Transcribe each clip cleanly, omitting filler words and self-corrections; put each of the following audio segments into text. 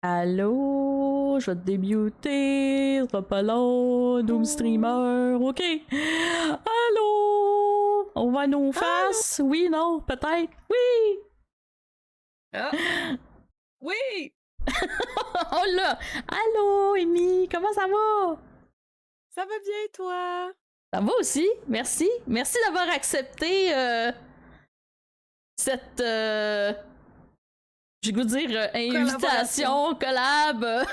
Allô, je vais te démuter, ce sera pas long, Doom Streamer, ok. Allô, on voit nos faces, oui, non, peut-être, oui. Ah. Oui! Oh là, allô, Amy, comment ça va? Ça va bien, toi? Ça va aussi, merci. Merci d'avoir accepté cette, je vais dire, invitation, collab.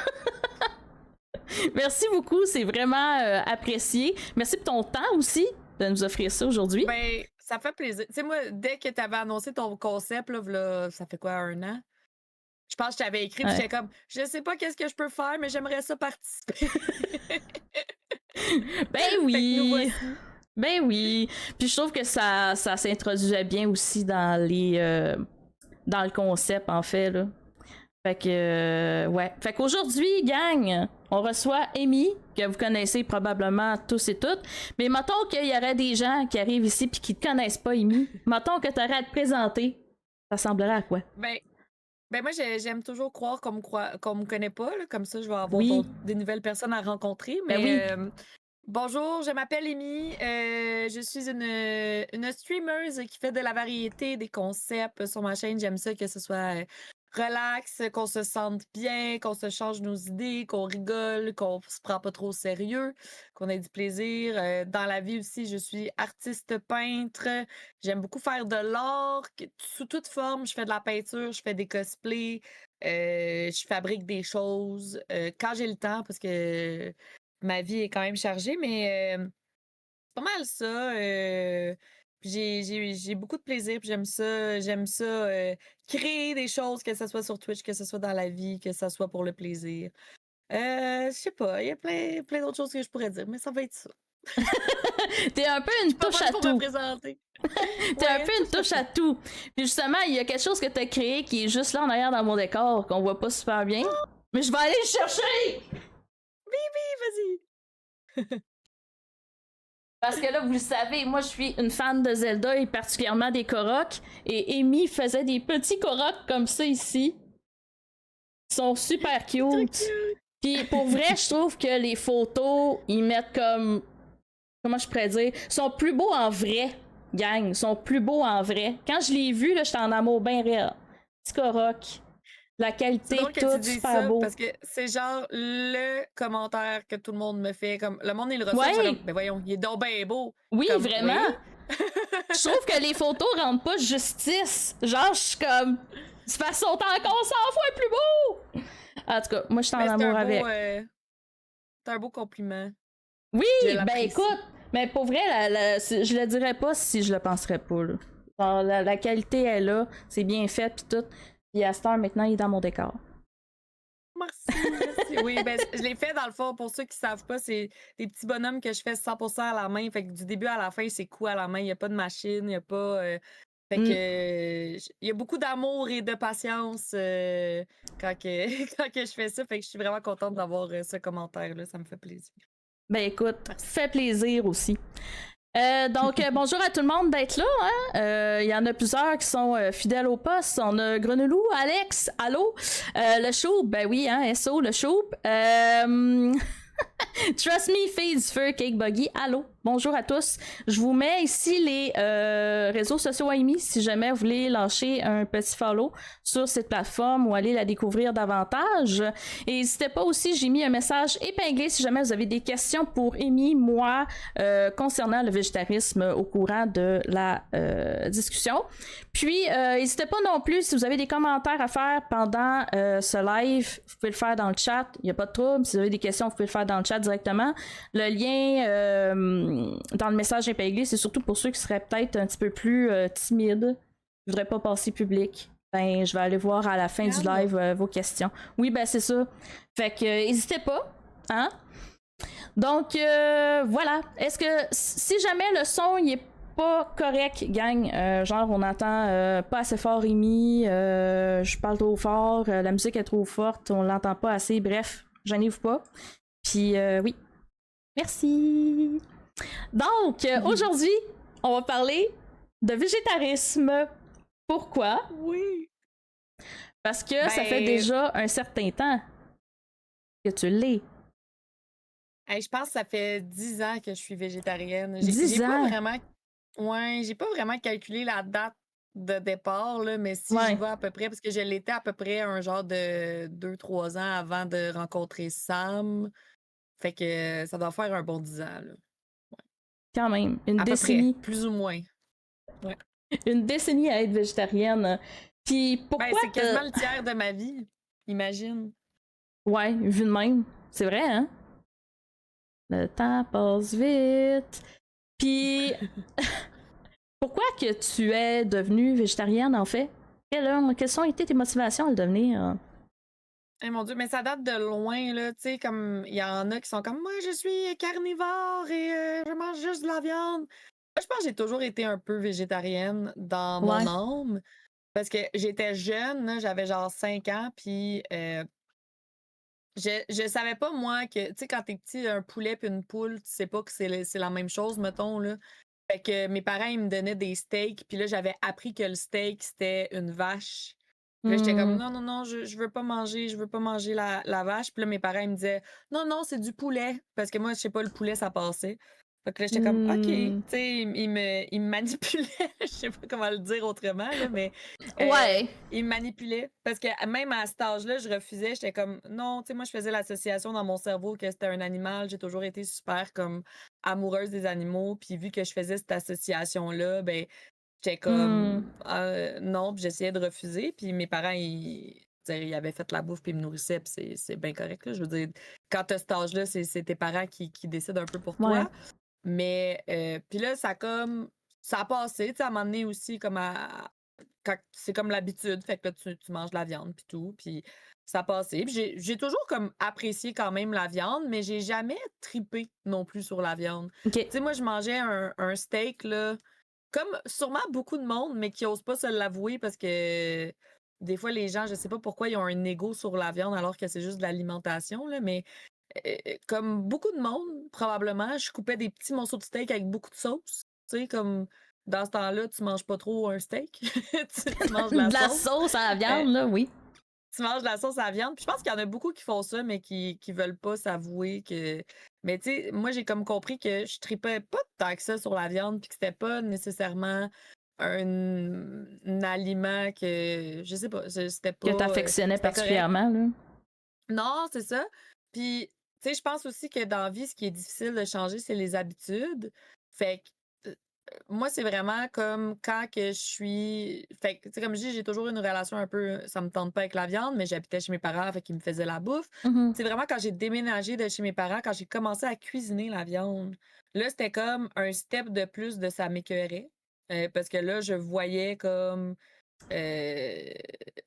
Merci beaucoup, c'est vraiment apprécié. Merci pour ton temps aussi de nous offrir ça aujourd'hui. Ben, ça fait plaisir. Tu sais, moi, dès que tu avais annoncé ton concept, là, ça fait quoi, 1 an? Je pense que je t'avais écrit, puis j'étais comme, je sais pas qu'est-ce que je peux faire, mais j'aimerais ça participer. Ben oui! Ben oui! Puis je trouve que ça s'introduisait bien aussi dans dans le concept, en fait, là. Fait que, ouais. Fait qu'aujourd'hui, gang, on reçoit Amy, que vous connaissez probablement tous et toutes. Mais mettons qu'il y aurait des gens qui arrivent ici puis qui ne connaissent pas Amy. Mettons que tu aurais à te présenter. Ça semblerait à quoi? Ben moi, j'aime toujours croire qu'on me connaît pas, là, comme ça, je vais avoir Oui. des nouvelles personnes à rencontrer. Ben Mais oui. bonjour, je m'appelle Amy. Je suis une streameuse qui fait de la variété, des concepts sur ma chaîne. J'aime ça que ce soit relax, qu'on se sente bien, qu'on se change nos idées, qu'on rigole, qu'on se prend pas trop au sérieux, qu'on ait du plaisir. Dans la vie aussi, je suis artiste peintre. J'aime beaucoup faire de l'art sous toute forme. Je fais de la peinture, je fais des cosplays, je fabrique des choses quand j'ai le temps parce que ma vie est quand même chargée, mais c'est pas mal ça. Puis j'ai beaucoup de plaisir, puis j'aime ça créer des choses, que ce soit sur Twitch, que ce soit dans la vie, que ce soit pour le plaisir. Je sais pas, il y a plein d'autres choses que je pourrais dire, mais ça va être ça. T'es un peu une touche à pour tout. me présenter. T'es un peu une touche à tout. Puis justement, il y a quelque chose que t'as créé qui est juste là en arrière dans mon décor, qu'on voit pas super bien. Mais je vais aller le chercher! Oui, vas-y! Parce que là, vous le savez, moi je suis une fan de Zelda et particulièrement des Koroks. Et Amy faisait des petits Koroks comme ça ici. Ils sont super cute. Puis pour vrai, je trouve que les photos, ils mettent comme. Comment je pourrais dire? Ils sont plus beaux en vrai, gang. Ils sont plus beaux en vrai. Quand je l'ai vu, là, j'étais en amour bien réel. Petit Korok. La qualité, tout super beau. Parce que c'est genre le commentaire que tout le monde me fait. Comme, le monde, il le reçoit, Ouais. comme, ben voyons, il est donc bien beau. Oui, comme, vraiment. Oui. Je trouve que les photos rendent pas justice. Genre, je suis comme. De toute façon, t'es encore 100 fois plus beau! En tout cas, moi, je suis en amour avec. C'est un beau compliment. Oui, ben écoute, mais pour vrai, je le dirais pas si je le penserais pas. Là. Genre, la qualité est là, c'est bien fait, pis tout. Puis à cette heure, maintenant, il est dans mon décor. Merci. Oui, ben, je l'ai fait dans le fond, pour ceux qui savent pas, c'est des petits bonhommes que je fais 100% à la main. Fait que du début à la fin, c'est à la main. Il n'y a pas de machine, il n'y a pas. Fait que il y a beaucoup d'amour et de patience quand, quand que je fais ça. Fait que je suis vraiment contente d'avoir ce commentaire-là. Ça me fait plaisir. Ben écoute, fait plaisir aussi. Donc, bonjour à tout le monde d'être là. Hein? Il y en a plusieurs qui sont fidèles au poste. On a Grenelou, Alex, allô. Le Choup, ben oui, hein, SO, le Choup. Trust Me, Feeds, Fur, Cake Buggy, allô. Bonjour à tous. Je vous mets ici les réseaux sociaux Amy si jamais vous voulez lâcher un petit follow sur cette plateforme ou aller la découvrir davantage. Et n'hésitez pas aussi, j'ai mis un message épinglé si jamais vous avez des questions pour Amy, moi, concernant le végétarisme au courant de la discussion. Puis, n'hésitez pas non plus, si vous avez des commentaires à faire pendant ce live, vous pouvez le faire dans le chat, il n'y a pas de trouble. Si vous avez des questions, vous pouvez le faire dans le chat directement. Le lien dans le message épinglé, c'est surtout pour ceux qui seraient peut-être un petit peu plus timides, ne voudraient pas passer public. Ben, je vais aller voir à la fin du live vos questions. Oui, ben c'est ça. Fait que n'hésitez pas, hein? Donc, voilà. Est-ce que si jamais le son, il est pas correct, gang, genre on entend pas assez fort Amy, je parle trop fort, la musique est trop forte, on l'entend pas assez, bref, gênez-vous pas. Puis oui, merci. Donc, aujourd'hui, on va parler de végétarisme. Pourquoi? Oui. Parce que ça fait Ben, déjà un certain temps que tu l'es. je pense que ça fait 10 ans que je suis végétarienne. J'ai 10 j'ai pas ans! vraiment, ouais, j'ai pas vraiment calculé la date de départ, là, mais si j'y Ouais, vais à peu près, parce que je l'étais à peu près un genre de 2, 3 ans avant de rencontrer Sam. Fait que ça doit faire un bon 10 ans, là. quand même. Une À peu près, décennie. plus ou moins. Ouais. Une décennie à être végétarienne. Puis Ben, pourquoi c'est te... quasiment le tiers de ma vie, imagine. Ouais, vu de même. C'est vrai, hein? Le temps passe vite. Puis pourquoi que tu es devenue végétarienne, en fait? Quelles ont été tes motivations à le devenir? Eh mon Dieu, mais ça date de loin, là. Tu sais, comme il y en a qui sont comme moi, je suis carnivore et je mange juste de la viande. Moi, je pense que j'ai toujours été un peu végétarienne dans mon Ouais. âme. Parce que j'étais jeune, là, j'avais genre 5 ans, puis je savais pas, moi, que, tu sais, quand t'es petit, un poulet puis une poule, tu sais pas que c'est la même chose, mettons, là. Fait que mes parents, ils me donnaient des steaks, puis là, j'avais appris que le steak, c'était une vache. Puis là, j'étais comme, Hmm. non, non, non, je veux pas manger la vache. Puis là, mes parents, ils me disaient, non, non, c'est du poulet. Parce que moi, je sais pas, le poulet, ça passait. Fait que là, j'étais comme, OK. Tu Hmm. sais, ils me manipulaient. Je sais pas comment le dire autrement, là, mais Ouais. ils me manipulaient. Parce que même à cet âge-là, je refusais. J'étais comme, non, tu sais, moi, je faisais l'association dans mon cerveau que c'était un animal. J'ai toujours été super, comme, amoureuse des animaux. Puis vu que je faisais cette association-là, ben, j'étais Hmm. comme, non, puis j'essayais de refuser. Puis mes parents, ils avaient fait la bouffe puis ils me nourrissaient, puis c'est bien correct, là. Je veux dire, quand t'as cet âge-là, c'est tes parents qui décident un peu pour Ouais. toi. Mais, puis là, ça a passé, tu sais, à un moment donné aussi, comme c'est comme l'habitude, fait que là, tu manges de la viande puis tout, puis ça a passé. Puis j'ai toujours comme apprécié quand même la viande, mais j'ai jamais tripé non plus sur la viande. Tu OK. sais, moi, je mangeais un steak, là, comme sûrement beaucoup de monde, mais qui osent pas se l'avouer parce que des fois, les gens, je sais pas pourquoi ils ont un ego sur la viande alors que c'est juste de l'alimentation, là, mais comme beaucoup de monde, probablement, je coupais des petits morceaux de steak avec beaucoup de sauce. Tu sais, comme dans ce temps-là, tu manges pas trop un steak. Tu manges de la De la sauce. sauce à la Euh, viande, là, oui. Tu manges de la sauce à la viande. Puis je pense qu'il y en a beaucoup qui font ça, mais qui veulent pas s'avouer que. Mais tu sais, moi, j'ai comme compris que je tripais pas tant que ça sur la viande, puis que c'était pas nécessairement un aliment que. Je sais pas, c'était Que pas. t'affectionnais C'était correct. particulièrement, là. Non, c'est ça. Puis, tu sais, je pense aussi que dans la vie, ce qui est difficile de changer, c'est les habitudes. Fait que moi, c'est vraiment comme quand que je suis. Fait que, tu sais, comme je dis, j'ai toujours une relation un peu. Ça me tente pas avec la viande, mais j'habitais chez mes parents, fait qu'ils me faisaient la bouffe. Mhm. C'est vraiment quand j'ai déménagé de chez mes parents, quand j'ai commencé à cuisiner la viande. Là, c'était comme un step de plus de ça m'écœurait. Parce que là, je voyais comme euh,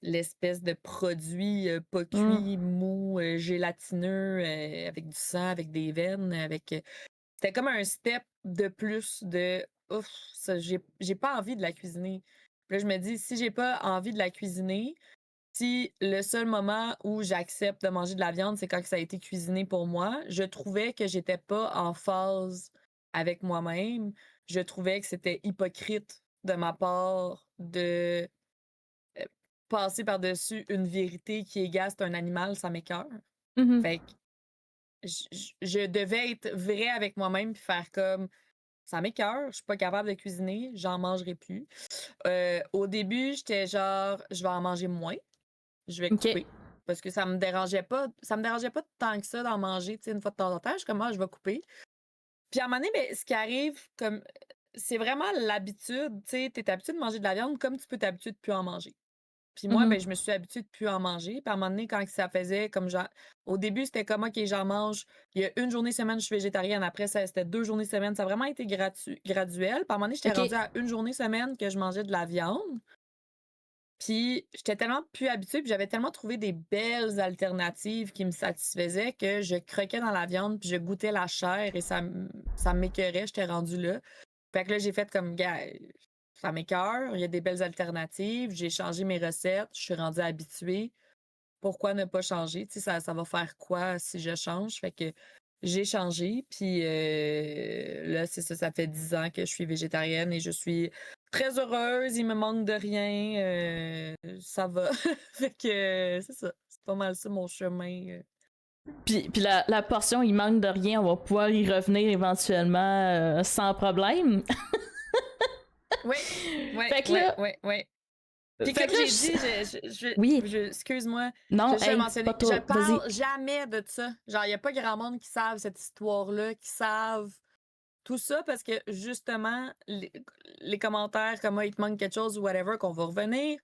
l'espèce de produit pas Mm. cuit, mou, gélatineux, avec du sang, avec des veines, c'était comme un step de plus de ouf, ça, j'ai pas envie de la cuisiner. Puis là, je me dis, si j'ai pas envie de la cuisiner, si le seul moment où j'accepte de manger de la viande, c'est quand ça a été cuisiné pour moi, je trouvais que j'étais pas en phase avec moi-même. Je trouvais que c'était hypocrite de ma part de euh, passer par-dessus une vérité qui est gars, c'est un animal, ça m'écoeure. Mhm. Fait que je devais être vrai avec moi-même puis faire comme ça m'écoeure, je suis pas capable de cuisiner, j'en mangerai plus. Au début, j'étais genre je vais en manger moins, je vais OK. couper. Parce que ça me dérangeait pas tant que ça d'en manger, tu sais, une fois de temps en temps. Je suis comme, je vais couper. Puis à un moment donné, ben, ce qui arrive, comme, c'est vraiment l'habitude, tu sais, t'es habitué de manger de la viande comme tu peux t'habituer de plus en manger. Puis moi, Mhm. ben, je me suis habituée de plus en manger. Puis à un moment donné, quand ça faisait comme genre. Au début, c'était comme, OK, j'en mange. Il y a une journée semaine, je suis végétarienne. Après, ça, c'était 2 journées semaine. Ça a vraiment été graduel. Puis à un moment donné, j'étais OK. rendue à une journée semaine que je mangeais de la viande. Puis j'étais tellement plus habituée, puis j'avais tellement trouvé des belles alternatives qui me satisfaisaient que je croquais dans la viande, puis je goûtais la chair et ça m'écœurait. J'étais rendue là. Fait que là, j'ai fait comme, gars, ça m'écoeure, il y a des belles alternatives, j'ai changé mes recettes, je suis rendue habituée. Pourquoi ne pas changer? Tu sais, ça va faire quoi si je change? Fait que j'ai changé, puis là, c'est ça, ça fait 10 ans que je suis végétarienne et je suis très heureuse, il me manque de rien, ça va. Fait que c'est ça. C'est pas mal ça mon chemin. Puis la portion, il manque de rien, on va pouvoir y revenir éventuellement sans problème. Oui, Fait que là, oui. Puis fait comme que là, j'ai dit, oui, excuse-moi, non, je hey, mentionné, pas toi, je vas-y. parle jamais de ça. Genre, il n'y a pas grand monde qui savent cette histoire-là, qui savent tout ça parce que justement, les commentaires comme ah, il te manque quelque chose ou whatever, qu'on va revenir,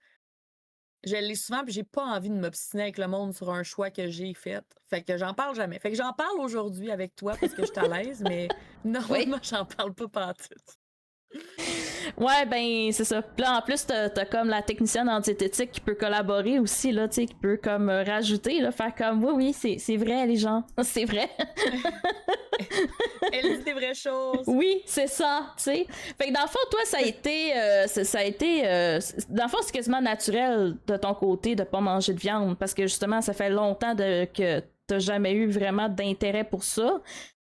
je lis souvent puis j'ai pas envie de m'obstiner avec le monde sur un choix que j'ai fait. Fait que j'en parle jamais. Fait que j'en parle aujourd'hui avec toi parce que je suis à l'aise, mais Oui. normalement, j'en parle pas pantoute. Ouais, ben c'est ça. Puis là, en plus, t'as comme la technicienne en diététique qui peut collaborer aussi, là, tu sais, qui peut comme rajouter, là, faire comme oui, c'est vrai, les gens, c'est vrai. Elle dit des vraies choses. Oui, c'est ça, tu sais. Fait que dans le fond, toi, ça a été, dans le fond, c'est quasiment naturel de ton côté de pas manger de viande, parce que justement, ça fait longtemps que t'as jamais eu vraiment d'intérêt pour ça.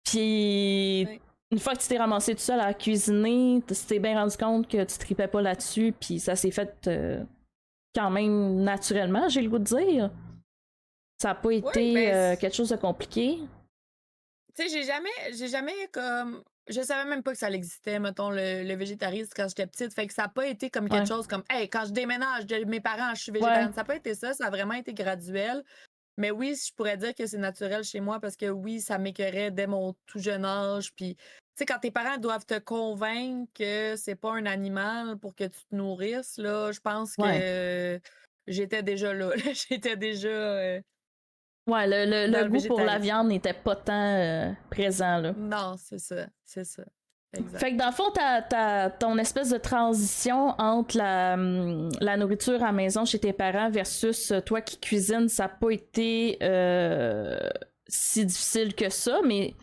Puis Oui. une fois que tu t'es ramassé tout seul à cuisiner, tu t'es bien rendu compte que tu tripais pas là-dessus, puis ça s'est fait quand même naturellement, j'ai le goût de dire. Ça a pas été Ben, quelque chose de compliqué. tu sais, j'ai jamais comme. Je savais même pas que ça existait, mettons, le végétarisme quand j'étais petite. Fait que ça n'a pas été comme quelque Ouais. chose comme, hey, quand je déménage de mes parents, je suis Ouais. végétarienne. Ça n'a pas été ça. Ça a vraiment été graduel. Mais oui, je pourrais dire que c'est naturel chez moi parce que oui, ça m'écœurait dès mon tout jeune âge. Puis, tu sais, quand tes parents doivent te convaincre que c'est pas un animal pour que tu te nourrisses, là, je pense Ouais. que j'étais déjà là. J'étais déjà Ouais, dans le le goût pour la végétarisme. viande n'était pas tant présent, là. Non, c'est ça. C'est ça. Exact. Fait que dans le fond, ton espèce de transition entre la nourriture à la maison chez tes parents versus toi qui cuisines, ça n'a pas été si difficile que ça, mais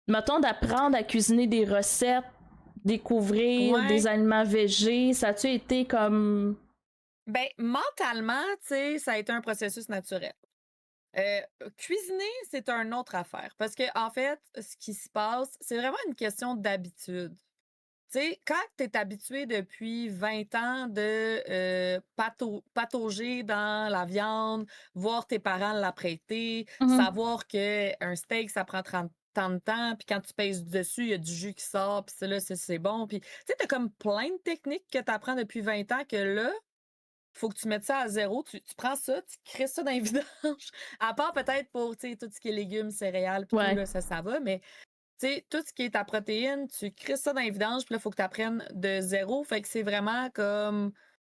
mettons d'apprendre à cuisiner des recettes, découvrir des Ouais. aliments végés, ça a-tu été comme... Ben, mentalement, tu sais, ça a été un processus naturel. Cuisiner, c'est une autre affaire. Parce que, en fait, ce qui se passe, c'est vraiment une question d'habitude. Tu sais, quand tu es habitué depuis 20 ans de patauger dans la viande, voir tes parents l'apprêter, Mhm. savoir qu'un steak, ça prend 30 tant de temps, puis quand tu pèses dessus, il y a du jus qui sort, puis ça, là, c'est bon. Puis, tu sais, tu as comme plein de techniques que tu apprends depuis 20 ans que là, faut que tu mettes ça à zéro. Tu prends ça, tu crées ça dans les vidanges. À part peut-être pour, tu sais, tout ce qui est légumes, céréales, puis tout, Ouais. là, ça va, mais tu sais, tout ce qui est ta protéine, tu crées ça dans les vidanges, puis là, il faut que tu apprennes de zéro. Fait que c'est vraiment comme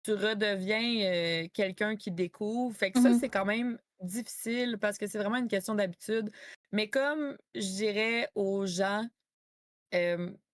tu redeviens quelqu'un qui découvre. Fait que ça, Mhm. c'est quand même difficile parce que c'est vraiment une question d'habitude. Mais comme je dirais aux gens,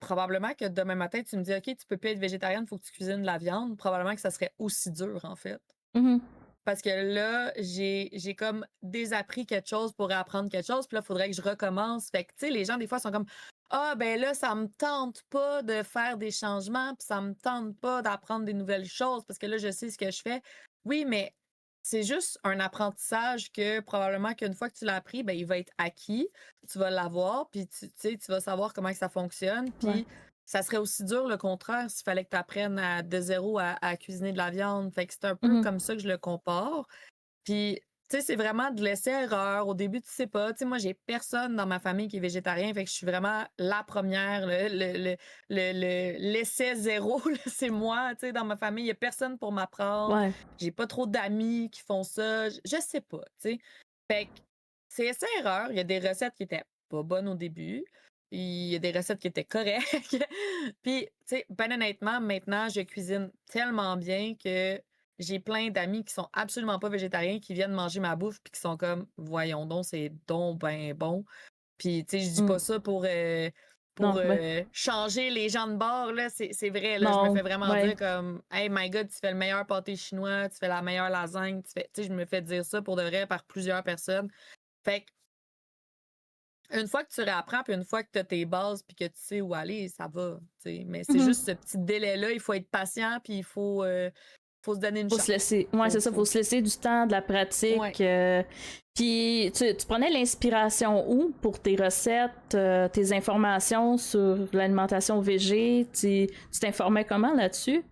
probablement que demain matin, tu me dis, OK, tu peux plus être végétarienne, il faut que tu cuisines de la viande. Probablement que ça serait aussi dur, en fait. Mhm. Parce que là, j'ai comme désappris quelque chose pour apprendre quelque chose, puis là, il faudrait que je recommence. Fait que, tu sais, les gens, des fois, sont comme ah, ben là, ça me tente pas de faire des changements, puis ça me tente pas d'apprendre des nouvelles choses, parce que là, je sais ce que je fais. Oui, mais c'est juste un apprentissage que probablement qu'une fois que tu l'as appris, ben, il va être acquis, tu vas l'avoir, puis tu sais, tu vas savoir comment que ça fonctionne, Ouais. puis ça serait aussi dur le contraire s'il fallait que tu apprennes de zéro à cuisiner de la viande. Fait que c'est un peu Mhm. comme ça que je le compare. Puis, tu sais, c'est vraiment de laisser-erreur. Au début, tu sais pas. Tu sais, moi, j'ai personne dans ma famille qui est végétarien. Fait que je suis vraiment la première. L'essai zéro, là, c'est moi. Tu sais, dans ma famille, il n'y a personne pour m'apprendre. Ouais. J'ai pas trop d'amis qui font ça. Je sais pas, tu sais. Fait que c'est essai-erreur. Il y a des recettes qui étaient pas bonnes au début. Puis il y a des recettes qui étaient correctes. Puis, tu sais, ben honnêtement, maintenant, je cuisine tellement bien que j'ai plein d'amis qui sont absolument pas végétariens, qui viennent manger ma bouffe, puis qui sont comme, voyons donc, c'est donc ben bon. Puis, tu sais, je dis Mm. pas ça pour Non, ben, changer les gens de bord, là. C'est vrai, là. Je me non, fais vraiment ouais. dire comme, hey, my God, tu fais le meilleur pâté chinois, tu fais la meilleure lasagne, tu sais, je me fais dire ça pour de vrai par plusieurs personnes. Fait que, une fois que tu réapprends, puis une fois que tu as tes bases, puis que tu sais où aller, ça va, tu sais. Mais c'est Mhm. juste ce petit délai-là, il faut être patient, puis il faut se donner une Faut se chance. laisser, ouais, c'est ça, faut Faut... se laisser du temps, de la Ouais. pratique. Puis tu prenais l'inspiration où pour tes recettes, tes informations sur l'alimentation végé? Tu t'informais comment là-dessus?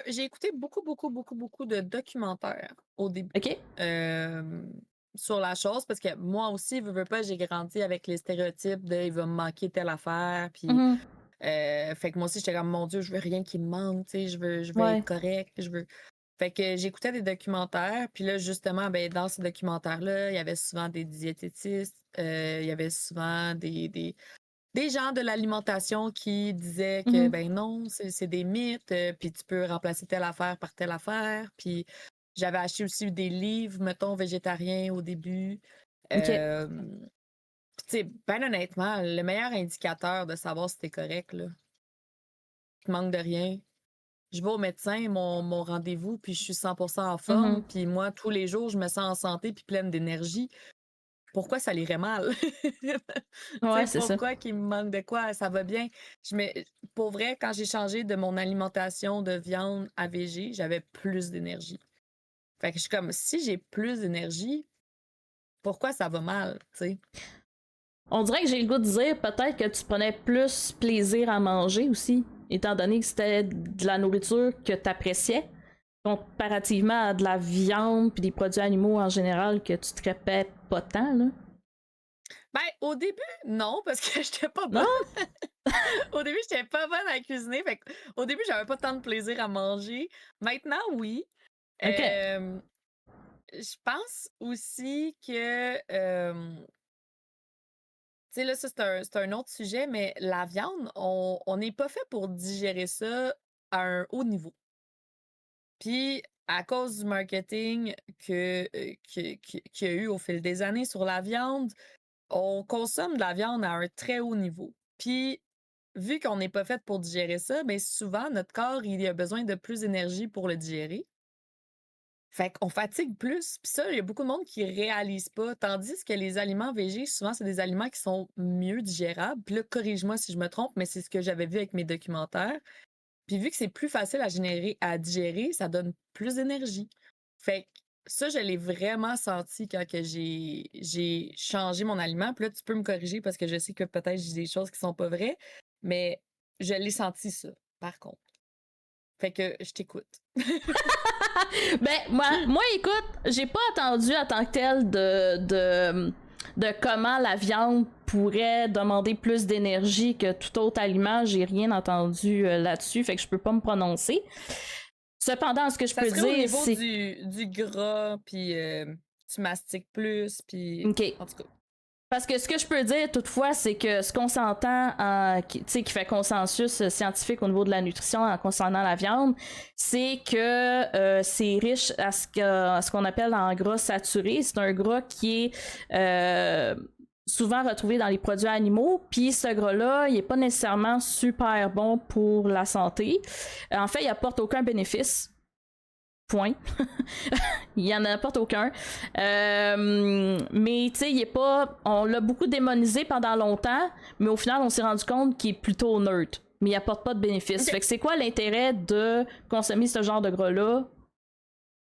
J'ai écouté beaucoup de documentaires au début. OK? Sur la chose, parce que moi aussi, veux pas, j'ai grandi avec les stéréotypes de il va me manquer telle affaire, puis Mhm. fait que moi aussi, j'étais comme, mon Dieu, je veux rien qui me manque, tu sais, je veux Ouais. être correct, je veux... Fait que j'écoutais des documentaires, puis là, justement, ben, dans ces documentaires-là, il y avait souvent des diététistes, il y avait souvent des gens de l'alimentation qui disaient que, Mhm. ben non, c'est des mythes, puis tu peux remplacer telle affaire par telle affaire, puis j'avais acheté aussi des livres, mettons, végétariens au début. OK. Tu sais, ben honnêtement, le meilleur indicateur de savoir si t'es correct, là, tu manques de rien. Je vais au médecin, mon rendez-vous, puis je suis 100% en Mhm. forme, puis moi, tous les jours, je me sens en santé puis pleine d'énergie. Pourquoi ça irait mal? Tu Ouais, sais, c'est ça. pourquoi qu'il me manque de quoi? Ça va bien. Je me... Pour vrai, quand j'ai changé de mon alimentation de viande à végé, j'avais plus d'énergie. Fait que je suis comme, si j'ai plus d'énergie, pourquoi ça va mal, tu sais? On dirait que j'ai le goût de dire peut-être que tu prenais plus plaisir à manger aussi, étant donné que c'était de la nourriture que tu appréciais, comparativement à de la viande puis des produits animaux en général que tu traitais pas tant, là. Ben, au début, non, parce que j'étais pas bonne. Non? Au début, j'étais pas bonne à cuisiner. Fait que, au début, j'avais pas tant de plaisir à manger. Maintenant, oui. OK. Euh, je pense aussi que, tu sais, là, ça, c'est un autre sujet, mais la viande, on n'est pas fait pour digérer ça à un haut niveau. Puis, à cause du marketing qu'il y a eu au fil des années sur la viande, on consomme de la viande à un très haut niveau. Puis, vu qu'on n'est pas fait pour digérer ça, bien souvent, notre corps, il a besoin de plus d'énergie pour le digérer. Fait qu'on fatigue plus. Puis ça, il y a beaucoup de monde qui réalise pas. Tandis que les aliments végés, souvent, c'est des aliments qui sont mieux digérables. Puis là, corrige-moi si je me trompe, mais c'est ce que j'avais vu avec mes documentaires. Puis vu que c'est plus facile à digérer, ça donne plus d'énergie. Fait que ça, je l'ai vraiment senti quand que j'ai changé mon aliment. Puis là, tu peux me corriger parce que je sais que peut-être je dis des choses qui sont pas vraies, mais je l'ai senti ça, par contre. Fait que je t'écoute. Ben, moi, écoute, j'ai pas attendu en tant que tel de comment la viande pourrait demander plus d'énergie que tout autre aliment. J'ai rien entendu là-dessus, fait que je peux pas me prononcer. Cependant, ce que je Ça peux serait au dire, niveau c'est... du gras, puis tu mastiques plus, puis OK. en tout cas. Parce que ce que je peux dire toutefois, c'est que ce qu'on s'entend, qui fait consensus scientifique au niveau de la nutrition en concernant la viande, c'est que c'est riche à ce qu'on appelle en gras saturé. C'est un gras qui est souvent retrouvé dans les produits animaux, puis ce gras-là, il est pas nécessairement super bon pour la santé. En fait, il apporte aucun bénéfice. Point. Il y en apporte aucun. Mais tu sais, il est pas. On l'a beaucoup démonisé pendant longtemps, mais au final, on s'est rendu compte qu'il est plutôt neutre. Mais il apporte pas de bénéfice. Okay. Fait que c'est quoi l'intérêt de consommer ce genre de gras-là?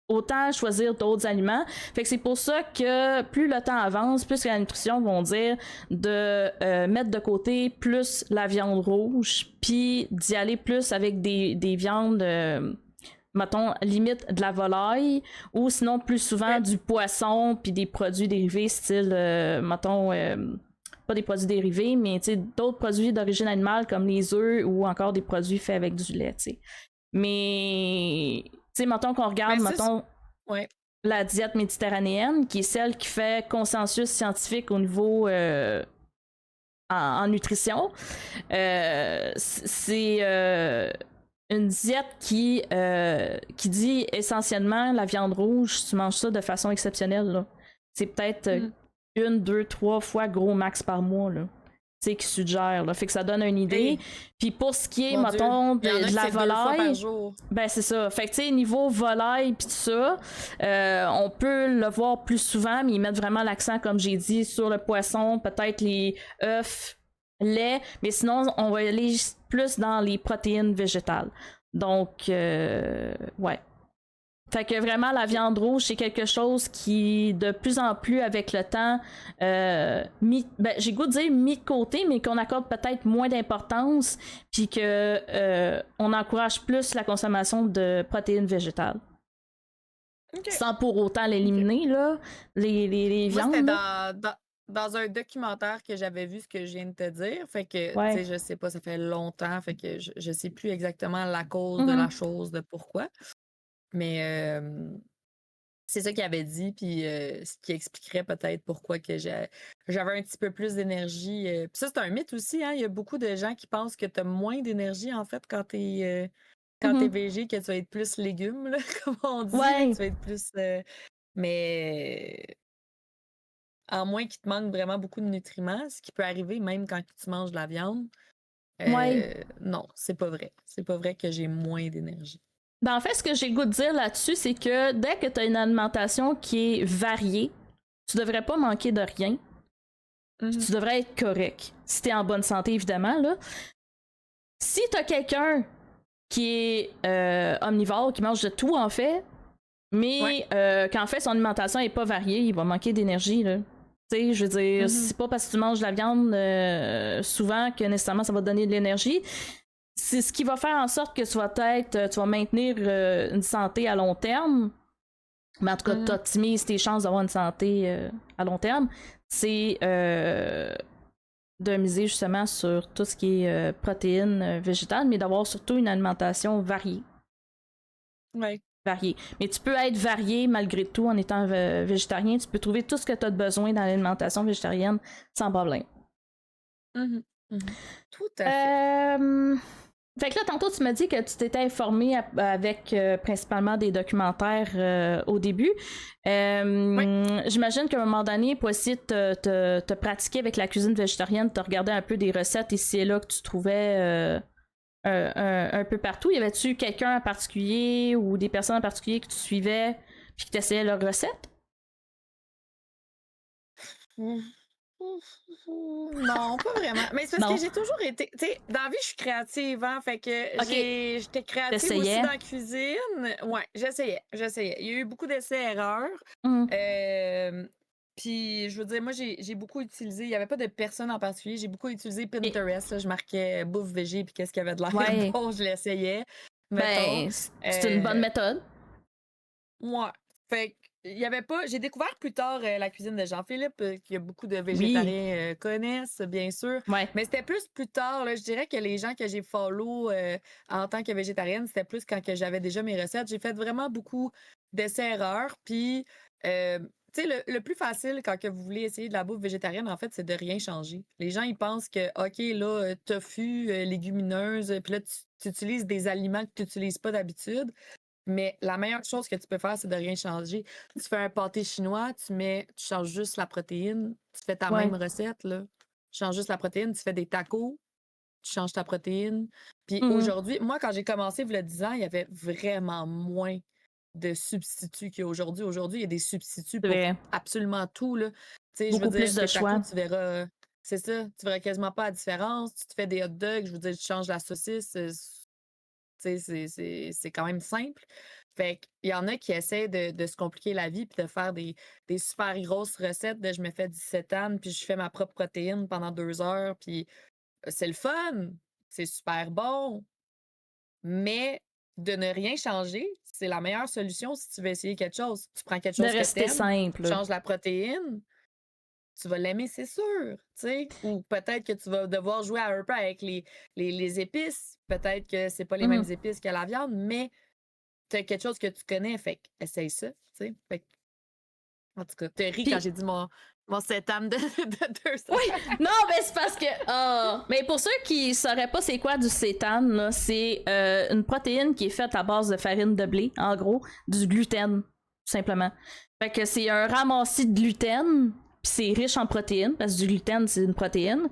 Autant choisir d'autres aliments. Fait que c'est pour ça que plus le temps avance, plus que la nutrition vont dire de mettre de côté plus la viande rouge, puis d'y aller plus avec des viandes. Mettons, limite de la volaille, ou sinon plus souvent du poisson, puis des produits dérivés, style, mettons, pas des produits dérivés, mais d'autres produits d'origine animale comme les œufs ou encore des produits faits avec du lait. T'sais. Mais, mettons qu'on regarde, ouais. La diète méditerranéenne, qui est celle qui fait consensus scientifique au niveau en nutrition, c'est une diète qui dit essentiellement la viande rouge, tu manges ça de façon exceptionnelle. Là. C'est peut-être 1, 2, 3 fois gros max par mois. Là. Qui suggère. Là. Fait que ça donne une idée. Hey. Puis pour ce qui est, mettons, de la volaille. Ben c'est ça. Fait que tu sais, niveau volaille puis tout ça, on peut le voir plus souvent, mais ils mettent vraiment l'accent, comme j'ai dit, sur le poisson, peut-être les œufs, lait, mais sinon on va aller plus dans les protéines végétales. Donc ouais. Fait que vraiment, la viande rouge, c'est quelque chose qui, de plus en plus avec le temps, j'ai goût de dire mis de côté, mais qu'on accorde peut-être moins d'importance, puis que on encourage plus la consommation de protéines végétales. Okay. Sans pour autant l'éliminer, là, les Moi, viandes. c'était dans un documentaire que j'avais vu ce que je viens de te dire. Fait que, Ouais. tu sais, je sais pas, ça fait longtemps. Fait que je sais plus exactement la cause de la chose, de pourquoi. Mais c'est ça qu'il avait dit, puis ce qui expliquerait peut-être pourquoi que j'avais un petit peu plus d'énergie. Puis ça, c'est un mythe aussi, hein? Il y a beaucoup de gens qui pensent que tu as moins d'énergie, en fait, quand t'es végé, que tu vas être plus légumes, là, comme on dit. Ouais. Tu vas être plus... mais... En moins qu'il te manque vraiment beaucoup de nutriments, ce qui peut arriver même quand tu manges de la viande. Non, c'est pas vrai. C'est pas vrai que j'ai moins d'énergie. Ben en fait, ce que j'ai le goût de dire là-dessus, c'est que dès que tu as une alimentation qui est variée, tu devrais pas manquer de rien. Tu devrais être correct. Si t'es en bonne santé, évidemment, là. Si t'as quelqu'un qui est omnivore, qui mange de tout, en fait, mais qu'en fait, son alimentation est pas variée, il va manquer d'énergie, là. Tu sais, je veux dire, c'est pas parce que tu manges de la viande souvent que nécessairement ça va te donner de l'énergie. C'est ce qui va faire en sorte que tu vas maintenir une santé à long terme. Mais en tout cas, tu optimises tes chances d'avoir une santé à long terme. C'est de miser justement sur tout ce qui est protéines végétales, mais d'avoir surtout une alimentation variée. Oui. Varié. Mais tu peux être varié malgré tout en étant végétarien. Tu peux trouver tout ce que tu as besoin dans l'alimentation végétarienne sans problème. Tout à fait. Fait que là, tantôt, tu m'as dit que tu t'étais informé avec principalement des documentaires au début. J'imagine qu'à un moment donné, pour essayer de te pratiquer avec la cuisine végétarienne, tu as regardé un peu des recettes ici et là que tu trouvais... un peu partout. Y avait-tu quelqu'un en particulier ou des personnes en particulier que tu suivais puis que tu essayais leurs recettes? Non, pas vraiment. Mais c'est parce que j'ai toujours été... Tu sais, dans la vie, je suis créative, hein? Fait que j'étais créative aussi dans la cuisine. Ouais, j'essayais. Il y a eu beaucoup d'essais-erreurs. Puis, je veux dire, moi, j'ai beaucoup utilisé... Il n'y avait pas de personne en particulier. J'ai beaucoup utilisé Pinterest. Là, je marquais bouffe végé puis qu'est-ce qu'il y avait de l'air bon, je l'essayais. Ben, c'est une bonne méthode. Ouais. Fait que il y avait pas... J'ai découvert plus tard la cuisine de Jean-Philippe, que beaucoup de végétariens connaissent, bien sûr. Ouais. Mais c'était plus tard. Là, je dirais que les gens que j'ai follow en tant que végétarienne, c'était plus quand que j'avais déjà mes recettes. J'ai fait vraiment beaucoup d'essais-erreurs. Puis, tu sais, le plus facile quand que vous voulez essayer de la bouffe végétarienne, en fait, c'est de rien changer. Les gens, ils pensent que, OK, là, tofu, légumineuse, puis là, tu utilises des aliments que tu n'utilises pas d'habitude. Mais la meilleure chose que tu peux faire, c'est de rien changer. Tu fais un pâté chinois, tu changes juste la protéine, tu fais ta même recette, là. Tu changes juste la protéine, tu fais des tacos, tu changes ta protéine. Puis aujourd'hui, moi, quand j'ai commencé, il y a 10 ans, il y avait vraiment moins de substituts qu'il y a aujourd'hui. Aujourd'hui, il y a des substituts pour absolument tout, là. Tu sais, je veux dire, plus de choix. Tacos, tu verras... C'est ça, tu verras quasiment pas la différence. Tu te fais des hot dogs, je veux dire, tu changes la saucisse... C'est quand même simple. Fait qu'il y en a qui essaient de se compliquer la vie puis de faire des super grosses recettes de je me fais 17 ans puis je fais ma propre protéine pendant 2 heures puis c'est le fun, c'est super bon. Mais de ne rien changer, c'est la meilleure solution si tu veux essayer quelque chose. Tu prends quelque chose de rester simple. Tu changes la protéine, tu vas l'aimer, c'est sûr, tu sais. Ou peut-être que tu vas devoir jouer un peu avec les épices. Peut-être que c'est pas les mêmes épices que la viande, mais t'as quelque chose que tu connais, fait essaye ça, tu sais. Fait que, en tout cas, t'as ri quand j'ai dit mon sétam de 200. Oui, non, mais c'est parce que... mais pour ceux qui sauraient pas c'est quoi du sétane, là, c'est une protéine qui est faite à base de farine de blé, en gros, du gluten, tout simplement. Fait que c'est un ramassis de gluten... Puis c'est riche en protéines, parce que du gluten, c'est une protéine.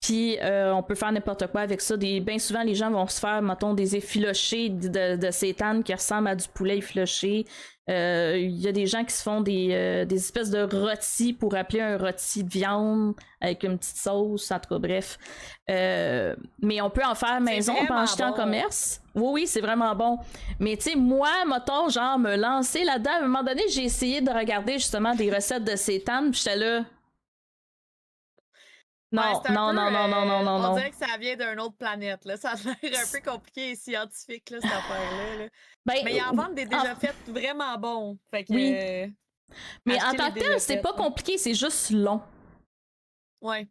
Puis on peut faire n'importe quoi avec ça. Bien souvent, les gens vont se faire, mettons, des effilochés de seitan qui ressemblent à du poulet effiloché. Il y a des gens qui se font des espèces de rôtis pour appeler un rôti de viande avec une petite sauce, en tout cas, bref. Mais on peut en faire maison, on peut en acheter en commerce. Oui, oui, c'est vraiment bon. Mais tu sais, moi, mettons, genre, me lancer là-dedans, à un moment donné, j'ai essayé de regarder justement des recettes de seitan, puis j'étais là. Ouais, Non, c'est un non, peu. non, non, non, non, non, On non. dirait que ça vient d'une autre planète, là. Ça a l'air un peu compliqué et scientifique, là, cette affaire-là. Là. Ben, Mais ils en vendent des déjà faites vraiment bons. Fait que. oui. Mais en Achetez tant les que tel, déjà c'est faites. pas compliqué, c'est juste long. Ouais.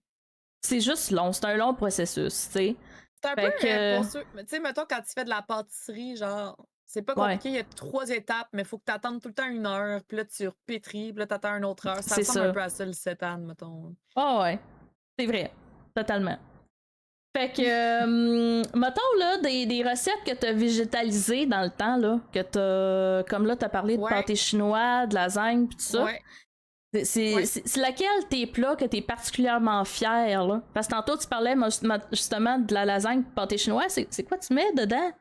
C'est juste long, c'est un long processus, tu sais. C'est un peu Fait que. pour ceux. Tu sais, mettons, quand tu fais de la pâtisserie, genre, c'est pas Ouais, compliqué, il y a 3 étapes, mais il faut que tu attendes tout le temps 1 heure, puis là, tu repétris, puis là, tu attends une autre heure. Ça c'est ressemble un ça. peu à ça, le 7 ans, mettons. Ah ouais, c'est vrai. Totalement. Fait que, mettons, là, des recettes que t'as végétalisées dans le temps, là, que t'as. Comme là, t'as parlé de Ouais, pâté chinois, de lasagne, pis tout ça. ouais, C'est ouais. c'est- c'est laquelle tes plats que t'es particulièrement fier, là? Parce que tantôt, tu parlais justement de la lasagne pâté chinois. C'est quoi tu mets dedans?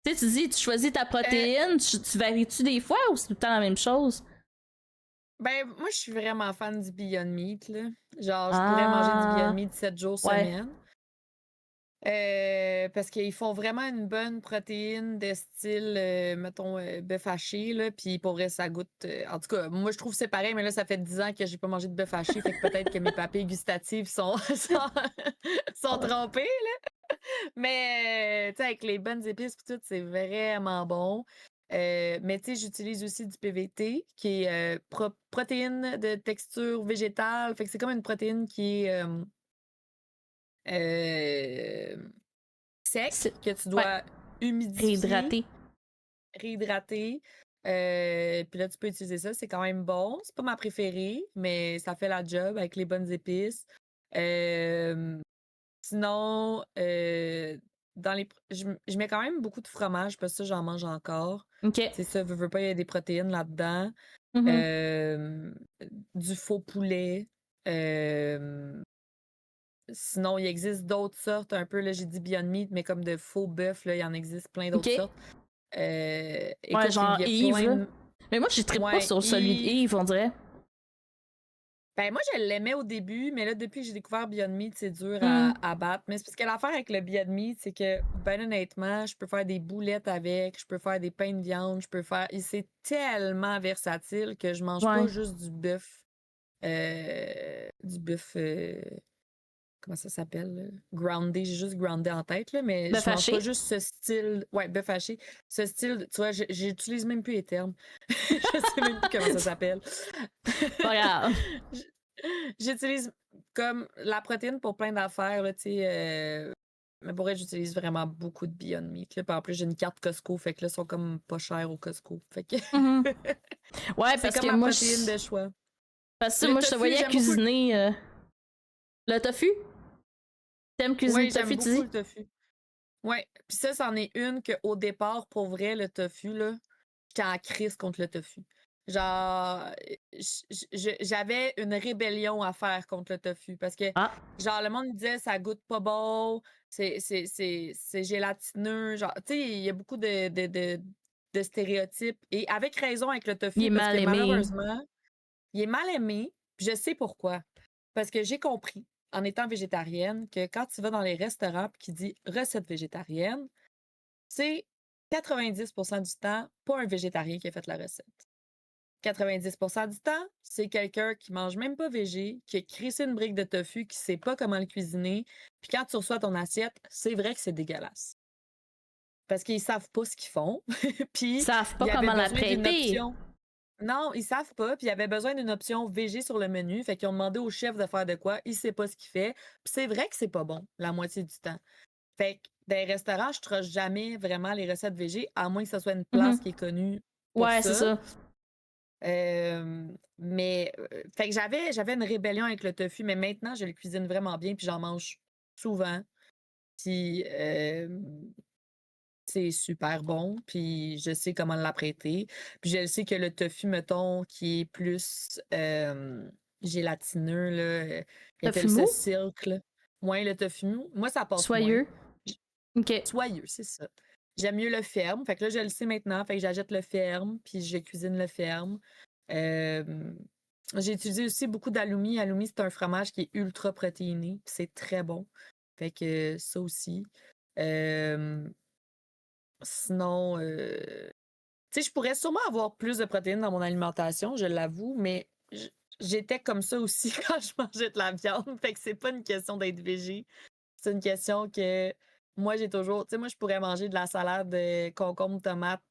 Tu sais, tu dis, tu choisis ta Euh, protéine, tu varies-tu des fois ou c'est tout le temps la même chose? Ben, moi, je suis vraiment fan du Beyond Meat, là. Genre, je pourrais manger du Beyond Ah, Meat 7 jours ouais. semaine. Parce qu'ils font vraiment une bonne protéine de style, mettons, bœuf haché, là. Puis pour vrai, ça goûte. En tout cas, moi, je trouve que c'est pareil, mais là, ça fait 10 ans que j'ai pas mangé de bœuf haché. Fait que peut-être que mes papilles gustatives sont, sont trompées. Mais, tu sais, avec les bonnes épices pis tout, c'est vraiment bon. Mais tu sais, j'utilise aussi du PVT, qui est protéine de texture végétale. Fait que c'est comme une protéine qui est euh, sec, C'est- que tu Ouais, dois humidifier, réhydraté. réhydrater. Puis là, tu peux utiliser ça. C'est quand même bon. C'est pas ma préférée, mais ça fait la job avec les bonnes épices. Euh, Sinon, dans les je mets quand même beaucoup de fromage parce que ça, j'en mange encore. OK. C'est ça, veux pas, il y a des protéines là-dedans. Mhm. Hem, du faux poulet. Hem, Sinon, il existe d'autres sortes un peu, là, j'ai dit Beyond Meat, mais comme de faux bœuf, là, il en existe plein d'autres OK. sortes. Ouais, Écoute, il genre y a Yves, plein là. de Mais moi, je trippe pas ouais, sur celui de Yves. Yves, on dirait. Ben, moi, je l'aimais au début, mais là, depuis que j'ai découvert Beyond Meat, c'est dur Hmm. à battre. Mais c'est parce que l'affaire avec le Beyond Meat, c'est que, ben honnêtement, je peux faire des boulettes avec, je peux faire des pains de viande, je peux faire. Et c'est tellement versatile que je mange pas Ouais. juste du bœuf. Du bœuf. Comment ça s'appelle? Là? Groundé. J'ai juste groundé en tête, là, mais Bœuf je mange haché? pas juste ce style. Ouais, bœuf haché. Ce style, tu vois, j'utilise même plus les termes. Je sais même plus comment ça s'appelle. Pas grave. J- J'utilise comme la protéine pour plein d'affaires, là, tu sais. Mais pour vrai, j'utilise vraiment beaucoup de Beyond Meat. Là. Puis en plus, j'ai une carte Costco, fait que là, ils sont comme pas chers au Costco. Fait que Mhm. Ouais, c'est parce comme que ma moi, protéine de choix. parce que Le moi, je te tofu, voyais j'aime beaucoup. cuisiner le tofu. T'aimes cuisiner Oui, le j'aime tofu, tu beaucoup dis? le tofu. Ouais. Puis ça, c'en est une qu'au départ, pour vrai, le tofu, là, j'étais en crise contre le tofu. Genre, j'avais une rébellion à faire contre le tofu parce que, Ah, genre, le monde me disait ça goûte pas bon, c'est gélatineux. Genre, tu sais, il y a beaucoup de stéréotypes. Et avec raison avec le il est tofu parce que mal aimé. malheureusement, il est mal aimé. Puis je sais pourquoi. Parce que j'ai compris, en étant végétarienne, que quand tu vas dans les restaurants puis qui dit recette végétarienne, c'est 90 du temps pas un végétarien qui a fait la recette. 90 du temps, c'est quelqu'un qui mange même pas végé, qui a crissé une brique de tofu, qui sait pas comment le cuisiner. Puis quand tu reçois ton assiette, c'est vrai que c'est dégueulasse. Parce qu'ils savent pas ce qu'ils font. Ils Puis savent il pas y avait comment la besoin d'une prêter. option. Non, ils savent pas. Puis il y avait besoin d'une option végé sur le menu. Fait qu'ils ont demandé au chef de faire de quoi. Il sait pas ce qu'il fait. Puis c'est vrai que c'est pas bon la moitié du temps. Fait que dans les restaurants, je ne jamais vraiment les recettes végé, à moins que ce soit une place Mhm. qui est connue pour Ouais, c'est ça. ça. Fait que j'avais une rébellion avec le tofu, mais maintenant, je le cuisine vraiment bien, puis j'en mange souvent. Puis c'est super bon, puis je sais comment l'apprêter. Puis je sais que le tofu, mettons, qui est plus gélatineux, là, il Tofu appelle ça mou? silk, là. Ouais, le tofu mou. Moi, ça passe moins. Soyeux. OK. Soyeux, c'est ça. J'aime mieux le ferme. Fait que là, je le sais maintenant. Fait que j'achète le ferme, puis je cuisine le ferme. J'ai utilisé aussi beaucoup d'aloumi. Aloumi, c'est un fromage qui est ultra protéiné, puis c'est très bon. Fait que ça aussi. Sinon, tu sais, je pourrais sûrement avoir plus de protéines dans mon alimentation, je l'avoue, mais j'étais comme ça aussi quand je mangeais de la viande. Fait que c'est pas une question d'être végé. C'est une question que moi, j'ai toujours. Tu sais, moi, je pourrais manger de la salade de concombre, tomate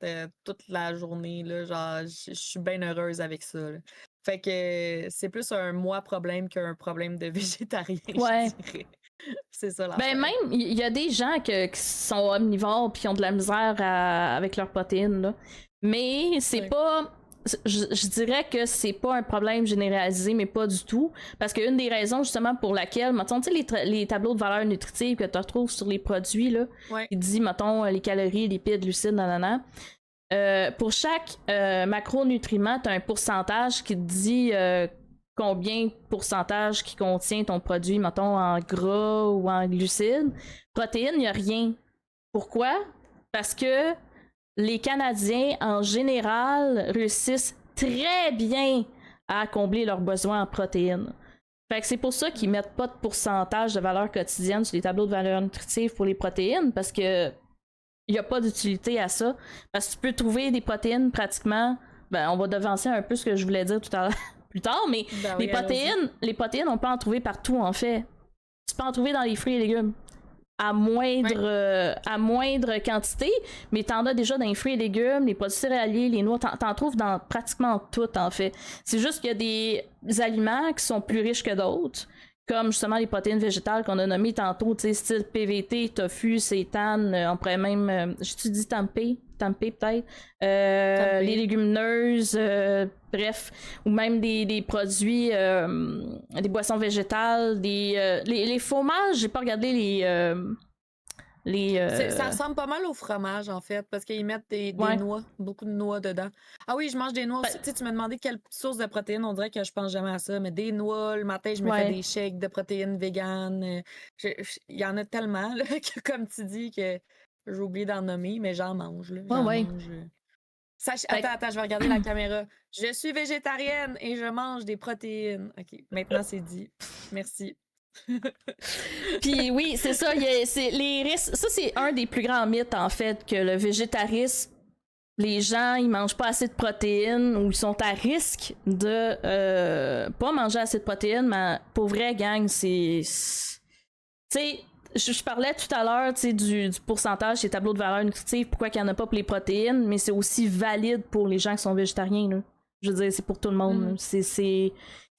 toute la journée. Là, genre, je suis bien heureuse avec ça. Là. Fait que c'est plus un moi problème qu'un problème de végétarien, Ouais. je dirais. C'est ça Ben l'affaire. même, il y a des gens qui sont omnivores puis qui ont de la misère avec leurs protéines, là. Mais c'est Ouais. pas... Je dirais que c'est pas un problème généralisé, mais pas du tout. Parce qu'une des raisons, justement, pour laquelle, mettons, tu sais, les tableaux de valeur nutritive que tu retrouves sur les produits, là, Ouais. il dit, mettons, les calories, lipides, glucides, nanana. Pour chaque macronutriment, tu as un pourcentage qui te dit combien de pourcentage qui contient ton produit, mettons, en gras ou en glucides. Protéines, il n'y a rien. Pourquoi? Parce que les Canadiens, en général, réussissent très bien à combler leurs besoins en protéines. Fait que c'est pour ça qu'ils mettent pas de pourcentage de valeur quotidienne sur les tableaux de valeur nutritive pour les protéines, parce que il n'y a pas d'utilité à ça. Parce que tu peux trouver des protéines pratiquement. Ben, on va devancer un peu ce que je voulais dire tout à l'heure plus tard, mais Ben oui, allons-y. les protéines, on peut en trouver partout en fait. Tu peux en trouver dans les fruits et légumes. À moindre quantité, mais t'en as déjà dans les fruits et légumes, les produits céréaliers, les noix, t'en trouves dans pratiquement tout en fait. C'est juste qu'il y a des aliments qui sont plus riches que d'autres, comme justement les protéines végétales qu'on a nommées tantôt, tu sais, style PVT, tofu, seitan, on pourrait même, j'ai-tu dit tempeh peut-être, les légumineuses, bref, ou même des produits, des boissons végétales, les fromages, j'ai pas regardé Ça ressemble pas mal au fromage, en fait, parce qu'ils mettent des ouais. noix, beaucoup de noix dedans. Ah oui, je mange des noix aussi. Ben, Tu sais, tu m'as demandé quelle source de protéines, on dirait que je pense jamais à ça, mais des noix, le matin, je me fais ouais. des shakes de protéines véganes. Il y en a tellement, là, que comme tu dis, que j'ai oublié d'en nommer, mais j'en mange, là. J'en Ouais. mange. Fait Attends, je vais regarder la caméra. Je suis végétarienne et je mange des protéines. OK, maintenant c'est dit. Merci. Puis oui, c'est ça, c'est les risques. Ça, c'est un des plus grands mythes, en fait, que le végétarisme, les gens, ils mangent pas assez de protéines ou ils sont à risque de pas manger assez de protéines, mais pour vrai, gang, c'est. Tu sais, je parlais tout à l'heure du pourcentage des tableaux de valeur nutritive, pourquoi il n'y en a pas pour les protéines, mais c'est aussi valide pour les gens qui sont végétariens. Là. Je veux dire, c'est pour tout le monde.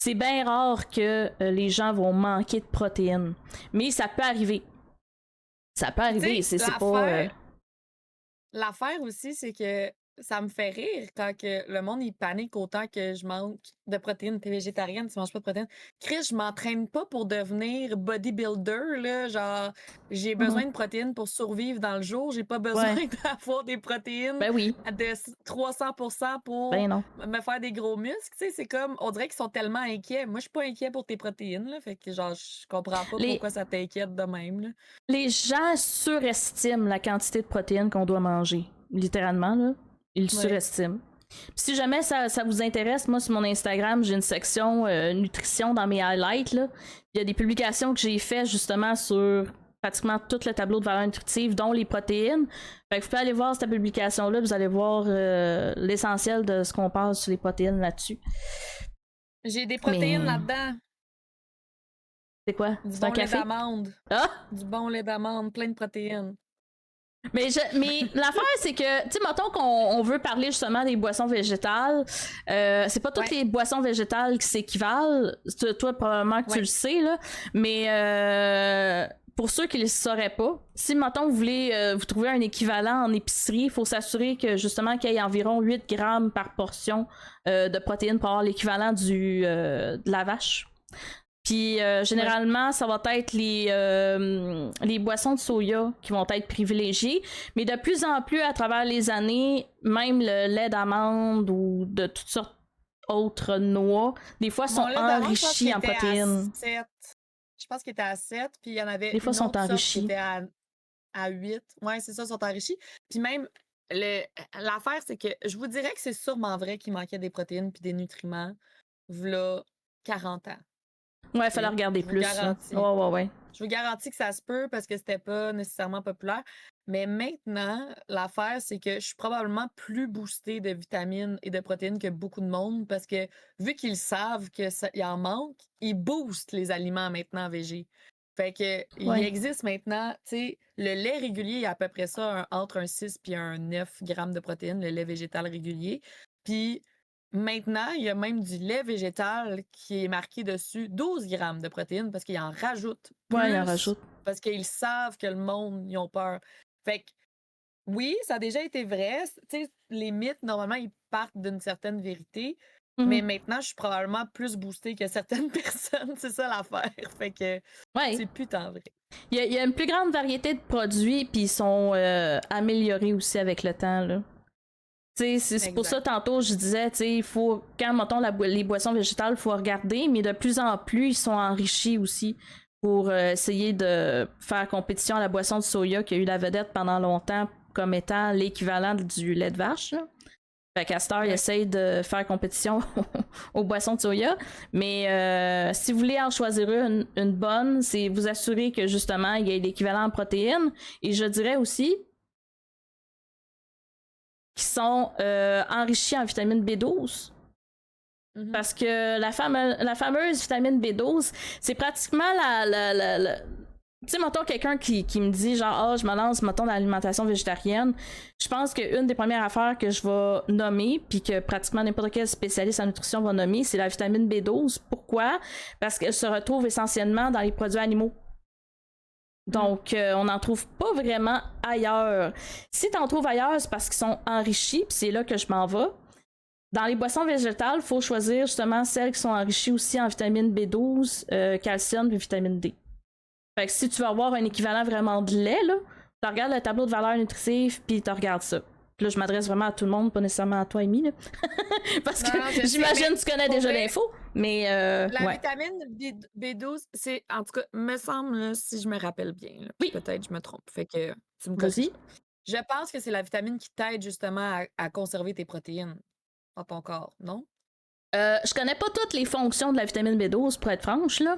C'est bien rare que les gens vont manquer de protéines. Mais ça peut arriver. Ça peut arriver, c'est pas... L'affaire aussi, c'est que ça me fait rire quand que le monde il panique autant que je manque de protéines. T'es végétarienne, tu manges pas de protéines. Chris, je m'entraîne pas pour devenir bodybuilder, là. Genre, j'ai besoin de protéines pour survivre dans le jour. J'ai pas besoin d'avoir des protéines Ben oui. de 300% pour Ben non. me faire des gros muscles. Tu sais, c'est comme, on dirait qu'ils sont tellement inquiets. Moi, je suis pas inquiet pour tes protéines, là. Fait que, genre, je comprends pas pourquoi ça t'inquiète de même, là. Les gens surestiment la quantité de protéines qu'on doit manger. Littéralement, là. Ils le surestiment. Puis si jamais ça vous intéresse, moi, sur mon Instagram, j'ai une section nutrition dans mes highlights, là. Il y a des publications que j'ai faites, justement, sur pratiquement tout le tableau de valeur nutritive, dont les protéines. Fait que vous pouvez aller voir cette publication-là, vous allez voir l'essentiel de ce qu'on parle sur les protéines là-dessus. J'ai des protéines là-dedans. C'est quoi? Du bon lait d'amande. Ah! Du bon lait d'amande, plein de protéines. Mais l'affaire, c'est que, tu sais, mettons qu'on veut parler justement des boissons végétales, c'est pas toutes les boissons végétales qui s'équivalent. Toi, probablement que tu le sais, là. Mais pour ceux qui ne le sauraient pas, si, mettons, vous voulez vous trouver un équivalent en épicerie, il faut s'assurer que, justement, qu'il y ait environ 8 grammes par portion de protéines pour avoir l'équivalent de la vache. Puis généralement, ça va être les boissons de soya qui vont être privilégiées. Mais de plus en plus, à travers les années, même le lait d'amande ou de toutes sortes d'autres noix, des fois, sont enrichis en protéines. Je pense qu'il était à 7, puis il y en avait Des fois, une ils sont autre sorte qui enrichis. était à 8. Ouais, c'est ça, ils sont enrichis. Puis même, l'affaire, c'est que je vous dirais que c'est sûrement vrai qu'il manquait des protéines puis des nutriments, v'là 40 ans. Ouais, il OK? fallait regarder Je vous plus, là. garantis. Ouais, ouais, ouais. Je vous garantis que ça se peut parce que c'était pas nécessairement populaire. Mais maintenant, l'affaire, c'est que je suis probablement plus boostée de vitamines et de protéines que beaucoup de monde parce que vu qu'ils savent qu'il en manque, ils boostent les aliments maintenant végés. Fait que il Ouais. existe maintenant, tu sais, le lait régulier, il y a à peu près ça, entre un 6 puis un 9 grammes de protéines, le lait végétal régulier. Puis maintenant, il y a même du lait végétal qui est marqué dessus 12 grammes de protéines parce qu'ils en rajoutent Ouais, il en plus rajoute. parce qu'ils savent que le monde, ils ont peur. Fait que oui, ça a déjà été vrai. Tu sais, les mythes, normalement, ils partent d'une certaine vérité. Mais Mhm. maintenant, je suis probablement plus boostée que certaines personnes. C'est ça l'affaire. Fait que Ouais. c'est plus tant vrai. Il y a une plus grande variété de produits, puis ils sont améliorés aussi avec le temps, là. C'est pour ça, Exact. tantôt, je disais, il faut, quand, mettons, les boissons végétales, il faut regarder, mais de plus en plus, ils sont enrichis aussi pour essayer de faire compétition à la boisson de soya qui a eu la vedette pendant longtemps comme étant l'équivalent du lait de vache, là. Fait qu'à cette heure, ils Ouais. essayent de faire compétition aux boissons de soya. Mais si vous voulez en choisir une bonne, c'est vous assurer que justement, il y ait l'équivalent en protéines. Et je dirais aussi qui sont enrichis en vitamine B12. Mhm. Parce que la fameuse vitamine B12, c'est pratiquement tu sais, mettons quelqu'un qui me dit genre, ah, je me lance, mettons, dans l'alimentation végétarienne. Je pense qu'une des premières affaires que je vais nommer, puis que pratiquement n'importe quel spécialiste en nutrition va nommer, c'est la vitamine B12. Pourquoi? Parce qu'elle se retrouve essentiellement dans les produits animaux. Donc, on n'en trouve pas vraiment ailleurs. Si tu en trouves ailleurs, c'est parce qu'ils sont enrichis, puis c'est là que je m'en vais. Dans les boissons végétales, il faut choisir justement celles qui sont enrichies aussi en vitamine B12, calcium et vitamine D. Fait que si tu veux avoir un équivalent vraiment de lait, là, tu regardes le tableau de valeur nutritive, puis tu regardes ça. Puis là, je m'adresse vraiment à tout le monde, pas nécessairement à toi, Amy, là. Parce Non, que non, je sais, j'imagine mais que tu connais pour déjà vrai, l'info, mais la ouais. vitamine B12, c'est, en tout cas, me semble, là, si je me rappelle bien, là, Oui, peut-être je me trompe, fait que tu me corriges. vas-y. Je pense que c'est la vitamine qui t'aide justement à conserver tes protéines dans ton corps, non? Je connais pas toutes les fonctions de la vitamine B12, pour être franche, là.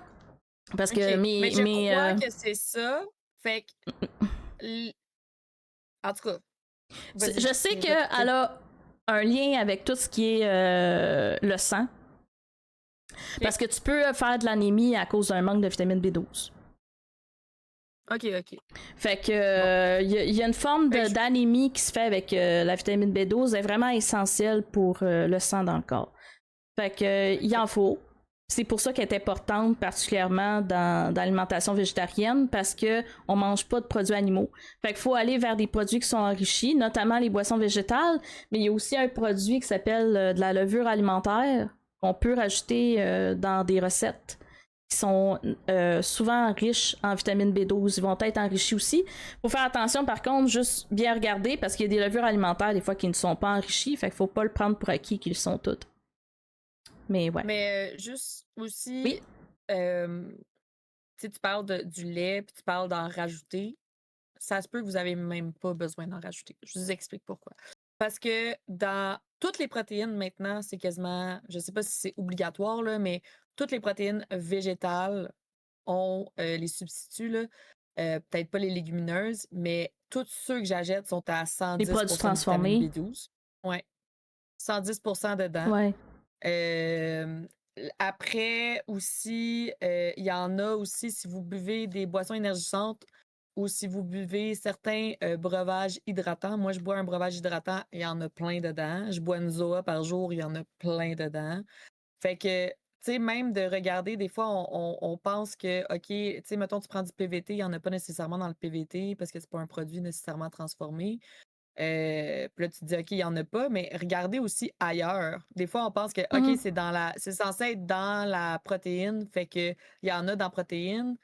Parce OK. que Mais je crois que c'est ça. Fait que, en tout cas, vas-y, je sais je vais qu'elle t'écouter. a un lien avec tout ce qui est le sang. OK, Parce que tu peux faire de l'anémie à cause d'un manque de vitamine B12. OK, OK. Fait que Bon. il y a une forme Fait que d'anémie qui se fait avec la vitamine B12, elle est vraiment essentielle pour le sang dans le corps. Fait que il OK. en faut. C'est pour ça qu'elle est importante particulièrement dans l'alimentation végétarienne parce que on mange pas de produits animaux. Fait qu'il faut aller vers des produits qui sont enrichis, notamment les boissons végétales, mais il y a aussi un produit qui s'appelle de la levure alimentaire qu'on peut rajouter dans des recettes qui sont souvent riches en vitamine B12. Ils vont être enrichis aussi. Faut faire attention par contre, juste bien regarder parce qu'il y a des levures alimentaires des fois qui ne sont pas enrichies, fait qu'il faut pas le prendre pour acquis qu'ils sont toutes. Mais ouais. Mais juste aussi, Oui. tu sais, tu parles du lait, puis tu parles d'en rajouter. Ça se peut que vous avez même pas besoin d'en rajouter. Je vous explique pourquoi. Parce que dans toutes les protéines maintenant, c'est quasiment, je sais pas si c'est obligatoire, là, mais toutes les protéines végétales ont les substituts, là. Peut-être pas les légumineuses, mais tous ceux que j'achète sont à Les 110 produits de vitamine transformés. B12. Ouais, 110 dedans. Ouais. Euh, Après aussi, il y en a aussi si vous buvez des boissons énergisantes ou si vous buvez certains breuvages hydratants. Moi, je bois un breuvage hydratant, il y en a plein dedans. Je bois une Zoa par jour, il y en a plein dedans. Fait que, tu sais, même de regarder, des fois, on pense que, OK, tu sais, mettons, tu prends du PVT, il n'y en a pas nécessairement dans le PVT parce que c'est pas un produit nécessairement transformé. Puis là, tu te dis, OK, il n'y en a pas, mais regardez aussi ailleurs. Des fois, on pense que, OK, Mhm. c'est censé être dans la protéine, fait que il y en a dans protéine.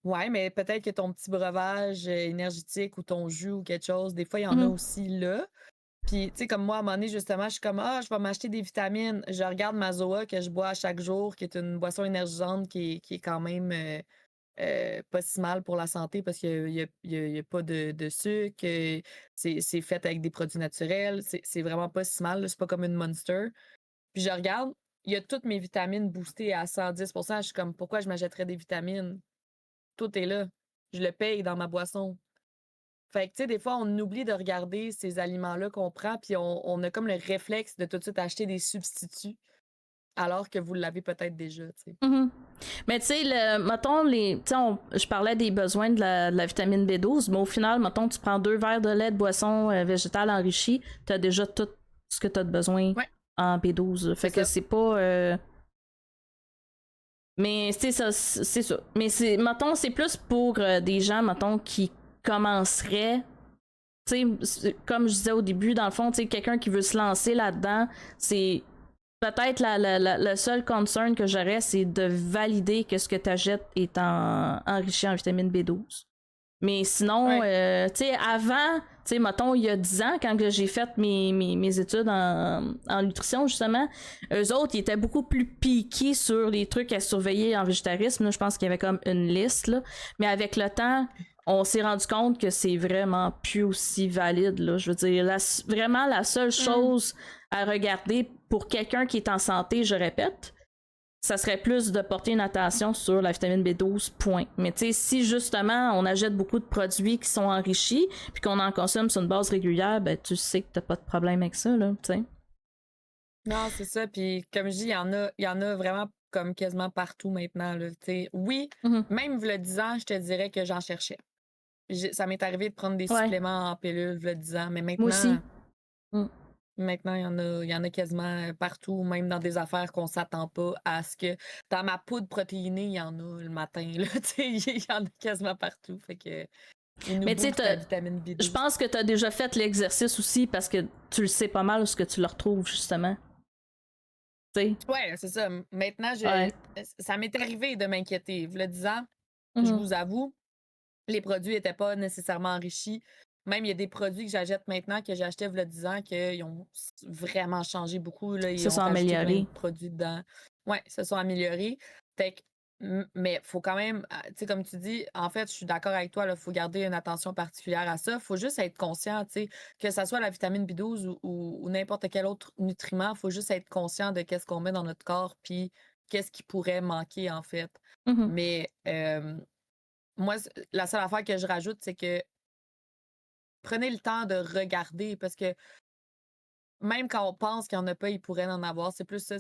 Ouais, mais peut-être que ton petit breuvage énergétique ou ton jus ou quelque chose, des fois, il y en a Mhm. aussi là. Puis, tu sais, comme moi, à un moment donné, justement, je suis comme, je vais m'acheter des vitamines. Je regarde ma Zoa que je bois à chaque jour, qui est une boisson énergisante qui est quand même pas si mal pour la santé parce qu'il y a pas de sucre. C'est fait avec des produits naturels. C'est vraiment pas si mal. C'est pas comme une Monster. Puis je regarde, il y a toutes mes vitamines boostées à 110%. Je suis comme, pourquoi je m'achèterais des vitamines? Tout est là. Je le paye dans ma boisson. Fait que, tu sais, des fois, on oublie de regarder ces aliments-là qu'on prend, puis on a comme le réflexe de tout de suite acheter des substituts, alors que vous l'avez peut-être déjà, tu sais. Mhm. Mais tu sais, mettons, je parlais des besoins de la vitamine B12, mais au final, mettons, tu prends 2 verres de lait de boisson végétale enrichie, tu as déjà tout ce que tu as de besoin Ouais, en B12. Fait c'est que ça. c'est pas. Mais c'est ça, c'est ça. Mais mettons, c'est plus pour des gens, mettons, qui commenceraient. Tu sais, comme je disais au début, dans le fond, tu sais, quelqu'un qui veut se lancer là-dedans, c'est peut-être le seul concern que j'aurais, c'est de valider que ce que tu achètes est enrichi en vitamine B12. Mais sinon, Ouais. tu sais, avant, tu sais, mettons, il y a 10 ans, quand j'ai fait mes études en nutrition, justement, eux autres, ils étaient beaucoup plus piqués sur les trucs à surveiller en végétarisme. Là, je pense qu'il y avait comme une liste, là. Mais avec le temps, on s'est rendu compte que c'est vraiment plus aussi valide, là. Je veux dire, vraiment la seule chose à regarder pour quelqu'un qui est en santé, je répète, ça serait plus de porter une attention sur la vitamine B12, point. Mais tu sais, si justement on achète beaucoup de produits qui sont enrichis, puis qu'on en consomme sur une base régulière, ben tu sais que t'as pas de problème avec ça, là, tu sais. Non, c'est ça. Puis comme je dis, il y en a vraiment comme quasiment partout maintenant, là, tu sais. Oui, Mhm. même v'là 10 ans, je te dirais que j'en cherchais. Ça m'est arrivé de prendre des Ouais, suppléments en pilule v'là 10 ans, mais moi aussi. maintenant, Mm. maintenant, il y en a quasiment partout, même dans des affaires qu'on s'attend pas à ce que. Dans ma poudre protéinée, il y en a le matin, là, tu sais, il y en a quasiment partout. Fait que il nous Mais tu sais, booste la vitamine je B12. pense que t'as déjà fait l'exercice aussi parce que tu le sais pas mal où ce que tu le retrouves, justement. Tu sais. Ouais, c'est ça. Maintenant, Ouais. ça m'est arrivé de m'inquiéter. Le 10 ans, je Mhm. vous avoue, les produits n'étaient pas nécessairement enrichis. Même, il y a des produits que j'achète maintenant que j'achetais il y a 10 ans qu'ils ont vraiment changé beaucoup. Là, Ils ils se ont sont rajouté plein de améliorés. produits dedans. Ouais, ils se sont améliorés. Fait que, mais il faut quand même, tu sais, comme tu dis, en fait, je suis d'accord avec toi, il faut garder une attention particulière à ça. Il faut juste être conscient, tu sais, que ça soit la vitamine B12 ou n'importe quel autre nutriment, il faut juste être conscient de qu'est-ce qu'on met dans notre corps, puis qu'est-ce qui pourrait manquer, en fait. Mhm. Mais moi, la seule affaire que je rajoute, c'est que prenez le temps de regarder parce que même quand on pense qu'il n'y en a pas, il pourrait en avoir. C'est plus ça.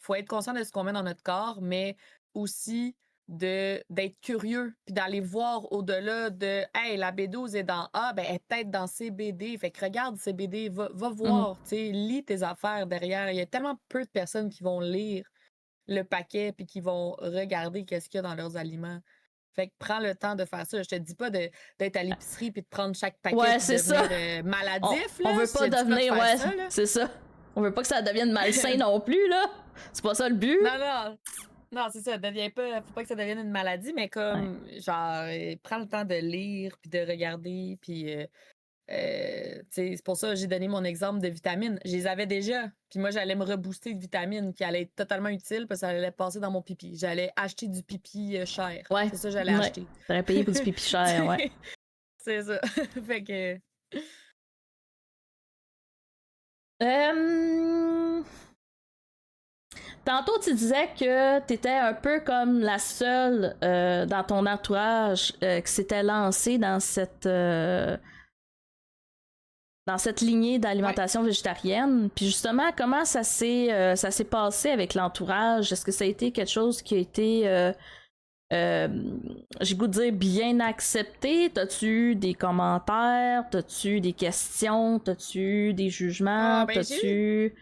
Faut être conscient de ce qu'on met dans notre corps, mais aussi d'être curieux puis d'aller voir au-delà de Hey, la B12 est dans A, ben elle est peut-être dans CBD. Fait que regarde CBD, va Mhm. voir, tu sais, lis tes affaires derrière. Il y a tellement peu de personnes qui vont lire le paquet puis qui vont regarder qu'est-ce qu'il y a dans leurs aliments. Fait que prends le temps de faire ça. Je te dis pas d'être à l'épicerie puis de prendre chaque paquet Ouais, puis c'est de ça. devenir maladif, On là. veut Je pas te dis pas de devenir, faire ouais, ça, là. c'est ça. On veut pas que ça devienne malsain non plus, là. C'est pas ça le but. Non, non. Non, c'est ça. Deviens pas, faut pas que ça devienne une maladie, mais Ouais. comme, genre, prends le temps de lire puis de regarder. Puis, tu sais, c'est pour ça que j'ai donné mon exemple de vitamines. Je les avais déjà. Puis moi, j'allais me rebooster de vitamines qui allaient être totalement utiles parce que ça allait passer dans mon pipi. J'allais acheter du pipi cher. Ouais. C'est ça que j'allais Ouais. acheter. T'aurais payé pour du pipi cher, ouais. C'est ça. Fait que. Euh... Tantôt, tu disais que t'étais un peu comme la seule dans ton entourage qui s'était lancée dans cette lignée Ouais. d'alimentation végétarienne. Puis justement, comment ça s'est passé avec l'entourage? Est-ce que ça a été quelque chose qui a été, euh, j'ai goût de dire, bien accepté? T'as-tu eu des commentaires? T'as-tu eu des questions? T'as-tu eu des Ah, jugements? ben, j'ai eu T'as-tu...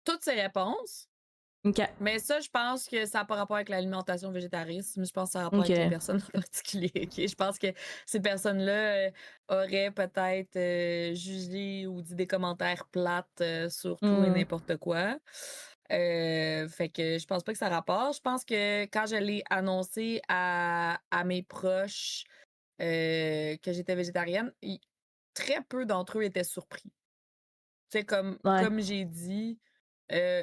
toutes ces réponses. Ok, Mais ça, je pense que ça n'a pas rapport avec l'alimentation végétariste, mais je pense que ça a rapport avec les ok. personnes en particulier. Ok? Je pense que ces personnes-là auraient peut-être jugé ou dit des commentaires plates sur tout et Hmm. n'importe quoi. Fait que je pense pas que ça rapporte. Je pense que quand je l'ai annoncé à mes proches que j'étais végétarienne, très peu d'entre eux étaient surpris. Tu sais, comme Ouais. j'ai dit,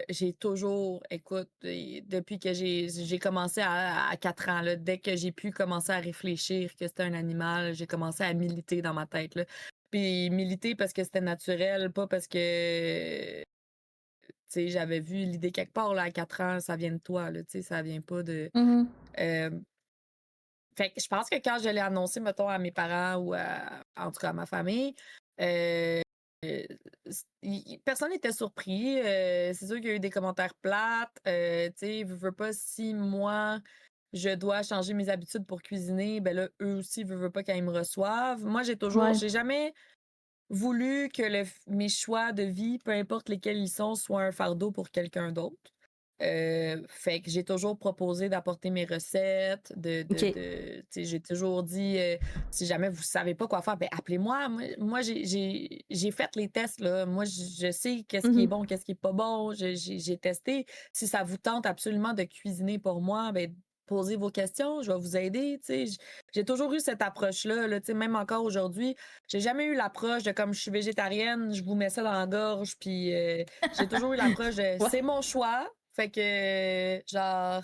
j'ai toujours, écoute, depuis que j'ai commencé à 4 ans, là, dès que j'ai pu commencer à réfléchir que c'était un animal, j'ai commencé à militer dans ma tête, là. Puis militer parce que c'était naturel, pas parce que, tu sais, j'avais vu l'idée quelque part, là, à 4 ans, ça vient de toi, là, tu sais, ça vient pas de... Mhm. Fait que je pense que quand je l'ai annoncé, mettons, à mes parents ou en tout cas à ma famille, euh, personne n'était surpris. C'est sûr qu'il y a eu des commentaires plates. Tu sais, veux pas, si moi, je dois changer mes habitudes pour cuisiner, ben là, eux aussi, veux pas quand ils me reçoivent. Moi, Ouais. j'ai jamais voulu que mes choix de vie, peu importe lesquels ils sont, soient un fardeau pour quelqu'un d'autre. Fait que j'ai toujours proposé d'apporter mes recettes, OK. tu sais, j'ai toujours dit, si jamais vous savez pas quoi faire, ben appelez-moi. Moi, j'ai fait les tests, là. Moi, je sais qu'est-ce qui est Mhm. bon, qu'est-ce qui est pas bon. J'ai testé. Si ça vous tente absolument de cuisiner pour moi, ben posez vos questions, je vais vous aider, tu sais. J'ai toujours eu cette approche-là, là, tu sais, même encore aujourd'hui. J'ai jamais eu l'approche de comme je suis végétarienne, je vous mets ça dans la gorge, puis j'ai toujours eu l'approche de Ouais. c'est mon choix. Fait que, genre,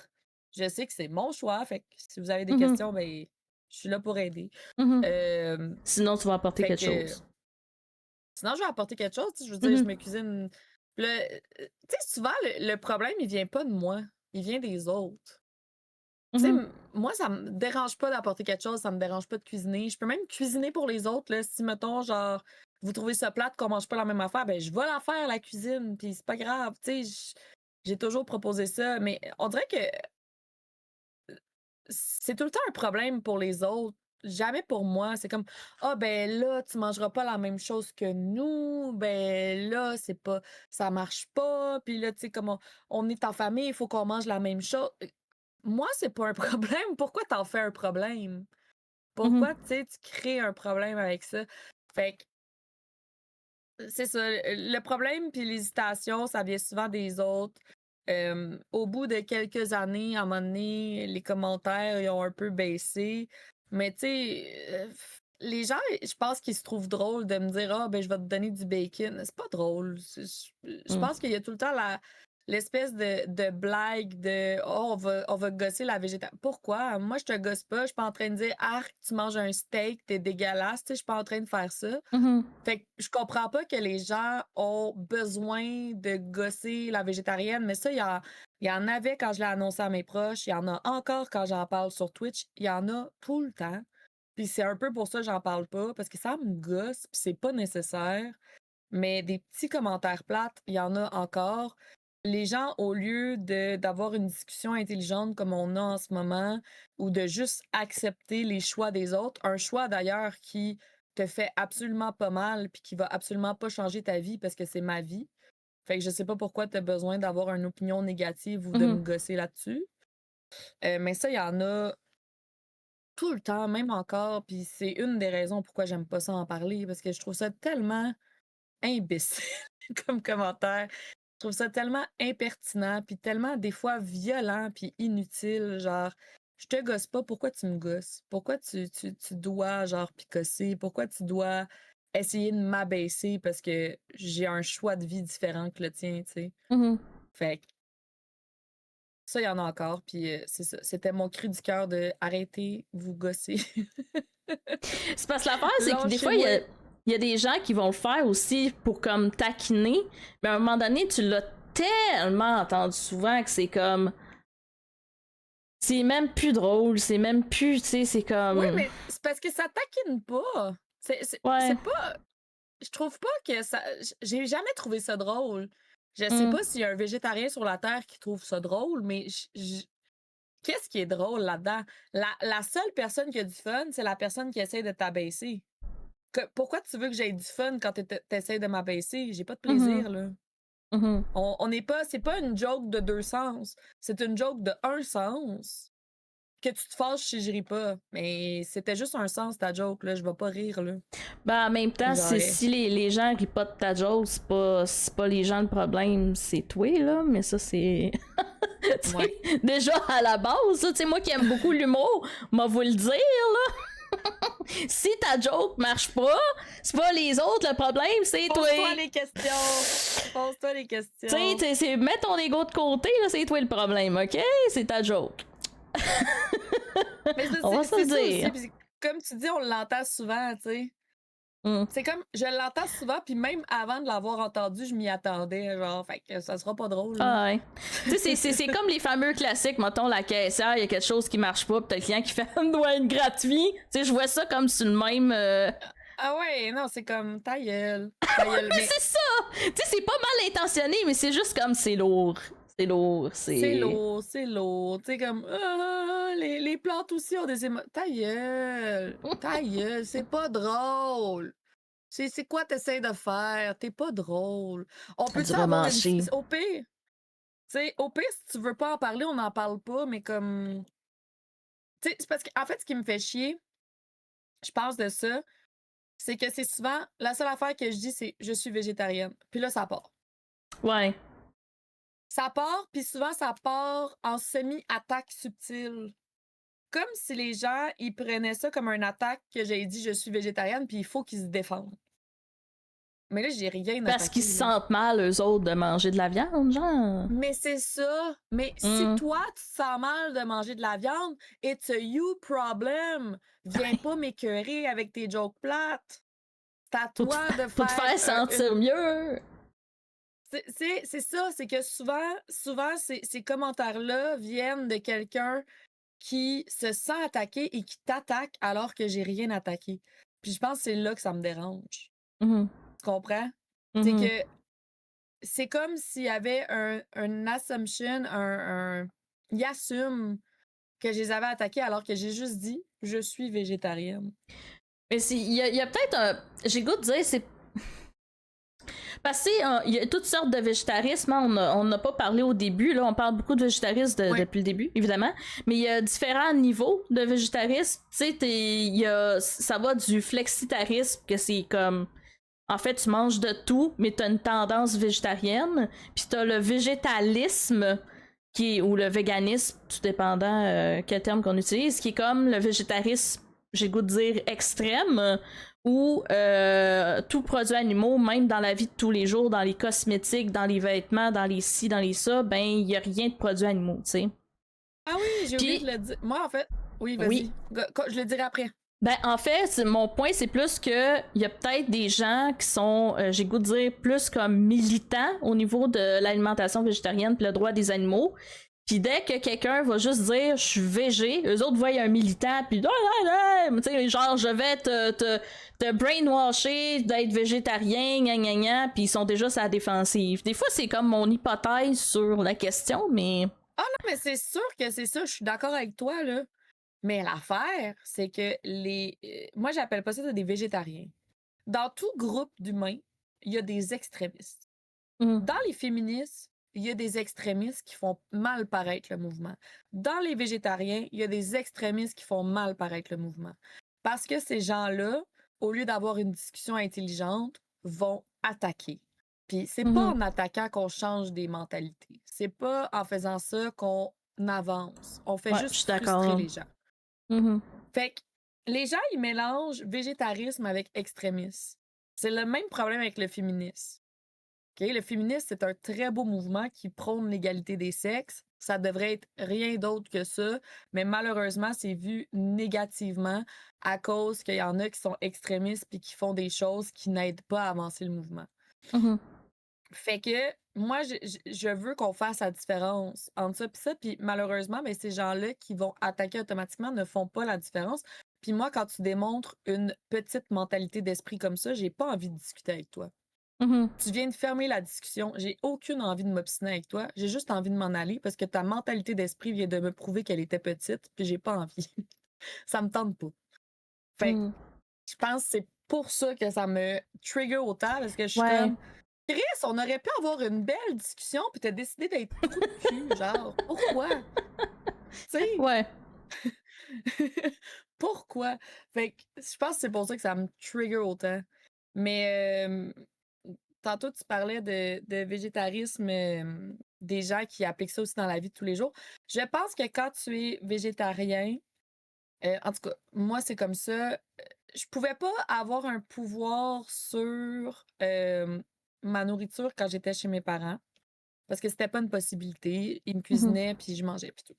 je sais que c'est mon choix. Fait que si vous avez des Mhm. questions, ben, je suis là pour aider. Mhm. Euh, Sinon, tu vas apporter fait quelque que, chose. sinon, je vais apporter quelque chose. Tu sais, je veux dire, je Mhm. me cuisine. Tu sais, souvent, le problème, il vient pas de moi. Il vient des autres. Tu sais, Mhm. moi, ça me dérange pas d'apporter quelque chose, ça me dérange pas de cuisiner. Je peux même cuisiner pour les autres, là. Si, mettons, genre, vous trouvez ça plate qu'on mange pas la même affaire, ben, je vais la faire, la cuisine, puis c'est pas grave. Tu sais, j'ai toujours proposé ça, mais on dirait que c'est tout le temps un problème pour les autres, jamais pour moi. C'est comme, ah, ben là, tu mangeras pas la même chose que nous, ben là, c'est pas, ça marche pas, puis là, tu sais, comme on est en famille, il faut qu'on mange la même chose. Moi, c'est pas un problème. Pourquoi t'en fais un problème? Mhm. Pourquoi, tu sais, tu crées un problème avec ça? Fait que c'est ça. Le problème puis l'hésitation, ça vient souvent des autres. Au bout de quelques années, à un moment donné, les commentaires ils ont un peu baissé. Mais tu sais, les gens, je pense qu'ils se trouvent drôle de me dire ah ben je vais te donner du bacon. C'est pas drôle. Je Mhm. pense qu'il y a tout le temps l'espèce de blague de oh on va gosser la végétale. Pourquoi? Moi je te gosse pas. Je suis pas en train de dire arc, tu manges un steak, t'es dégueulasse. Tu sais, je suis pas en train de faire ça. Mhm. Fait que je comprends pas que les gens ont besoin de gosser la végétarienne, mais ça, il y en avait quand je l'ai annoncé à mes proches, il y en a encore quand j'en parle sur Twitch, il y en a tout le temps. Puis c'est un peu pour ça que j'en parle pas, parce que ça me gosse, puis c'est pas nécessaire. Mais des petits commentaires plates, il y en a encore. Les gens, au lieu d'avoir une discussion intelligente comme on a en ce moment, ou de juste accepter les choix des autres, un choix d'ailleurs qui te fait absolument pas mal puis qui va absolument pas changer ta vie parce que c'est ma vie. Fait que je sais pas pourquoi tu as besoin d'avoir une opinion négative ou de Mhm. me gosser là-dessus. Mais ça, il y en a tout le temps, même encore, puis c'est une des raisons pourquoi j'aime pas ça en parler parce que je trouve ça tellement imbécile comme commentaire. Je trouve ça tellement impertinent, puis tellement des fois violent, puis inutile. Genre, je te gosse pas, pourquoi tu me gosses? Pourquoi tu dois, genre, picosser? Pourquoi tu dois essayer de m'abaisser parce que j'ai un choix de vie différent que le tien, tu sais? Mhm. Fait que ça, il y en a encore, puis c'est ça. C'était mon cri du cœur de arrêter, vous gosser. C'est parce que l'affaire, c'est que des fois, Lâchez-moi. il y a des gens qui vont le faire aussi pour comme taquiner, mais à un moment donné, tu l'as tellement entendu souvent que c'est comme. C'est même plus drôle, c'est même plus, tu sais, c'est Oui, comme. mais c'est parce que ça taquine pas. Ouais. C'est pas. Je trouve pas que ça. J'ai jamais trouvé ça drôle. Je sais Mm. pas s'il y a un végétarien sur la Terre qui trouve ça drôle, mais qu'est-ce qui est drôle là-dedans? La seule personne qui a du fun, c'est la personne qui essaie de t'abaisser. Pourquoi tu veux que j'aie du fun quand t'essaies de m'abaisser? J'ai pas de Mhm. plaisir, là. Mhm. On n'est pas. C'est pas une joke de deux sens. C'est une joke de un sens. Que tu te fâches si je ris pas. Mais c'était juste un sens, ta joke, là. Je vais pas rire, là. Ben, en même temps, Genre, si les gens rient pas de ta joke, c'est pas les gens le problème, c'est toi, là. Mais ça, c'est. Tu ouais. sais, déjà à la base, tu sais, moi qui aime beaucoup l'humour, moi vous le dire, là. Si ta joke marche pas, c'est pas les autres le problème, c'est toi. Pose-toi les questions. Pose-toi les questions. Tu sais, mets ton ego de côté, là, c'est toi le problème, ok? C'est ta joke. Mais On va se c'est le ça dire. aussi. Puis comme tu dis, on l'entend souvent, tu sais. C'est comme, je l'entends souvent, puis même avant de l'avoir entendu, je m'y attendais, genre, fait que ça sera pas drôle. Là. Ah ouais. Tu sais, c'est comme les fameux classiques, mettons, la caissière, il y a quelque chose qui marche pas, pis t'as le client qui fait « doit être gratuit ». Tu sais, je vois ça comme sur le même... Ah ouais, non, c'est comme, ta gueule. Ta gueule. Mais c'est ça! Tu sais, c'est pas mal intentionné, mais c'est juste comme c'est lourd. C'est lourd, c'est lourd, c'est lourd. Tu sais, comme, les plantes aussi ont des émotions. Ta gueule, c'est pas drôle. C'est quoi t'essayes de faire? T'es pas drôle. On peut Du avoir une romancher. au pire, tu sais, au pire, si tu veux pas en parler, on n'en parle pas, mais comme. Tu sais, c'est parce qu'en fait, ce qui me fait chier, je pense de ça, c'est que c'est souvent la seule affaire que je dis, c'est je suis végétarienne. Puis là, ça part. Ouais. Ça part, puis souvent, ça part en semi-attaque subtile. Comme si les gens, ils prenaient ça comme une attaque que j'ai dit je suis végétarienne, puis il faut qu'ils se défendent. Mais là, j'ai rien Parce attaqué. qu'ils se Là. sentent mal, eux autres, de manger de la viande, genre. Mais c'est ça. Mais si toi, tu te sens mal de manger de la viande, it's a you problem. Viens pas m'écœurer avec tes jokes plates. C'est à toi de Pour te faire sentir mieux. C'est ça, c'est que souvent ces commentaires-là viennent de quelqu'un qui se sent attaqué et qui t'attaque alors que j'ai rien attaqué. Puis je pense que c'est là que ça me dérange. Mhm. Tu comprends? C'est Mhm. que c'est comme s'il y avait un assumption, ils assument que je les avais attaqués alors que j'ai juste dit je suis végétarienne. Mais il y a peut-être un. J'ai goût de dire, c'est. Parce que il y a toutes sortes de végétarisme, hein. On n'a pas parlé au début, là, on parle beaucoup de végétarisme Oui. depuis le début, évidemment, mais il y a différents niveaux de végétarisme. Tu sais, ça va du flexitarisme, que c'est comme... En fait, tu manges de tout, mais t'as une tendance végétarienne, puis t'as le végétalisme, ou le véganisme, tout dépendant quel terme qu'on utilise, qui est comme le végétarisme, j'ai le goût de dire, extrême, où tout produit animaux, même dans la vie de tous les jours, dans les cosmétiques, dans les vêtements, dans les ci, dans les ça, ben il y a rien de produits animaux, tu sais. Ah oui, j'ai oublié de le dire. Moi, en fait, oui, vas-y. Oui. Je le dirai après. Ben, en fait, mon point, c'est plus que il y a peut-être des gens qui sont, j'ai goût de dire, plus comme militants au niveau de l'alimentation végétarienne puis le droit des animaux. Puis dès que quelqu'un va juste dire je suis végé, eux autres voient un militant puis tu sais, genre je vais te brainwasher d'être végétarien, gna gna gna, puis ils sont déjà sur la défensive. Des fois, c'est comme mon hypothèse sur la question, mais. Ah non, mais c'est sûr que c'est ça, je suis d'accord avec toi, là. Mais l'affaire, c'est que moi, j'appelle pas ça des végétariens. Dans tout groupe d'humains, il y a des extrémistes. Dans les féministes, il y a des extrémistes qui font mal paraître le mouvement. Dans les végétariens, il y a des extrémistes qui font mal paraître le mouvement. Parce que ces gens-là, au lieu d'avoir une discussion intelligente, vont attaquer. Puis c'est pas en attaquant qu'on change des mentalités. C'est pas en faisant ça qu'on avance. On fait juste frustrer les gens. Fait que les gens, ils mélangent végétarisme avec extrémisme. C'est le même problème avec le féminisme. Okay? Le féminisme, c'est un très beau mouvement qui prône l'égalité des sexes. Ça devrait être rien d'autre que ça, mais malheureusement, c'est vu négativement à cause qu'il y en a qui sont extrémistes puis qui font des choses qui n'aident pas à avancer le mouvement. Fait que moi, je veux qu'on fasse la différence entre ça et ça, puis malheureusement, ben, ces gens-là qui vont attaquer automatiquement ne font pas la différence. Puis moi, quand tu démontres une petite mentalité d'esprit comme ça, j'ai pas envie de discuter avec toi. Tu viens de fermer la discussion. J'ai aucune envie de m'obstiner avec toi. J'ai juste envie de m'en aller parce que ta mentalité d'esprit vient de me prouver qu'elle était petite, puis j'ai pas envie. Ça me tente pas. Fait que je pense que c'est pour ça que ça me trigger autant parce que je suis comme Chris, on aurait pu avoir une belle discussion puis t'as décidé d'être trou de cul, genre. Pourquoi? Tu sais? Ouais. Pourquoi? Fait que je pense que c'est pour ça que ça me trigger autant. Mais tantôt, tu parlais de végétarisme, des gens qui appliquent ça aussi dans la vie de tous les jours. Je pense que quand tu es végétarien, en tout cas, moi, c'est comme ça. je pouvais pas avoir un pouvoir sur ma nourriture quand j'étais chez mes parents. Parce que c'était pas une possibilité. Ils me Mhm. cuisinaient, puis je mangeais, puis tout.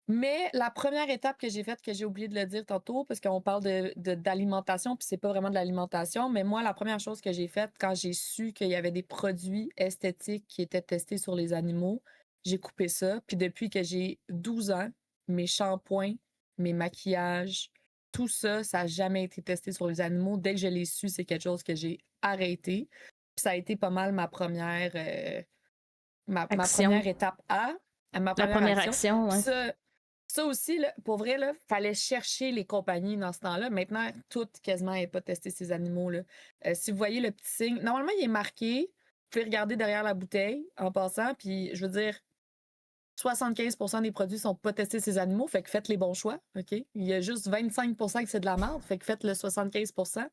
Mais la première étape que j'ai faite, que j'ai oublié de le dire tantôt, parce qu'on parle d'alimentation, puis c'est pas vraiment de l'alimentation, mais moi, la première chose que j'ai faite quand j'ai su qu'il y avait des produits esthétiques qui étaient testés sur les animaux, j'ai coupé ça. Puis depuis que j'ai 12 ans, mes shampoings, mes maquillages, tout ça, ça n'a jamais été testé sur les animaux. Dès que je l'ai su, c'est quelque chose que j'ai arrêté. Puis ça a été pas mal ma Action. première étape à ma La première première action. action, Puis ouais. ça aussi, là, pour vrai, il fallait chercher les compagnies dans ce temps-là. Maintenant, tout quasiment n'est pas testé ces animaux. Là. Si vous voyez le petit signe, normalement, il est marqué. Vous pouvez regarder derrière la bouteille en passant. Puis, je veux dire, 75% des produits sont pas testés ces animaux. Fait que faites les bons choix. OK? Il y a juste 25% que c'est de la merde. Fait que faites le 75%.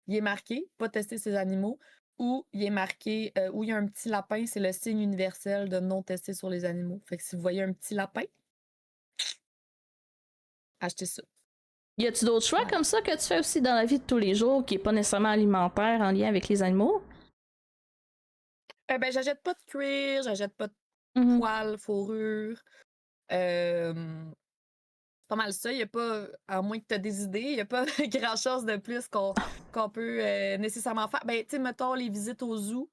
Il est marqué, pas tester ces animaux. Ou il est marqué, où il y a un petit lapin, c'est le signe universel de non tester sur les animaux. Fait que si vous voyez un petit lapin, achetez ça. Y a-tu d'autres choix Voilà. comme ça que tu fais aussi dans la vie de tous les jours qui est pas nécessairement alimentaire en lien avec les animaux? Ben, j'achète pas de cuir, j'achète pas de Mhm. poils, fourrure. C'est pas mal ça. Il y a pas, à moins que tu aies des idées, il y a pas grand-chose de plus qu'on peut nécessairement faire. Ben, tu sais, mettons les visites au zoo.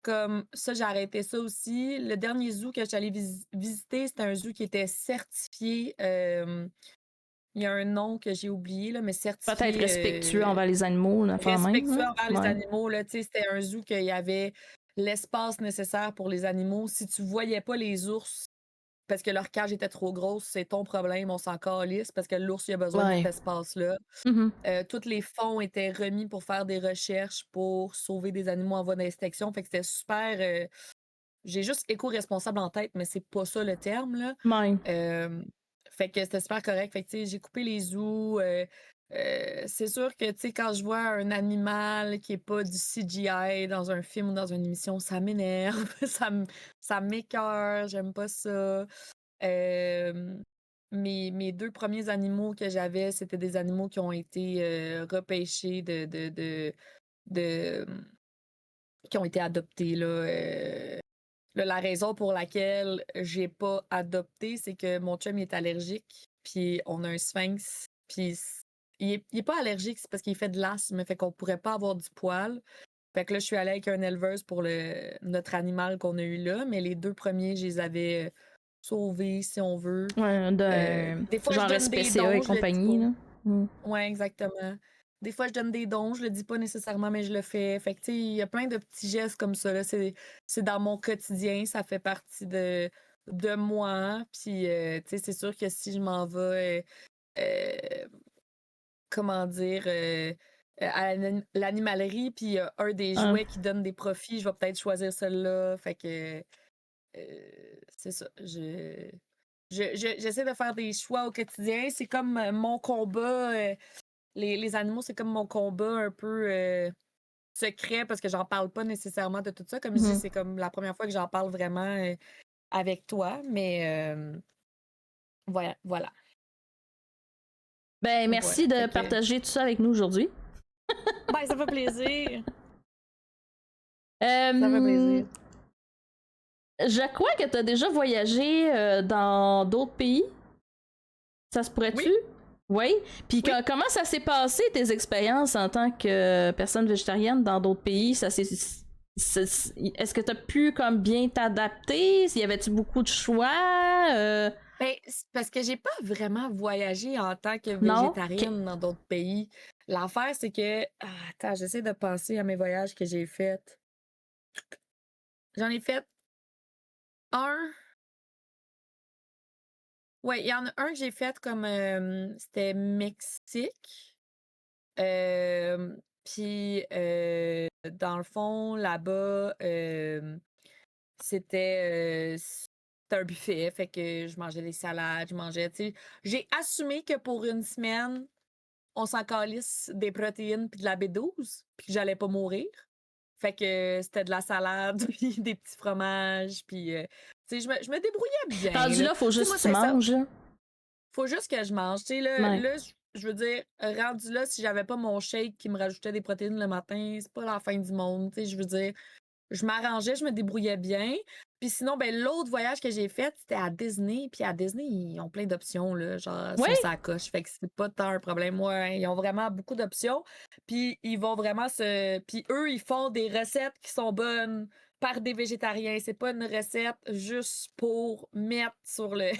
Comme ça, j'ai arrêté ça aussi. Le dernier zoo que j'allais visiter, c'était un zoo qui était certifié. Il y a un nom que j'ai oublié, là, mais Peut-être respectueux certifié envers les animaux, une affaire même, respectueux là. envers les Ouais. animaux. Là, tu sais, c'était un zoo qu'il y avait l'espace nécessaire pour les animaux. Si tu voyais pas les ours parce que leur cage était trop grosse, c'est ton problème, on s'en calisse parce que l'ours, il a besoin de cet Ouais. espace-là. Mhm. Tous les fonds étaient remis pour faire des recherches pour sauver des animaux en voie d'extinction. Fait que c'était super. J'ai juste éco-responsable en tête, mais c'est pas ça le terme, là. Ouais. Fait que c'était super correct. Fait que, tu sais, j'ai coupé les zoos. C'est sûr que, tu sais, quand je vois un animal qui est pas du CGI dans un film ou dans une émission, ça m'énerve, ça m'écoeure, j'aime pas ça. Euh, mes deux premiers animaux que j'avais, c'était des animaux qui ont été repêchés de- qui ont été adoptés, là. Là, la raison pour laquelle j'ai pas adopté, c'est que mon chum il est allergique, puis on a un sphinx, puis il est pas allergique, c'est parce qu'il fait de l'asthme, fait qu'on pourrait pas avoir du poil. Fait que là, je suis allée avec un éleveuse pour notre animal qu'on a eu là, mais les deux premiers, je les avais sauvés, si on veut. Ouais, Des fois, je genre donne des SPCA et dons, je le dis compagnie, pas. là. Mm. Ouais, exactement. Des fois, je donne des dons, je le dis pas nécessairement, mais je le fais. Fait que, tu sais, il y a plein de petits gestes comme ça, là. C'est dans mon quotidien, ça fait partie de moi. Puis, tu sais, c'est sûr que si je m'en vais, euh, comment dire, à l'animalerie, puis il y a un des Ah. jouets qui donne des profits, je vais peut-être choisir celui-là. Fait que, c'est ça. J'essaie de faire des choix au quotidien. C'est comme mon combat. Les animaux, c'est comme mon combat un peu secret parce que j'en parle pas nécessairement de tout ça. Comme je dis, Mhm. c'est comme la première fois que j'en parle vraiment avec toi. Mais voilà, voilà. Ben, Voilà. merci Fait de que, partager tout ça avec nous aujourd'hui. ben, ça fait plaisir. Ça fait Euh, plaisir. je crois que tu as déjà voyagé dans d'autres pays. Ça se pourrait-tu? Oui, Oui. Puis oui. comment ça s'est passé, tes expériences en tant que personne végétarienne dans d'autres pays? Est-ce que tu as pu comme bien t'adapter? Y avait-tu beaucoup de choix? Ben, c'est parce que j'ai pas vraiment voyagé en tant que Non? Ok. végétarienne dans d'autres pays. L'affaire, c'est que. Attends, j'essaie de penser à mes voyages que j'ai faits. J'en ai fait un. Ouais, il y en a un que j'ai fait comme c'était Mexique. Puis dans le fond, là-bas, c'était un buffet, fait que je mangeais des salades, je mangeais, tu sais. J'ai assumé que pour une semaine, on s'en calisse des protéines puis de la B12, puis que j'allais pas mourir. Fait que c'était de la salade, puis des petits fromages, puis tu sais, je me débrouillais bien, Rendu là. là, faut Tu sais, juste moi, que tu c'est ça. manges, là. Faut juste que je mange. Tu sais, là, Ouais. là je veux dire, rendu là, si j'avais pas mon shake qui me rajoutait des protéines le matin, c'est pas la fin du monde, tu sais, je veux dire, je m'arrangeais, je me débrouillais bien. Puis sinon, ben l'autre voyage que j'ai fait, c'était à Disney. Puis à Disney, ils ont plein d'options, là, genre, Oui, sont ça coche. Fait que c'est pas tant un problème. Ouais, ils ont vraiment beaucoup d'options. Puis ils vont vraiment se... Puis eux, ils font des recettes qui sont bonnes par des végétariens. C'est pas une recette juste pour mettre sur le,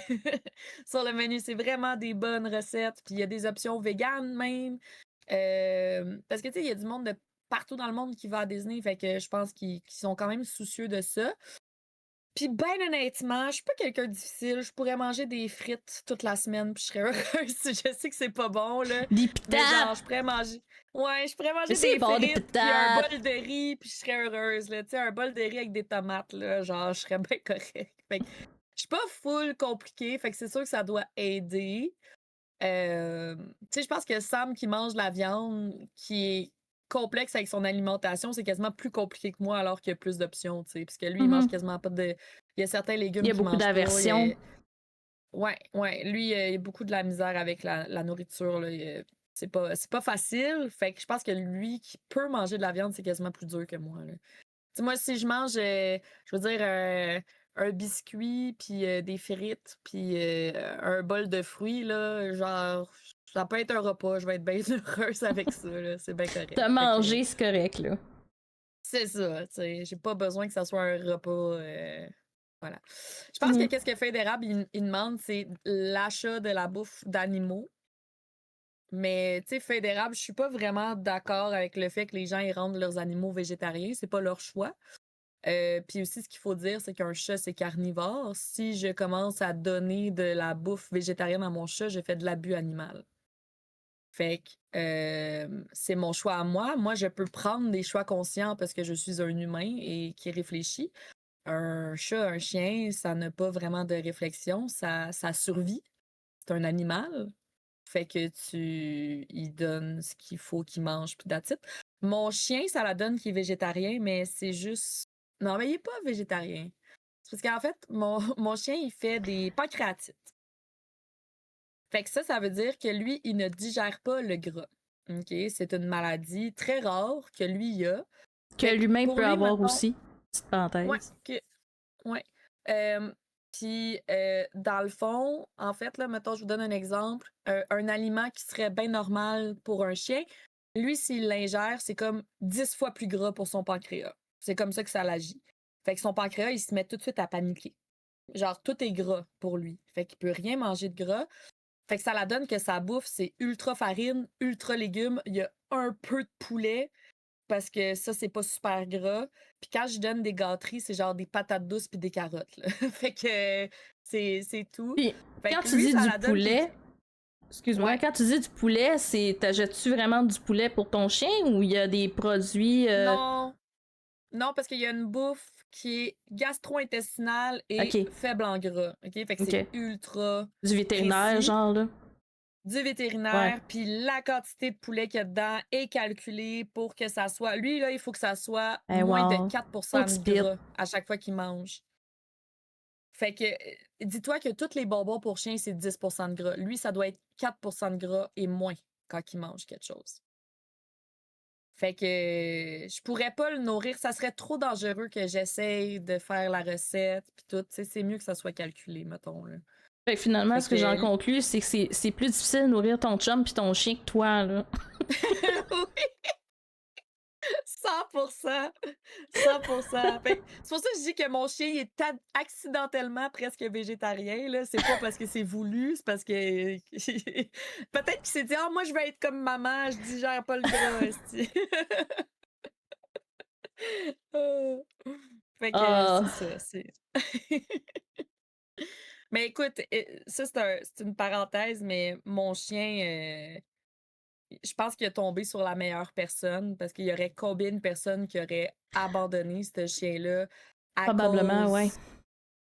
sur le menu. C'est vraiment des bonnes recettes. Puis il y a des options véganes même. Parce que, tu sais, il y a du monde de partout dans le monde qui va à Disney, fait que je pense qu'ils sont quand même soucieux de ça. Puis ben honnêtement, je suis pas quelqu'un de difficile. Je pourrais manger des frites toute la semaine puis je serais heureuse. Je sais que c'est pas bon, là. des Mais genre, pitates! je pourrais manger. Ouais, je pourrais Mais manger c'est des bon, des frites puis un pitates! bol de riz puis je serais heureuse, là. Tu sais, un bol de riz avec des tomates, là. Genre, je serais bien correcte. Fait que je suis pas full compliquée. Fait que c'est sûr que ça doit aider. Tu sais, je pense que Sam qui mange de la viande qui est complexe avec son alimentation, c'est quasiment plus compliqué que moi alors qu'il y a plus d'options, tu sais. Parce que lui, il mange Mhm. quasiment pas de. Il y a certains Il y légumes a qu'il beaucoup mange pas. d'aversion. Ouais, ouais. Lui, il a beaucoup de la misère avec la nourriture, là. C'est pas facile. Fait que je pense que lui qui peut manger de la viande, c'est quasiment plus dur que moi, là. Tu sais, moi, si je mange, je veux dire, un biscuit, puis des frites, puis un bol de fruits, là, genre, ça peut être un repas, je vais être bien heureuse avec ça, là, c'est bien correct. T'as Fait que mangé, c'est correct, là. c'est ça, tu sais, j'ai pas besoin que ça soit un repas, voilà. Je pense que Mhm. qu'est-ce que Fédérable, il demande, c'est l'achat de la bouffe d'animaux. Mais, tu sais, Fédérable, je suis pas vraiment d'accord avec le fait que les gens, ils rendent leurs animaux végétariens, c'est pas leur choix. Puis aussi, ce qu'il faut dire, c'est qu'un chat, c'est carnivore. Si je commence à donner de la bouffe végétarienne à mon chat, je fais de l'abus animal. Fait que c'est mon choix à moi. Moi, je peux prendre des choix conscients parce que je suis un humain et qui réfléchit. Un chat, un chien, ça n'a pas vraiment de réflexion. Ça survit. C'est un animal. Fait que il donne ce qu'il faut qu'il mange, puis that's it. Mon chien, ça la donne qu'il est végétarien, mais c'est juste. Non, mais il est pas végétarien. C'est parce qu'en fait, mon chien, il fait des pancréatites. Fait que ça veut dire que lui, il ne digère pas le gras. OK? C'est une maladie très rare que lui, il a. Que Fait que l'humain pour peut lui, avoir mettons. aussi. Petite Ouais, parenthèse. ouais. Puis, dans le fond, en fait, là, mettons, je vous donne un exemple. Un aliment qui serait bien normal pour un chien, lui, s'il l'ingère, c'est comme 10 fois plus gras pour son pancréas. C'est comme ça que ça l'agit. Fait que son pancréas, il se met tout de suite à paniquer. Genre, tout est gras pour lui. Fait qu'il peut rien manger de gras. Fait que ça la donne que sa bouffe, c'est ultra farine, ultra légumes. Il y a un peu de poulet parce que ça, c'est pas super gras. Puis quand je donne des gâteries, c'est genre des patates douces puis des carottes, là. Fait que c'est tout. Puis, Fait quand que tu lui, dis ça du la donne qu'il... poulet, excuse-moi, Ouais. quand tu dis du poulet, t'achètes-tu vraiment du poulet pour ton chien ou il y a des produits. Non, non, parce qu'il y a une bouffe qui est gastro-intestinale et Ok, faible en gras. OK? Fait que c'est ok. ultra Du vétérinaire, précis. genre, là. Du Ouais. vétérinaire, puis la quantité de poulet qu'il y a dedans est calculée pour que ça soit... Lui, là, il faut que ça soit Eh, moins de wow. 4 Faut de petit pit. gras à chaque fois qu'il mange. Fait que, dis-toi que tous les bonbons pour chiens, c'est 10 de gras. Lui, ça doit être 4 de gras et moins quand il mange quelque chose. Fait que je pourrais pas le nourrir. Ça serait trop dangereux que j'essaye de faire la recette puis tout. Tu sais, c'est mieux que ça soit calculé, mettons, là. Fait que finalement, Fait ce que j'en que... conclus, c'est que c'est plus difficile de nourrir ton chum puis ton chien que toi, là. Oui, 100%. 100%. Fait que c'est pour ça que je dis que mon chien il est accidentellement presque végétarien, là. C'est pas parce que c'est voulu, c'est parce que... Peut-être qu'il s'est dit « Ah, moi, je vais être comme maman, je digère pas le gras, esti. » Ah. Fait que c'est Ah. ça, c'est... Mais écoute, ça, c'est une parenthèse, mais mon chien, je pense qu'il est tombé sur la meilleure personne parce qu'il y aurait combien de personnes qui auraient abandonné ce chien-là à Probablement, ouais. cause,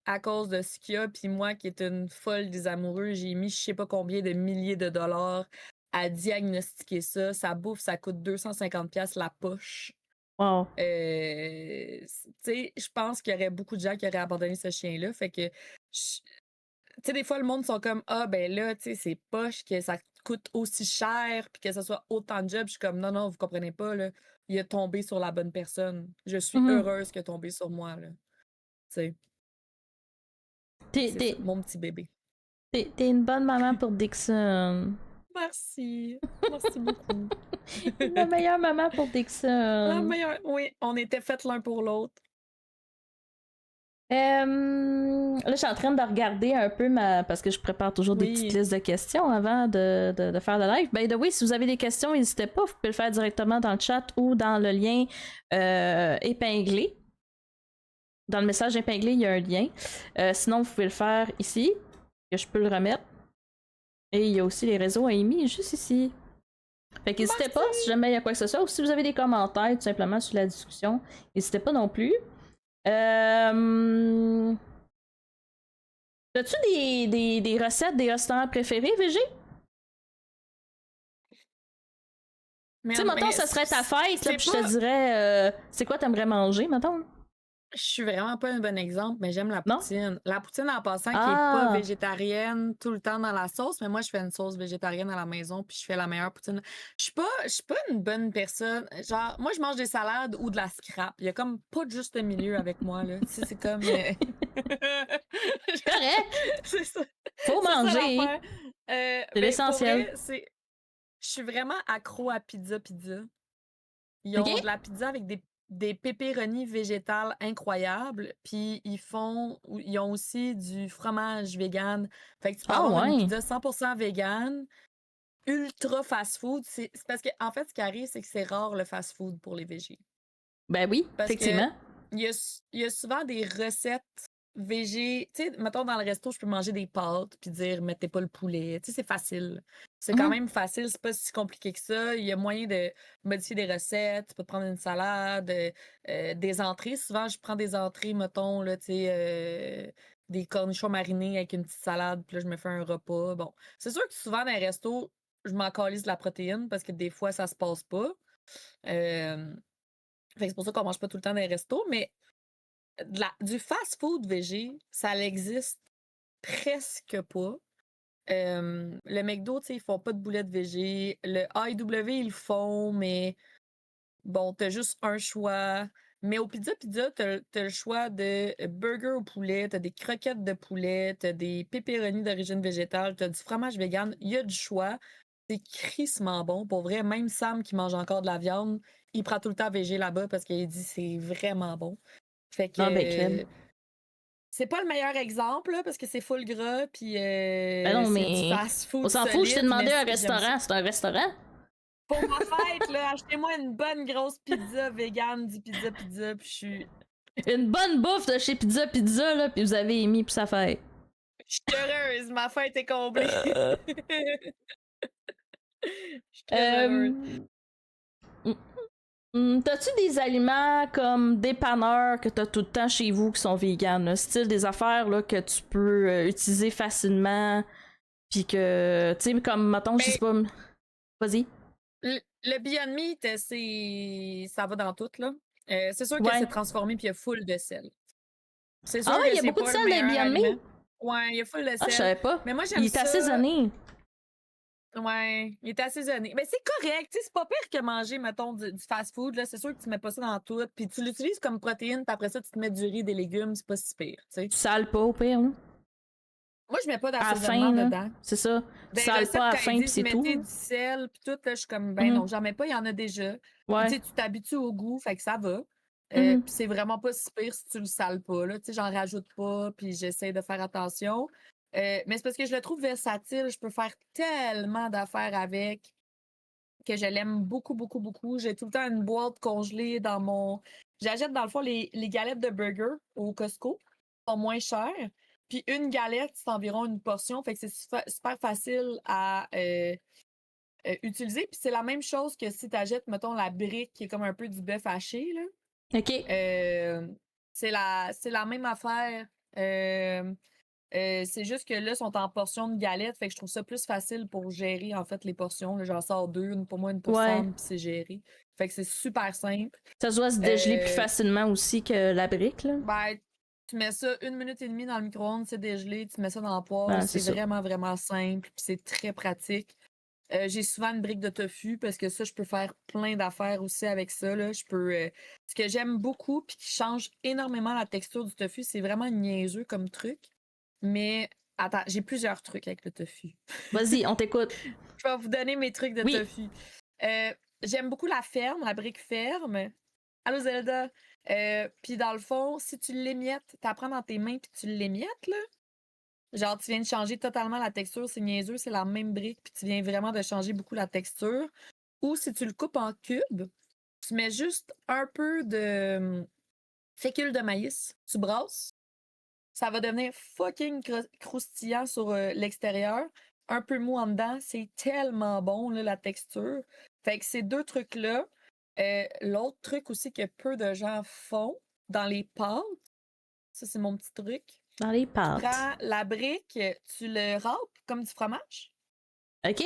à cause de ce qu'il y a. Puis moi, qui est une folle des amoureux, j'ai mis je sais pas combien de milliers de dollars à diagnostiquer ça. Sa bouffe, ça coûte 250$ la poche. Wow. Tu sais, je pense qu'il y aurait beaucoup de gens qui auraient abandonné ce chien-là. Fait que, tu sais, des fois, le monde sont comme, ah, ben là, tu sais, c'est poche que ça coûte aussi cher puis que ça soit autant de jobs. Je suis comme, non, non, vous comprenez pas, là. Il a tombé sur la bonne personne. Je suis heureuse qu'il a tombé sur moi, là. Tu sais. C'est ça, mon petit bébé. T'es une bonne maman pour Dixon. Merci. Merci beaucoup. La meilleure maman pour Dixon. La meilleure, oui. On était faites l'un pour l'autre. Là, je suis en train de regarder un peu parce que je prépare toujours des petites listes de questions avant de faire le live. Ben, oui, si vous avez des questions, n'hésitez pas. Vous pouvez le faire directement dans le chat ou dans le lien épinglé. Dans le message épinglé, il y a un lien. Sinon, vous pouvez le faire ici, que je peux le remettre. Et il y a aussi les réseaux Amy juste ici. Fait qu'hésitez pas si jamais il y a quoi que ce soit. Ou si vous avez des commentaires tout simplement sur la discussion, n'hésitez pas non plus. As-tu des recettes, des restaurants préférés, VG? Tu sais, mettons, ça serait ta fête, là, puis je te dirais, c'est quoi t'aimerais manger, mettons? Je suis vraiment pas un bon exemple, mais j'aime la poutine. Non? La poutine, en passant, qui est pas végétarienne tout le temps dans la sauce, mais moi, je fais une sauce végétarienne à la maison, puis je fais la meilleure poutine. Je suis pas une bonne personne. Genre, moi, je mange des salades ou de la scrap. Il y a comme pas de juste milieu avec moi, là. Tu sais, c'est comme... Correct! C'est ça. Faut manger! C'est l'essentiel. Je suis vraiment accro à pizza. Ils ont de la pizza avec des pepperonis végétales incroyables, puis ils ont aussi du fromage vegan. Fait que tu peux avoir une pizza 100% vegan, ultra fast-food. C'est parce que, en fait, ce qui arrive, c'est que c'est rare le fast-food pour les végés. Ben oui, parce effectivement. Il y a souvent des recettes végé, tu sais, mettons dans le resto, je peux manger des pâtes puis dire mettez pas le poulet. Tu sais, c'est facile. C'est quand même facile, c'est pas si compliqué que ça. Il y a moyen de modifier des recettes. Tu peux prendre une salade, des entrées. Souvent, je prends des entrées, mettons, là, tu sais, des cornichons marinés avec une petite salade, puis là, je me fais un repas. Bon, c'est sûr que souvent dans les restos, je m'en calisse de la protéine parce que des fois, ça se passe pas. Fait que c'est pour ça qu'on mange pas tout le temps dans les restos, mais du fast-food végé, ça existe presque pas. Le McDo, tu sais, ils font pas de boulettes végé. Le AEW, ils le font, mais bon, t'as juste un choix. Mais au Pizza, t'as le choix de burger au poulet, t'as des croquettes de poulet, t'as des pepperonis d'origine végétale, t'as du fromage vegan. Il y a du choix. C'est crissement bon. Pour vrai, même Sam qui mange encore de la viande, il prend tout le temps végé là-bas parce qu'il dit c'est vraiment bon. Fait que c'est pas le meilleur exemple là, parce que c'est full gras puis non, mais c'est du fast-food. On s'en fout, je t'ai demandé un restaurant. C'est un restaurant? Pour ma fête, là, achetez-moi une bonne grosse pizza vegan du Pizza, puis je suis... Une bonne bouffe de chez Pizza, là, puis vous avez émis pour sa fête. Je suis heureuse, ma fête est comblée. Je suis très heureuse. T'as-tu des aliments comme dépanneurs que t'as tout le temps chez vous qui sont véganes? Style des affaires là, que tu peux utiliser facilement, puis que, tu sais, comme, mettons, je sais pas... Vas-y. Le Beyond Meat, ça va dans tout, là. C'est sûr que c'est transformé puis il y a full de sel. C'est sûr il y a beaucoup de sel dans le Beyond Meat? Ouais, il y a full de sel. Ah, je savais pas. Mais moi, j'aime ça. Il est assaisonné. Ouais, il est assaisonné. Mais c'est correct, tu sais, c'est pas pire que manger, mettons, du fast-food, là. C'est sûr que tu mets pas ça dans tout, puis tu l'utilises comme protéine, puis après ça, tu te mets du riz, des légumes, c'est pas si pire, tu sais. Tu sales pas au pire, hein? Moi, je mets pas d'assaisonnement dedans. C'est ça. Tu sales pas à la fin, puis c'est tout. Du sel, puis tout, là, je suis comme, ben non, j'en mets pas, il y en a déjà. Ouais. Tu sais, tu t'habitues au goût, fait que ça va. Puis c'est vraiment pas si pire si tu le sales pas, là. Tu sais, j'en rajoute pas, puis j'essaie de faire attention. Mais c'est parce que je le trouve versatile. Je peux faire tellement d'affaires avec que je l'aime beaucoup, beaucoup, beaucoup. J'ai tout le temps une boîte congelée dans mon... J'achète, dans le fond, les galettes de burger au Costco. Elles sont moins chères. Puis une galette, c'est environ une portion. Fait que c'est super facile à utiliser. Puis c'est la même chose que si tu achètes, mettons, la brique qui est comme un peu du bœuf haché, là. OK. C'est la même affaire. C'est juste que là, ils sont en portions de galettes, fait que je trouve ça plus facile pour gérer, en fait, les portions. J'en sors 2, une pour moi, une pour Sam, puis c'est géré. Fait que c'est super simple. Ça doit se dégeler plus facilement aussi que la brique, là? Ben, tu mets ça 1 minute et demie dans le micro-ondes, c'est dégelé, tu mets ça dans la poêle, c'est vraiment, vraiment simple, puis c'est très pratique. J'ai souvent une brique de tofu parce que ça, je peux faire plein d'affaires aussi avec ça. Là. Ce que j'aime beaucoup puis qui change énormément la texture du tofu, c'est vraiment niaiseux comme truc. Mais attends, j'ai plusieurs trucs avec le tofu. Vas-y, on t'écoute. Je vais vous donner mes trucs de Oui. tofu. J'aime beaucoup la ferme, la brique ferme. Allô Zelda! Puis dans le fond, si tu l'émiettes, t'apprends dans tes mains puis tu l'émiettes, là. Genre, tu viens de changer totalement la texture, c'est niaiseux, c'est la même brique, puis tu viens vraiment de changer beaucoup la texture. Ou si tu le coupes en cubes, tu mets juste un peu de fécule de maïs, tu brasses, ça va devenir fucking croustillant sur l'extérieur, un peu mou en dedans, c'est tellement bon, là, la texture. Fait que ces deux trucs-là, l'autre truc aussi que peu de gens font, dans les pâtes, ça c'est mon petit truc. Dans les pâtes. Tu prends la brique, tu le râpes comme du fromage. OK.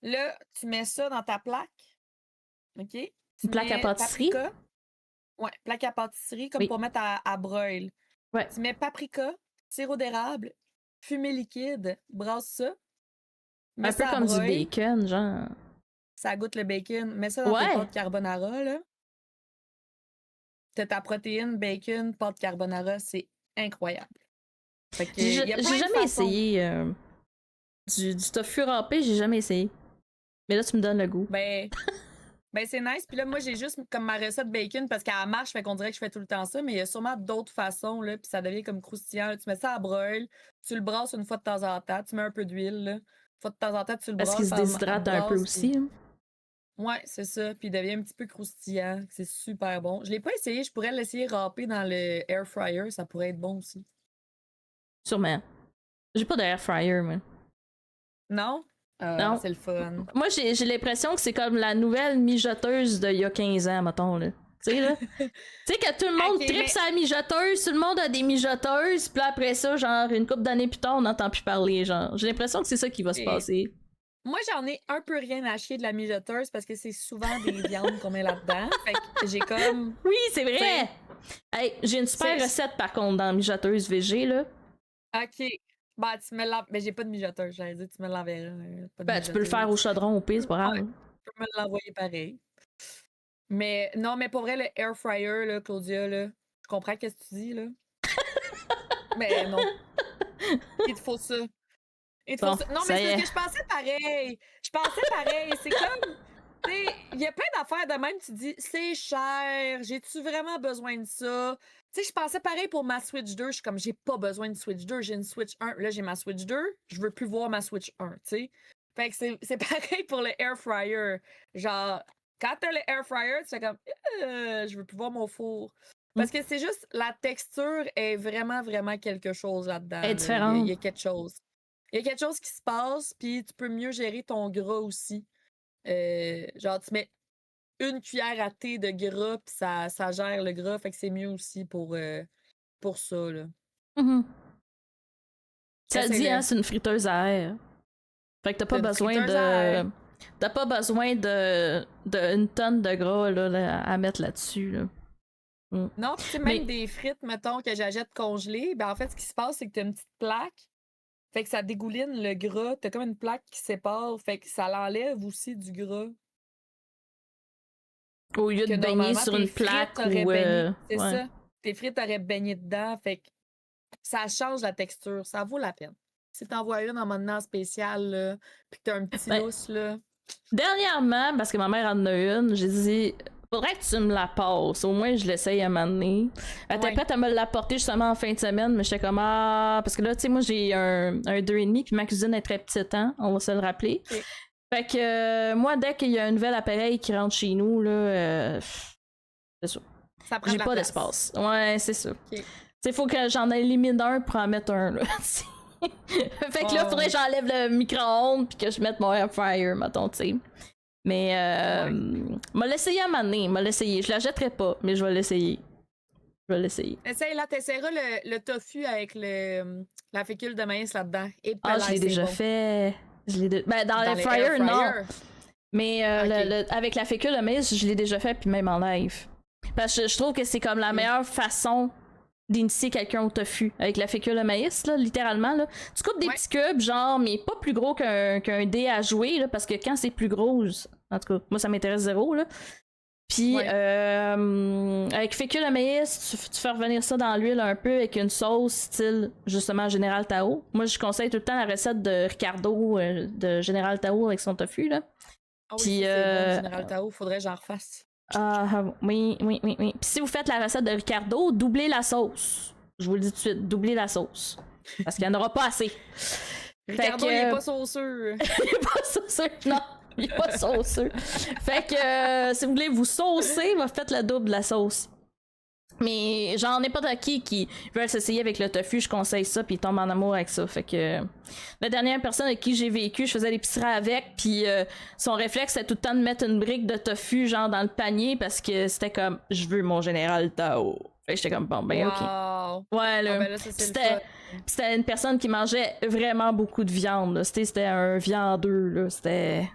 Là, tu mets ça dans ta plaque. OK? Une plaque à pâtisserie? Paprika. Ouais, plaque à pâtisserie, comme pour mettre à broil. Ouais. Tu mets paprika, sirop d'érable, fumée liquide, brasse ça. Un peu comme du bacon, genre. Ça goûte le bacon. Mets ça dans tes pâtes carbonara, là. T'as ta protéine, bacon, pâte carbonara, c'est incroyable. J'ai jamais essayé du tofu râpé, j'ai jamais essayé. Mais là, tu me donnes le goût. Ben c'est nice. Puis là, moi, j'ai juste comme ma recette bacon parce qu'elle marche, fait qu'on dirait que je fais tout le temps ça, mais il y a sûrement d'autres façons, là, puis ça devient comme croustillant. Là. Tu mets ça à broil, tu le brasses une fois de temps en temps, tu mets un peu d'huile, là. Une fois de temps en temps, tu le brasses. Parce qu'il se déshydrate un peu aussi. Hein? Ouais, c'est ça. Puis il devient un petit peu croustillant. C'est super bon. Je l'ai pas essayé, je pourrais l'essayer râper dans le air fryer, ça pourrait être bon aussi. Sûrement. J'ai pas d'air fryer, moi. Non? Non. C'est le fun. Moi, j'ai l'impression que c'est comme la nouvelle mijoteuse d'il y a 15 ans, mettons, là. Tu sais, là. Tu sais que tout le monde tripe sa mijoteuse, tout le monde a des mijoteuses, puis après ça, genre, une couple d'années plus tard, on n'entend plus parler, genre. J'ai l'impression que c'est ça qui va se passer. Moi, j'en ai un peu rien à chier de la mijoteuse parce que c'est souvent des viandes qu'on met là-dedans. Fait que j'ai comme... Oui, c'est vrai! Hey, j'ai une super recette, par contre, dans la mijoteuse VG, là. OK. Ben, tu me l'enverras. Mais j'ai pas de mijoteuse, j'allais dire, tu me l'enverras. Ben, tu peux le faire au chaudron, au pire, c'est pas grave. Ouais, tu peux me l'envoyer pareil. Mais non, mais pour vrai, le air fryer, là, Claudia, là, je comprends ce que tu dis, là. Mais non. Il te faut ça. Il te faut ça. Non, mais c'est parce que je pensais pareil. C'est comme... Il y a plein d'affaires de même, tu dis, c'est cher, j'ai-tu vraiment besoin de ça? Tu sais, je pensais pareil pour ma Switch 2, je suis comme, j'ai pas besoin de Switch 2, j'ai une Switch 1. Là, j'ai ma Switch 2, je veux plus voir ma Switch 1, tu sais. Fait que c'est pareil pour le air fryer. Genre, quand t'as le air fryer, tu fais comme, je veux plus voir mon four. Parce que c'est juste, la texture est vraiment, vraiment quelque chose là-dedans. Elle est différente. Il y a quelque chose. Il y a quelque chose qui se passe, puis tu peux mieux gérer ton gras aussi. Genre, tu mets une cuillère à thé de gras, puis ça gère le gras, fait que c'est mieux aussi pour ça, là. Mm-hmm. Ça dit, hein, c'est une friteuse à air. Fait que t'as pas besoin de... T'as pas besoin de une tonne de gras là, à mettre là-dessus, là. Mm. Non, tu sais, même des frites, mettons, que j'achète congelées, ben en fait, ce qui se passe, c'est que t'as une petite plaque, fait que ça dégouline le gras, t'as comme une plaque qui sépare, fait que ça l'enlève aussi du gras. Au lieu de baigner sur une plaque ou... C'est ça. Tes frites auraient baigné dedans, fait que ça change la texture, ça vaut la peine. Si t'envoies une en maintenant spécial, là, pis que t'as un petit lousse, là... Dernièrement, parce que ma mère en a une, j'ai dit... Faudrait que tu me la passes. Au moins, je l'essaye à un moment donné. Elle était prête à me l'apporter justement en fin de semaine, mais j'étais comme parce que là, tu sais, moi, j'ai un 2,5, puis ma cuisine est très petite, hein, on va se le rappeler. Okay. Fait que moi, dès qu'il y a un nouvel appareil qui rentre chez nous, là, c'est ça. J'ai pas d'espace. Ouais, c'est ça. Okay. Tu sais, faut que j'en élimine un pour en mettre un, là. Fait que là, faudrait que j'enlève le micro-ondes, puis que je mette mon air fryer, mettons, tu sais. Mais m'a l'essayer à un moment donné, je la jetterai pas, mais je vais l'essayer. Essaye là, t'essaieras le tofu avec la fécule de maïs là-dedans. Et je l'ai déjà fait. Ben, dans le fryer, non. Mais avec la fécule de maïs, je l'ai déjà fait, puis même en live. Parce que je trouve que c'est comme la meilleure façon d'initier quelqu'un au tofu avec la fécule de maïs, là, littéralement. Là. Tu coupes des petits cubes, genre, mais pas plus gros qu'un dé à jouer, là, parce que quand c'est plus gros, en tout cas, moi ça m'intéresse zéro, là. Puis avec fécule de maïs, tu fais revenir ça dans l'huile un peu avec une sauce style justement Général Tao. Moi je conseille tout le temps la recette de Ricardo de Général Tao avec son tofu là. Ah oui, puis, c'est bon, Général Tao, faudrait que j'en refasse. Oui. Puis si vous faites la recette de Ricardo, doublez la sauce. Je vous le dis tout de suite, doublez la sauce. Parce qu'il n'y en aura pas assez. Ricardo, il est pas sauceux. Il est pas sauceux, non. Il est pas sauceux. Fait que si vous voulez vous saucer, faites le double de la sauce. Mais genre n'importe qui veut s'essayer avec le tofu, je conseille ça puis il tombe en amour avec ça. Fait que la dernière personne avec qui j'ai vécu, je faisais l'épicerie avec puis son réflexe c'était tout le temps de mettre une brique de tofu genre dans le panier parce que c'était comme je veux mon Général Tao. Fait que j'étais comme bon ben ok. Ouais là, ben là c'était une personne qui mangeait vraiment beaucoup de viande. Là. C'était un viandeux là, c'était.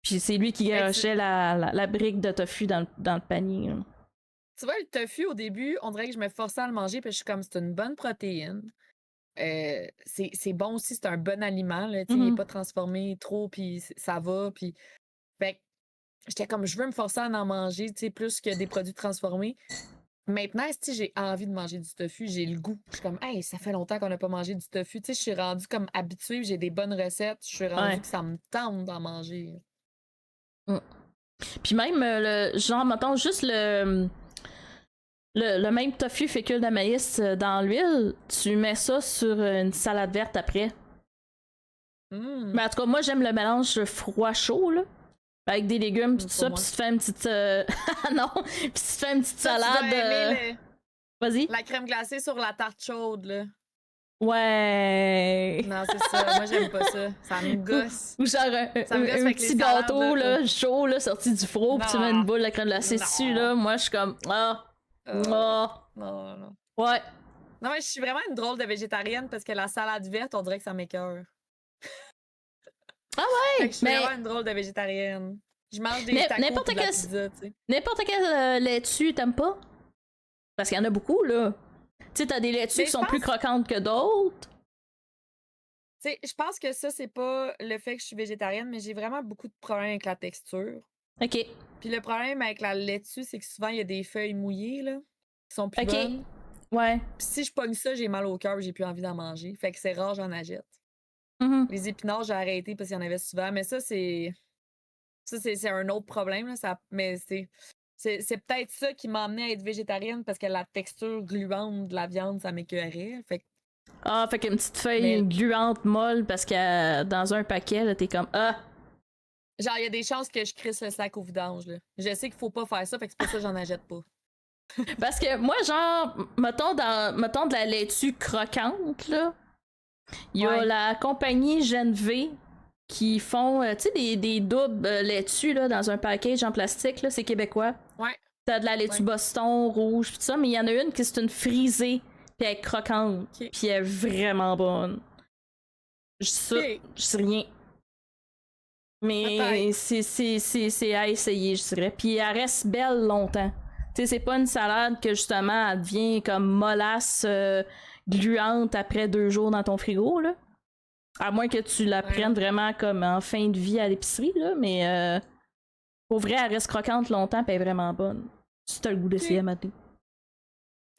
Puis c'est lui qui garochait la brique de tofu dans le panier. Là. Tu vois, le tofu, au début, on dirait que je me forçais à le manger, puis je suis comme, c'est une bonne protéine. C'est bon aussi, c'est un bon aliment. Là, il n'est pas transformé trop, puis ça va. Puis... Fait que j'étais comme, je veux me forcer à en manger plus que des produits transformés. Maintenant, si j'ai envie de manger du tofu, j'ai le goût. Je suis comme, hey, ça fait longtemps qu'on n'a pas mangé du tofu. Je suis rendue comme habituée, j'ai des bonnes recettes. Je suis rendue que ça me tente d'en manger. Puis même, genre, mettons, juste le même tofu fécule de maïs dans l'huile, tu mets ça sur une salade verte après. Mais en tout cas, moi, j'aime le mélange froid-chaud, là. Avec des légumes, pis tout ça, pis tu te fais une petite... non! Pis tu te fais une petite salade... Vas-y. La crème glacée sur la tarte chaude, là. Ouais. Non, c'est ça. Moi, j'aime pas ça. Ça me gosse. Ou genre un petit gâteau là, chaud là, sorti du four, puis tu mets une boule de crème glacée dessus. Là. Moi, je suis comme Non. Ouais. Non, mais je suis vraiment une drôle de végétarienne parce que la salade verte, on dirait que ça m'écoeure. Ah ouais! Je suis vraiment une drôle de végétarienne. Je mange des tacos n'importe de la pizza, tu sais. N'importe quel laitue, t'aimes pas? Parce qu'il y en a beaucoup, là. Tu sais, t'as des laitues qui sont plus croquantes que d'autres. Tu sais, je pense que ça, c'est pas le fait que je suis végétarienne, mais j'ai vraiment beaucoup de problèmes avec la texture. OK. Puis le problème avec la laitue, c'est que souvent, il y a des feuilles mouillées, là, qui sont plus bonnes. Ouais. Puis si je pogne ça, j'ai mal au cœur, j'ai plus envie d'en manger. Fait que c'est rare, j'en achète. Les épinards, j'ai arrêté parce qu'il y en avait souvent. Mais ça, c'est un autre problème. Là, mais c'est peut-être ça qui m'a amené à être végétarienne parce que la texture gluante de la viande, ça m'écœurait. Fait qu'une petite feuille gluante molle parce que dans un paquet, là, t'es comme Genre, il y a des chances que je crisse le sac au vidange. Là. Je sais qu'il faut pas faire ça, fait que c'est pour ça que j'en achète pas. Parce que moi, genre, mettons de la laitue croquante, là. Il y a la compagnie Genv qui font, tu sais, des doubles laitues là, dans un package en plastique, là, c'est québécois. Ouais. T'as de la laitue Boston, rouge, pis tout ça, mais il y en a une qui c'est une frisée, pis elle est croquante, pis elle est vraiment bonne. Je sais rien. Mais c'est à essayer, je dirais. Puis elle reste belle longtemps. Tu sais, c'est pas une salade que justement elle devient comme mollasse gluante après 2 jours dans ton frigo, là. À moins que tu la prennes vraiment comme en fin de vie à l'épicerie, là. Mais pour vrai, elle reste croquante longtemps pis elle est vraiment bonne. Si t'as le goût d'essayer à mater.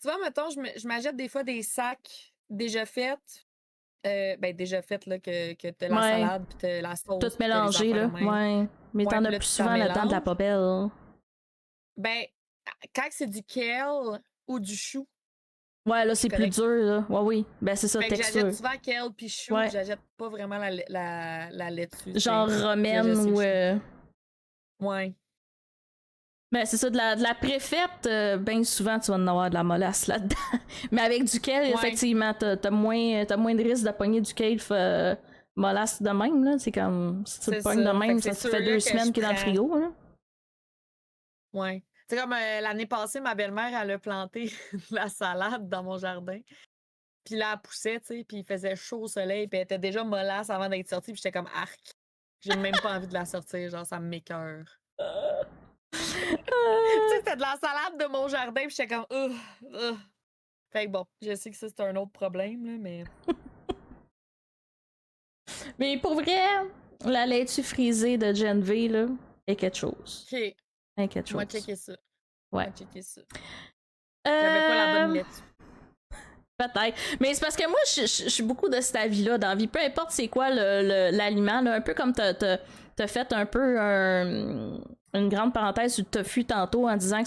Tu vois, mettons, je m'achète des fois des sacs déjà faits. Déjà faites, là, que t'as la salade pis t'as la sauce. Tout mélangé, là. Ouais. Mais t'en as plus souvent là-dedans de la poubelle. Ben, quand c'est du kale ou du chou. Ouais, là, c'est plus dur, là. Ouais, oui. Ben, c'est ça, fait texture. J'achète souvent kale pis chou, j'achète pas vraiment la laitue. Genre romaine ou... Ouais. Ben, c'est ça, de la préfète, ben souvent, tu vas en avoir de la molasse là-dedans. Mais avec du kale, effectivement, t'as moins de risque de pogner du kale molasse de même, là. C'est comme, si tu le pognes de même, ça fait 2 semaines qu'il est dans le frigo, là. Ouais. C'est comme l'année passée, ma belle-mère, elle a planté de la salade dans mon jardin. Puis là, elle poussait, tu sais, puis il faisait chaud au soleil, puis elle était déjà mollasse avant d'être sortie, puis j'étais comme arc. J'ai même pas envie de la sortir, genre, ça m'écoeure. Tu sais, c'était de la salade de mon jardin, puis j'étais comme, Fait que bon, je sais que ça, c'est un autre problème, là, mais... Mais pour vrai, la laitue frisée de Gen V, là, est quelque chose. OK. Est quelque On va chose. checker ça. Ouais. On va checker ça. J'avais pas la bonne laitue. Peut-être. Mais c'est parce que moi, je suis beaucoup de cet avis-là dans la vie. Peu importe c'est quoi l'aliment, là, un peu comme t'as fait un peu une grande parenthèse sur le tofu tantôt en disant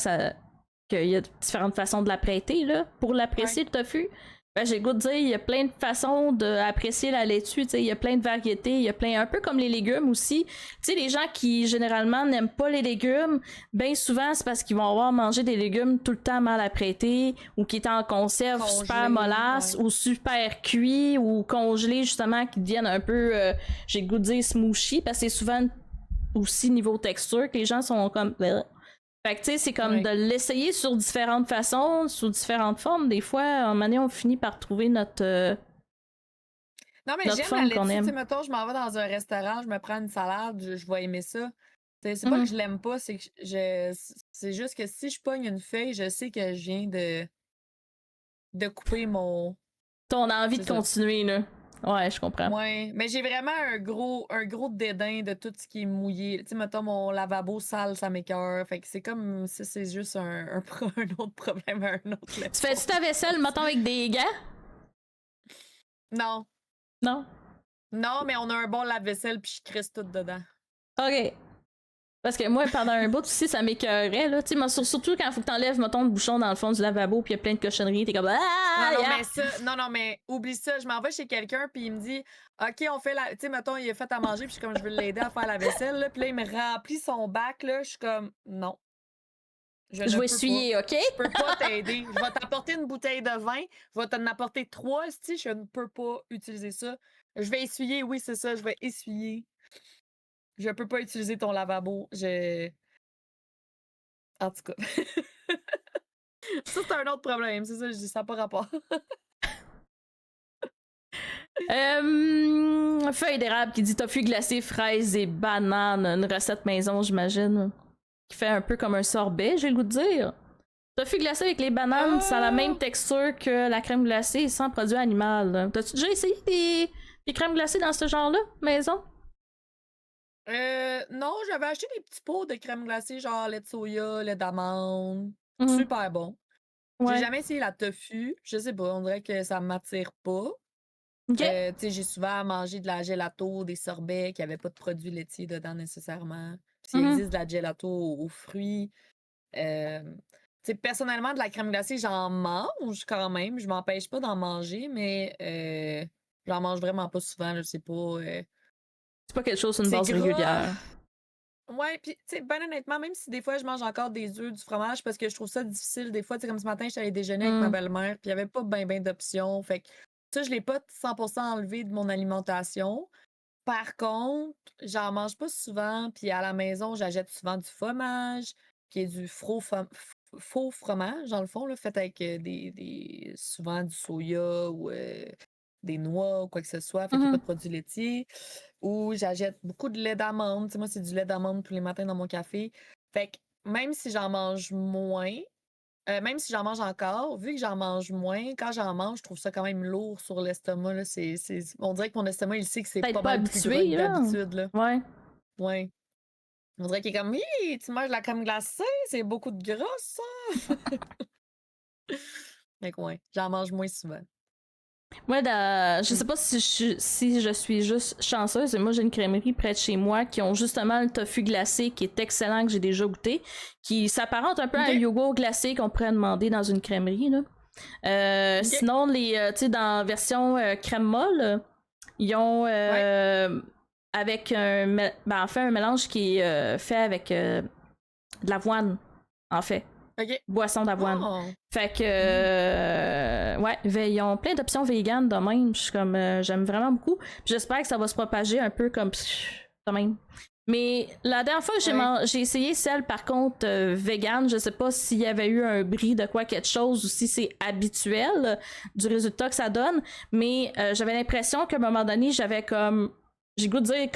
qu'il y a différentes façons de l'apprêter, là, pour l'apprécier, le tofu. Ben, j'ai le goût de dire, il y a plein de façons d'apprécier la laitue, tu sais, il y a plein de variétés, il y a plein, un peu comme les légumes aussi. Tu sais, les gens qui, généralement, n'aiment pas les légumes, bien souvent, c'est parce qu'ils vont avoir mangé des légumes tout le temps mal apprêtés, ou qui étaient en conserve Congelés, super mollasse, ou super cuits, ou congelés, justement, qui deviennent un peu, j'ai le goût de dire smooshy, parce que c'est souvent aussi niveau texture que les gens sont comme... Fait que tu sais, c'est comme de l'essayer sur différentes façons, sous différentes formes. Des fois, à un moment donné, on finit par trouver notre non, mais notre j'aime forme la qu'on laitue. Tu sais, aime. mettons, je m'en vais dans un restaurant, je me prends une salade, je vais aimer ça. C'est pas que je l'aime pas, c'est que c'est juste que si je pogne une feuille, je sais que je viens de couper mon... Ton envie C'est de ça. continuer, là. Ouais, je comprends. Ouais, mais j'ai vraiment un gros dédain de tout ce qui est mouillé. Tu sais, mettons, mon lavabo sale, ça m'écoeure. Fait que c'est comme, ça, c'est juste un autre problème, un autre level. Tu fais-tu ta vaisselle, mettons, avec des gants? Non. Non? Non, mais on a un bon lave-vaisselle puis je crisse tout dedans. OK. Parce que moi, pendant un bout aussi, ça m'écœurait, là. Tu sais, surtout quand il faut que t'enlèves, mettons, le bouchon dans le fond du lavabo puis il y a plein de cochonneries, t'es comme... Ah, non, mais ça, non, mais oublie ça. Je m'en vais chez quelqu'un puis il me dit, OK, on fait la... Tu sais, mettons, il a fait à manger puis je suis comme, je veux l'aider à faire la vaisselle, là. Puis là, il me remplit son bac, là. Je suis comme, non. Je vais essuyer, pas. OK? Je peux pas t'aider. Je vais t'apporter une bouteille de vin. Je vais t'en apporter 3, si je ne peux pas utiliser ça. Je vais essuyer, oui, c'est ça. Je vais essuyer. Je peux pas utiliser ton lavabo. En tout cas. Ça, c'est un autre problème. C'est ça, je dis ça n'a pas rapport. Feuille d'érable qui dit tofu glacé, fraises et bananes. Une recette maison, j'imagine. Qui fait un peu comme un sorbet, j'ai le goût de dire. Tofu glacé avec les bananes, ça a la même texture que la crème glacée sans produit animal. T'as-tu déjà essayé des crèmes glacées dans ce genre-là, maison? Non, j'avais acheté des petits pots de crème glacée, genre lait de soya, lait d'amande. Mhm. Super bon. Ouais. J'ai jamais essayé la tofu. Je sais pas, on dirait que ça m'attire pas. Ok. Tu sais, j'ai souvent mangé de la gelato, des sorbets qui n'avaient pas de produits laitiers dedans nécessairement. Puis il existe de la gelato aux fruits. Tu sais, personnellement, de la crème glacée, j'en mange quand même. Je m'empêche pas d'en manger, mais j'en mange vraiment pas souvent. Là, c'est pas... C'est pas quelque chose sur une c'est base gras. régulière. Ouais, puis, tu sais, ben honnêtement, même si des fois je mange encore des œufs, du fromage, parce que je trouve ça difficile. Des fois, tu sais, comme ce matin, j'étais allée déjeuner avec ma belle-mère, puis il n'y avait pas ben d'options. Fait que ça, je l'ai pas 100% enlevé de mon alimentation. Par contre, j'en mange pas souvent, puis à la maison, j'achète souvent du fromage, qui est du faux fromage, dans le fond, là, fait avec souvent du soya ou des noix ou quoi que ce soit, fait qu'il n'y a pas de produits laitiers. Ou j'achète beaucoup de lait d'amande. Tu sais, moi, c'est du lait d'amande tous les matins dans mon café. Fait que même si j'en mange moins, même si j'en mange encore, vu que j'en mange moins, quand j'en mange, je trouve ça quand même lourd sur l'estomac. Là. On dirait que mon estomac, il sait que c'est Peut-être pas mal plus gras habitué, que là. d'habitude. Là. Ouais. Ouais. On dirait qu'il est comme, oui, tu manges de la crème glacée, c'est beaucoup de gras, ça. Fait que ouais, j'en mange moins souvent. Moi, je sais pas si je suis juste chanceuse, mais moi j'ai une crèmerie près de chez moi qui ont justement le tofu glacé qui est excellent, que j'ai déjà goûté, qui s'apparente un peu à un yogourt glacé qu'on pourrait demander dans une crèmerie. Là. Sinon, tu sais, dans version crème molle, ils ont avec en fait, un mélange qui est fait avec de l'avoine, en fait. Boisson d'avoine. Oh. Fait que ouais, ils ont plein d'options véganes de même. Je suis comme j'aime vraiment beaucoup. Puis j'espère que ça va se propager un peu comme de même. Mais la dernière fois que j'ai essayé celle par contre végane, je sais pas s'il y avait eu un bris de quoi quelque chose ou si c'est habituel du résultat que ça donne, mais j'avais l'impression qu'à un moment donné, j'avais comme j'ai goût de dire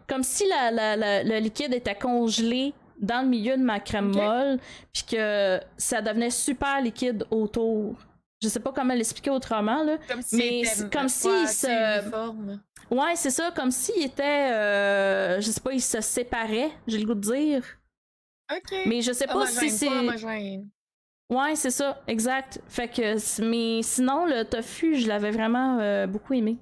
comme si le liquide était congelé dans le milieu de ma crème Ok. molle, puis que ça devenait super liquide autour. Je sais pas comment l'expliquer autrement, là, Comme s'il mais était c'est comme si pas assez uniforme. Ouais, c'est ça, comme s'il était... je sais pas, il se séparait, j'ai le goût de dire. Ok. Mais je sais pas si Homogène, pas c'est... homogène. Ouais, c'est ça, exact. Fait que... Mais sinon, le tofu, je l'avais vraiment beaucoup aimé.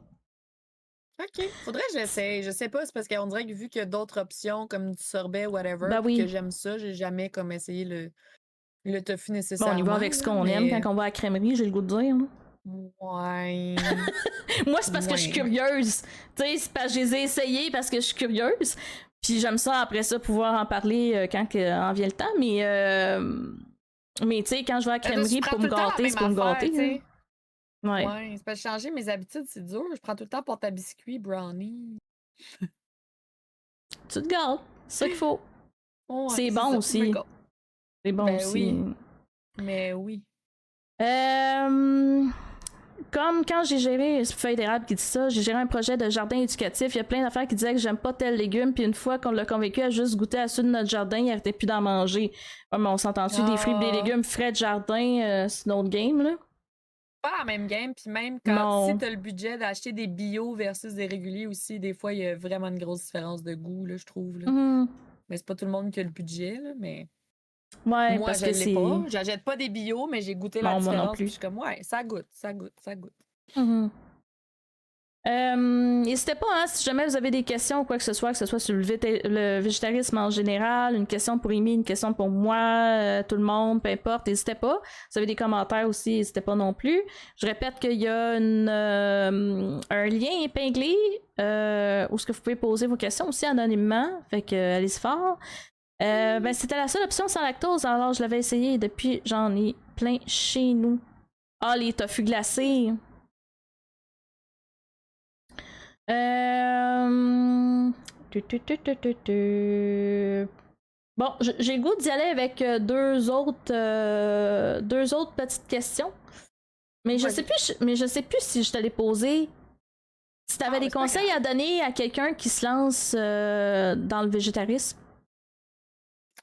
Ok. Faudrait que j'essaye. Je sais pas, c'est parce qu'on dirait que vu qu'il y a d'autres options comme du sorbet, whatever, Ben puis que oui. j'aime ça, j'ai jamais comme essayé le tofu Bon, on y va nécessairement, avec ce là, qu'on aime quand mais on va à la crèmerie, j'ai le goût de dire. Là. ouais. Moi, c'est parce que je suis Ouais. curieuse. Tu sais, c'est parce que je les ai essayés parce que je suis curieuse. Puis j'aime ça, après ça, pouvoir en parler en vient le temps. Mais tu sais, quand je vais à la Là, je crèmerie prends pour tout me le temps la gâter, c'est même pour me affaire, gâter. tu Là. sais. Ouais. Ouais, c'est parce que changer mes habitudes, c'est dur. Je prends tout le temps porte à biscuits, brownie. Tu te gâtes. C'est ça qu'il faut. Ouais, C'est c'est bon ça, je me aussi. gâte. C'est bon Ben aussi. oui, mais oui. Euh, Comme quand j'ai géré, c'est Feuille d'érable qui dit ça, j'ai géré un projet de jardin éducatif, il y a plein d'affaires qui disaient que j'aime pas tel légume, puis une fois qu'on l'a convaincu à juste goûter à ceux de notre jardin, il arrêtait plus d'en manger. Ouais, mais on s'entend-tu, des fruits et des Ah, légumes frais de jardin, c'est notre game, là? pas la même game, puis même quand si Non. t'as le budget d'acheter des bio versus des réguliers aussi, des fois il y a vraiment une grosse différence de goût, là, je trouve. Là. Mhm. Mais c'est pas tout le monde qui a le budget, là, mais Ouais, moi parce je que l'ai pas. c'est... J'achète pas des bio, mais j'ai goûté la Non, moi non différence, puis plus. je suis comme ouais, ça goûte, ça goûte, ça goûte. Mhm. N'hésitez pas, hein, si jamais vous avez des questions ou quoi que ce soit sur le végétarisme en général, une question pour Amy, une question pour moi, tout le monde, peu importe, n'hésitez pas. Si vous avez des commentaires aussi, n'hésitez pas non plus. Je répète qu'il y a un lien épinglé où ce que vous pouvez poser vos questions aussi anonymement, fait que allez-y fort. Ben, c'était la seule option sans lactose, alors je l'avais essayé et depuis j'en ai plein chez nous. Ah, les tofu glacés. Euh... Bon, j'ai le goût d'y aller avec deux autres petites questions. Mais Vas-y. je sais plus si je te l'ai posé. Si tu avais Ah, des mais c'est pas conseils à grave. donner à quelqu'un qui se lance dans le végétarisme.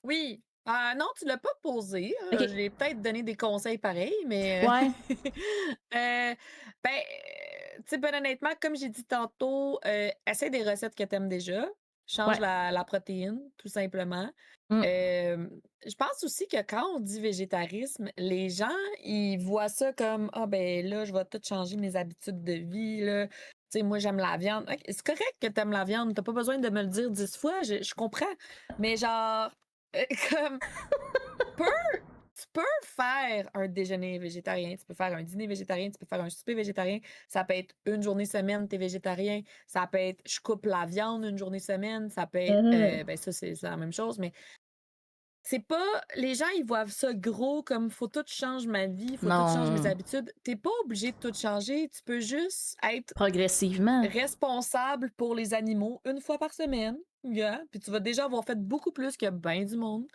Oui. Ah non, tu l'as pas posé. Ok. Je l'ai peut-être donné des conseils pareils, mais Ouais. ben, tu sais, ben, honnêtement, comme j'ai dit tantôt, essaie des recettes que tu aimes déjà. Change Ouais. la protéine, tout simplement. Mm. Je pense aussi que quand on dit végétarisme, les gens, ils voient ça comme ah ben là, je vais tout changer mes habitudes de vie, là. Tu sais, moi, j'aime la viande. Ok, c'est correct que tu aimes la viande. T'as pas besoin de me le dire 10 fois. Je comprends. Mais genre, comme peux tu peux faire un déjeuner végétarien, tu peux faire un dîner végétarien, tu peux faire un souper végétarien. Ça peut être une journée semaine, t'es végétarien. Ça peut être je coupe la viande une journée semaine. Ça peut être Mhm. ben ça, c'est la même chose, mais c'est pas. Les gens, ils voient ça gros comme faut tout change ma vie, faut tout change mes Non. habitudes. T'es pas obligé de tout changer. Tu peux juste être Progressivement. responsable pour les animaux une fois par semaine. Yeah. Puis tu vas déjà avoir fait beaucoup plus que ben du monde.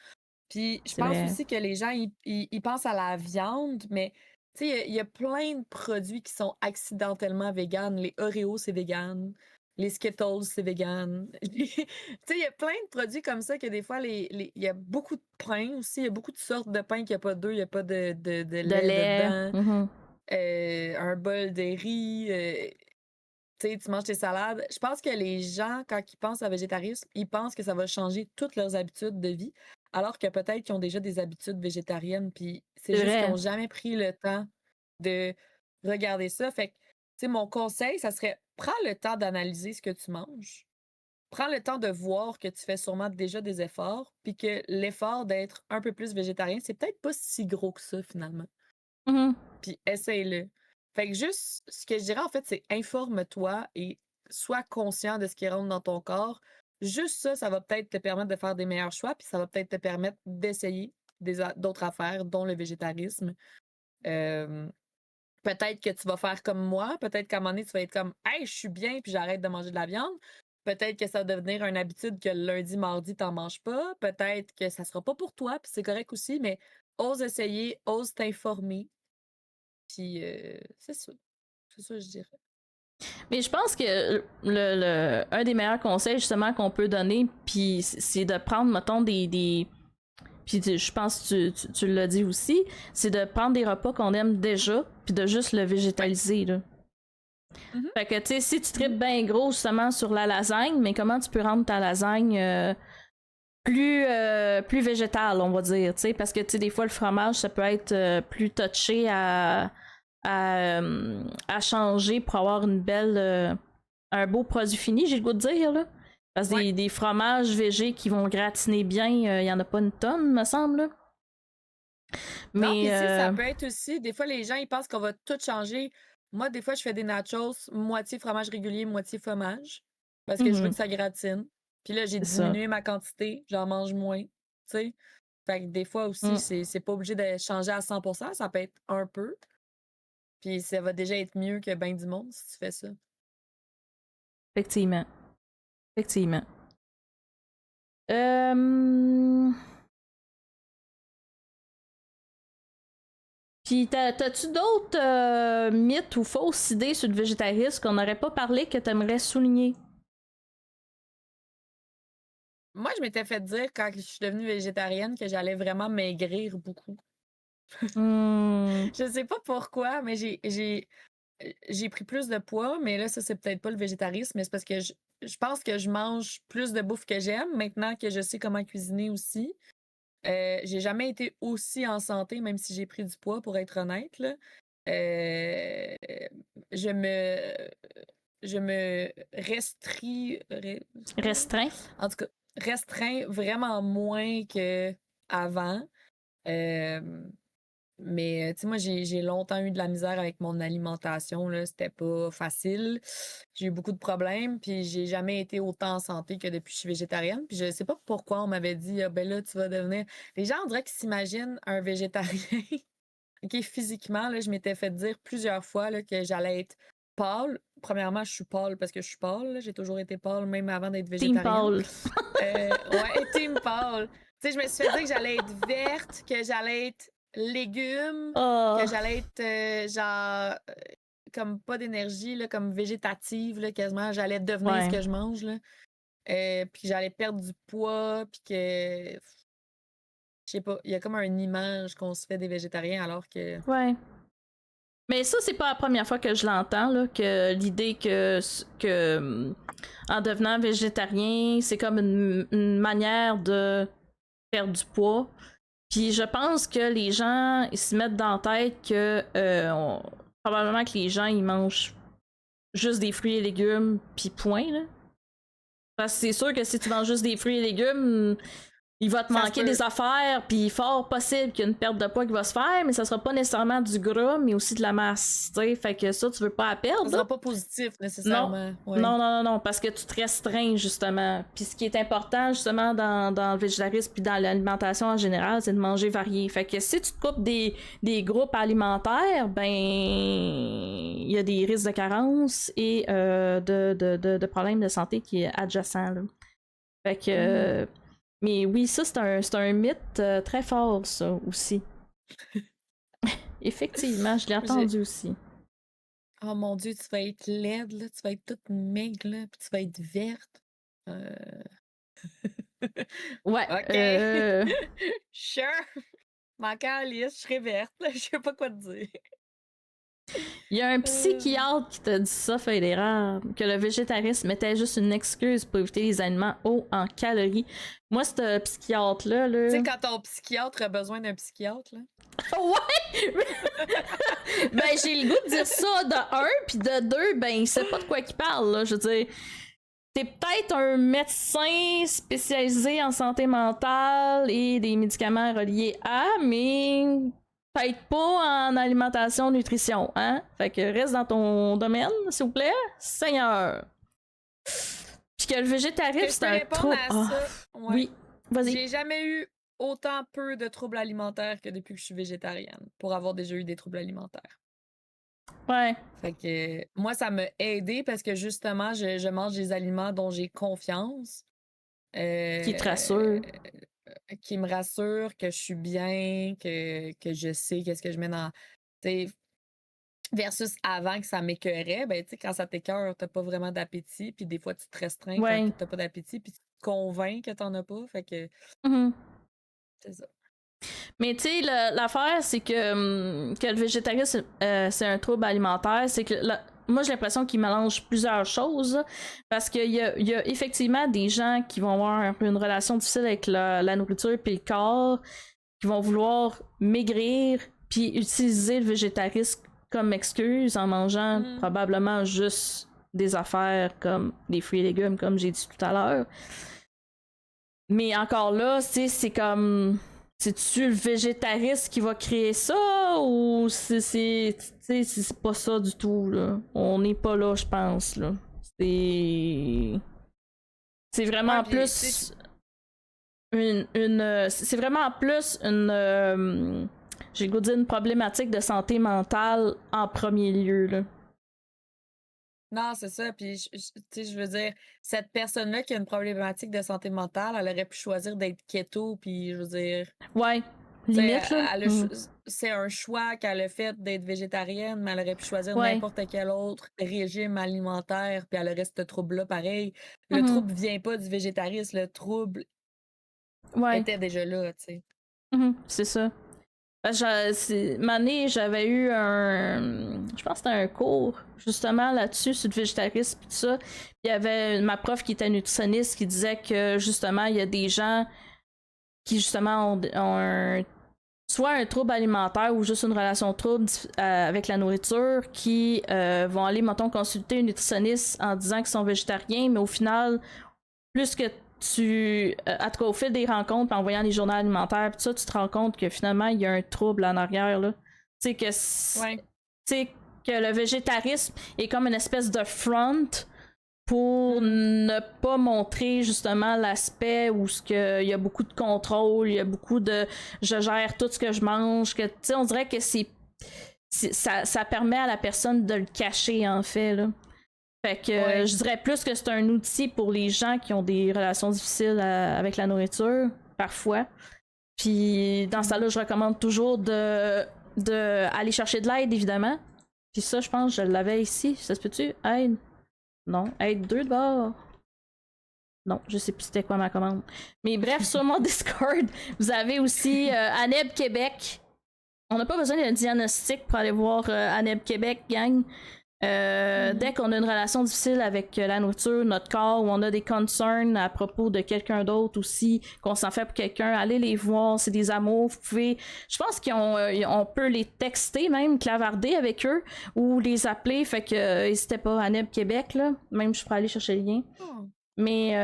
Puis je C'est pense vrai. aussi que les gens, ils pensent à la viande, mais tu sais, il y a plein de produits qui sont accidentellement véganes. Les Oreos, c'est vegan. Les Skittles, c'est vegan. Tu sais, il y a plein de produits comme ça que des fois, il y a beaucoup de pain aussi. Il y a beaucoup de sortes de pain qu'il n'y a pas d'œufs, il n'y a pas de De lait lait. dedans. Mhm. Un bol de riz. Tu sais, tu manges tes salades. Je pense que les gens, quand ils pensent à végétarisme, ils pensent que ça va changer toutes leurs habitudes de vie, alors que peut-être qu'ils ont déjà des habitudes végétariennes, puis c'est C'est juste qu'ils vrai. n'ont jamais pris le temps de regarder ça. Fait que, tu sais, mon conseil, ça serait prends le temps d'analyser ce que tu manges. Prends le temps de voir que tu fais sûrement déjà des efforts, puis que l'effort d'être un peu plus végétarien, c'est peut-être pas si gros que ça, finalement. Mhm. Puis essaye-le. Fait que juste, ce que je dirais en fait, c'est informe-toi et sois conscient de ce qui rentre dans ton corps. Juste ça, ça va peut-être te permettre de faire des meilleurs choix, puis ça va peut-être te permettre d'essayer d'autres affaires, dont le végétarisme. Euh, Peut-être que tu vas faire comme moi, peut-être qu'à un moment donné, tu vas être comme hey, je suis bien, puis j'arrête de manger de la viande. Peut-être que ça va devenir une habitude que le lundi, mardi, t'en manges pas. Peut-être que ça sera pas pour toi, puis c'est correct aussi, mais ose essayer, ose t'informer. Puis c'est ça. C'est ça, je dirais. Mais je pense que un des meilleurs conseils justement qu'on peut donner, puis c'est de prendre, mettons, puis je pense que tu l'as dit aussi, c'est de prendre des repas qu'on aime déjà, puis de juste le végétaliser, là. Mhm. Fait que, tu sais, si tu tripes bien gros justement sur la lasagne, mais comment tu peux rendre ta lasagne plus végétale, on va dire, tu sais, parce que, tu sais, des fois, le fromage, ça peut être plus touché à changer pour avoir une belle... un beau produit fini, j'ai le goût de dire, là. Parce que Ouais. des fromages végés qui vont gratiner bien, il y en a pas une tonne, me semble, là. Non, Mais puis ça peut être aussi, des fois, les gens, ils pensent qu'on va tout changer. Moi, des fois, je fais des nachos, moitié fromage régulier, moitié fromage, parce que je veux que ça gratine. Puis là, j'ai c'est ça. diminué ma quantité, j'en mange moins, tu sais. Fait que des fois aussi, Mm. c'est pas obligé de changer à 100%, ça peut être un peu. Puis ça va déjà être mieux que ben du monde si tu fais ça. Effectivement. Effectivement. Euh... Puis t'as-tu d'autres mythes ou fausses idées sur le végétarisme qu'on n'aurait pas parlé que t'aimerais souligner? Moi, je m'étais fait dire quand je suis devenue végétarienne que j'allais vraiment maigrir beaucoup. Hmm. Je sais pas pourquoi, mais j'ai pris plus de poids, mais là, ça, c'est peut-être pas le végétarisme, mais c'est parce que je pense que je mange plus de bouffe que j'aime maintenant que je sais comment cuisiner aussi. J'ai jamais été aussi en santé, même si j'ai pris du poids, pour être honnête, là. Euh, je me je me Restreint? en tout cas, restreins vraiment moins qu'avant. Mais tu sais, moi, j'ai longtemps eu de la misère avec mon alimentation, là. C'était pas facile. J'ai eu beaucoup de problèmes, puis j'ai jamais été autant en santé que depuis que je suis végétarienne. Puis je sais pas pourquoi on m'avait dit, ah, ben là, tu vas devenir. Les gens, on dirait qu'ils s'imaginent un végétarien. OK, physiquement, là, je m'étais fait dire plusieurs fois là, que j'allais être pâle. Premièrement, je suis pâle parce que je suis pâle, là. J'ai toujours été pâle, même avant d'être Team végétarienne. Paul. Ouais, team pâle. Tu sais, je me suis fait dire que j'allais être verte, que j'allais être légumes, que Oh. j'allais être genre comme pas d'énergie, là, comme végétative, là, quasiment. J'allais devenir ce Ouais. que je mange, là. Puis j'allais perdre du poids, puis que je sais pas, il y a comme une image qu'on se fait des végétariens alors que. Ouais. Mais ça, c'est pas la première fois que je l'entends, là, que l'idée que en devenant végétarien, c'est comme une manière de perdre du poids. Puis je pense que les gens ils se mettent dans la tête que probablement que les gens ils mangent juste des fruits et légumes puis point là. Parce que c'est sûr que si tu manges juste des fruits et légumes, il va te Ça se manquer peut. des affaires, puis fort possible qu'il y ait une perte de poids qui va se faire, mais ça sera pas nécessairement du gras, mais aussi de la masse, tu sais. Fait que ça, tu veux pas la Ça perdre, là? sera pas positif Non. nécessairement. Ouais. Non, non, non, non, parce que tu te restreins, justement. Puis ce qui est important, justement, dans le végétarisme puis dans l'alimentation en général, c'est de manger varié. Fait que si tu te coupes des groupes alimentaires, ben, il y a des risques de carence et de problèmes de santé qui est adjacent, là. Fait que... mais oui, ça, c'est un mythe très fort, ça, aussi. Effectivement, je l'ai J'ai- entendu aussi. Oh mon Dieu, tu vas être laide, là, tu vas être toute maigre, là, puis tu vas être verte. Euh, Ouais, OK. Sure. Ma calisse, je serai verte, là, je sais pas quoi te dire. il y a un Euh, psychiatre qui t'a dit ça, Félérable, que le végétarisme était juste une excuse pour éviter les aliments hauts en calories. Moi, ce psychiatre-là, Tu sais, là... quand ton psychiatre a besoin d'un psychiatre, là. Ouais! Ben, j'ai le goût de dire ça de un, puis de deux, ben, il sait pas de quoi qu'il parle, là. Je veux dire, t'es peut-être un médecin spécialisé en santé mentale et des médicaments reliés à, mais peut-être pas en alimentation, nutrition, hein? Fait que reste dans ton domaine, s'il vous plaît, Seigneur. Puis que le végétarisme, Que je c'est peux un répondre trouble. à Ah, ça. Ouais. oui, vas-y. J'ai jamais eu autant peu de troubles alimentaires que depuis que je suis végétarienne, pour avoir déjà eu des troubles alimentaires. Ouais. Fait que moi, ça m'a aidé parce que justement, je mange des aliments dont j'ai confiance, Qui te euh, rassure. qui me rassurent que je suis bien, que je sais qu'est-ce que je mets dans. T'sais, Versus avant que ça m'écœurait, ben, tu sais, quand ça t'écœure, t'as pas vraiment d'appétit, puis des fois, tu te restreins quand Ouais. t'as pas d'appétit, puis tu te convaincs que t'en as pas, fait que Mhm. c'est ça. Mais tu sais, l'affaire, c'est que le végétarisme, c'est un trouble alimentaire. C'est que moi, j'ai l'impression qu'il mélange plusieurs choses. Parce qu'il y a effectivement des gens qui vont avoir une relation difficile avec la nourriture puis le corps, qui vont vouloir maigrir puis utiliser le végétarisme comme excuse en mangeant probablement juste des affaires comme des fruits et légumes, comme j'ai dit tout à l'heure. Mais encore là, c'est comme. C'est-tu le végétarisme qui va créer ça ou c'est pas ça du tout, là. On n'est pas là, je pense, là. C'est vraiment Ouais, puis, plus c'est vraiment plus une j'ai le goût de dire une problématique de santé mentale en premier lieu, là. non, c'est ça, puis tu sais, je veux dire, cette personne-là qui a une problématique de santé mentale, elle aurait pu choisir d'être keto, puis je veux dire, Ouais, tu sais, limite, là. c'est un choix qu'elle a fait d'être végétarienne, mais elle aurait pu choisir Ouais. n'importe quel autre régime alimentaire, puis elle aurait ce trouble-là pareil. Le Mhm. trouble vient pas du végétarisme, le trouble Ouais. était déjà là, tu sais. C'est ça. Mané, j'avais eu je pense que c'était un cours justement là-dessus sur le végétarisme et tout ça. Il y avait ma prof qui était nutritionniste qui disait que justement il y a des gens qui justement ont soit un trouble alimentaire ou juste une relation trouble avec la nourriture qui vont aller, mettons, consulter une nutritionniste en disant qu'ils sont végétariens, mais au final, plus que en tout cas, au fil des rencontres, en voyant les journaux alimentaires, pis ça, tu te rends compte que finalement, il y a un trouble en arrière, là. Tu sais, que le végétarisme est comme une espèce de front pour ne pas montrer justement l'aspect où il y a beaucoup de contrôle, il y a beaucoup de je gère tout ce que je mange, que tu sais, on dirait que ça permet à la personne de le cacher en fait, là. Fait que je dirais plus que c'est un outil pour les gens qui ont des relations difficiles avec la nourriture, parfois. Puis dans ce cas-là, je recommande toujours de aller chercher de l'aide, évidemment. Puis ça, je pense, je l'avais ici. Ça se peut-tu? Aide? Non. Aide 2 de bord? Non, je sais plus c'était quoi ma commande. Mais bref, sur mon Discord, vous avez aussi ANEB Québec. On n'a pas besoin d'un diagnostic pour aller voir ANEB Québec, gang. Dès qu'on a une relation difficile avec la nourriture, notre corps, ou on a des concerns à propos de quelqu'un d'autre aussi, qu'on s'en fait pour quelqu'un, allez les voir, c'est des amours. Vous pouvez, je pense qu'on peut les texter même, clavarder avec eux, ou les appeler, fait que n'hésitez pas à NEB Québec, là. Même je pourrais aller chercher le lien. Mais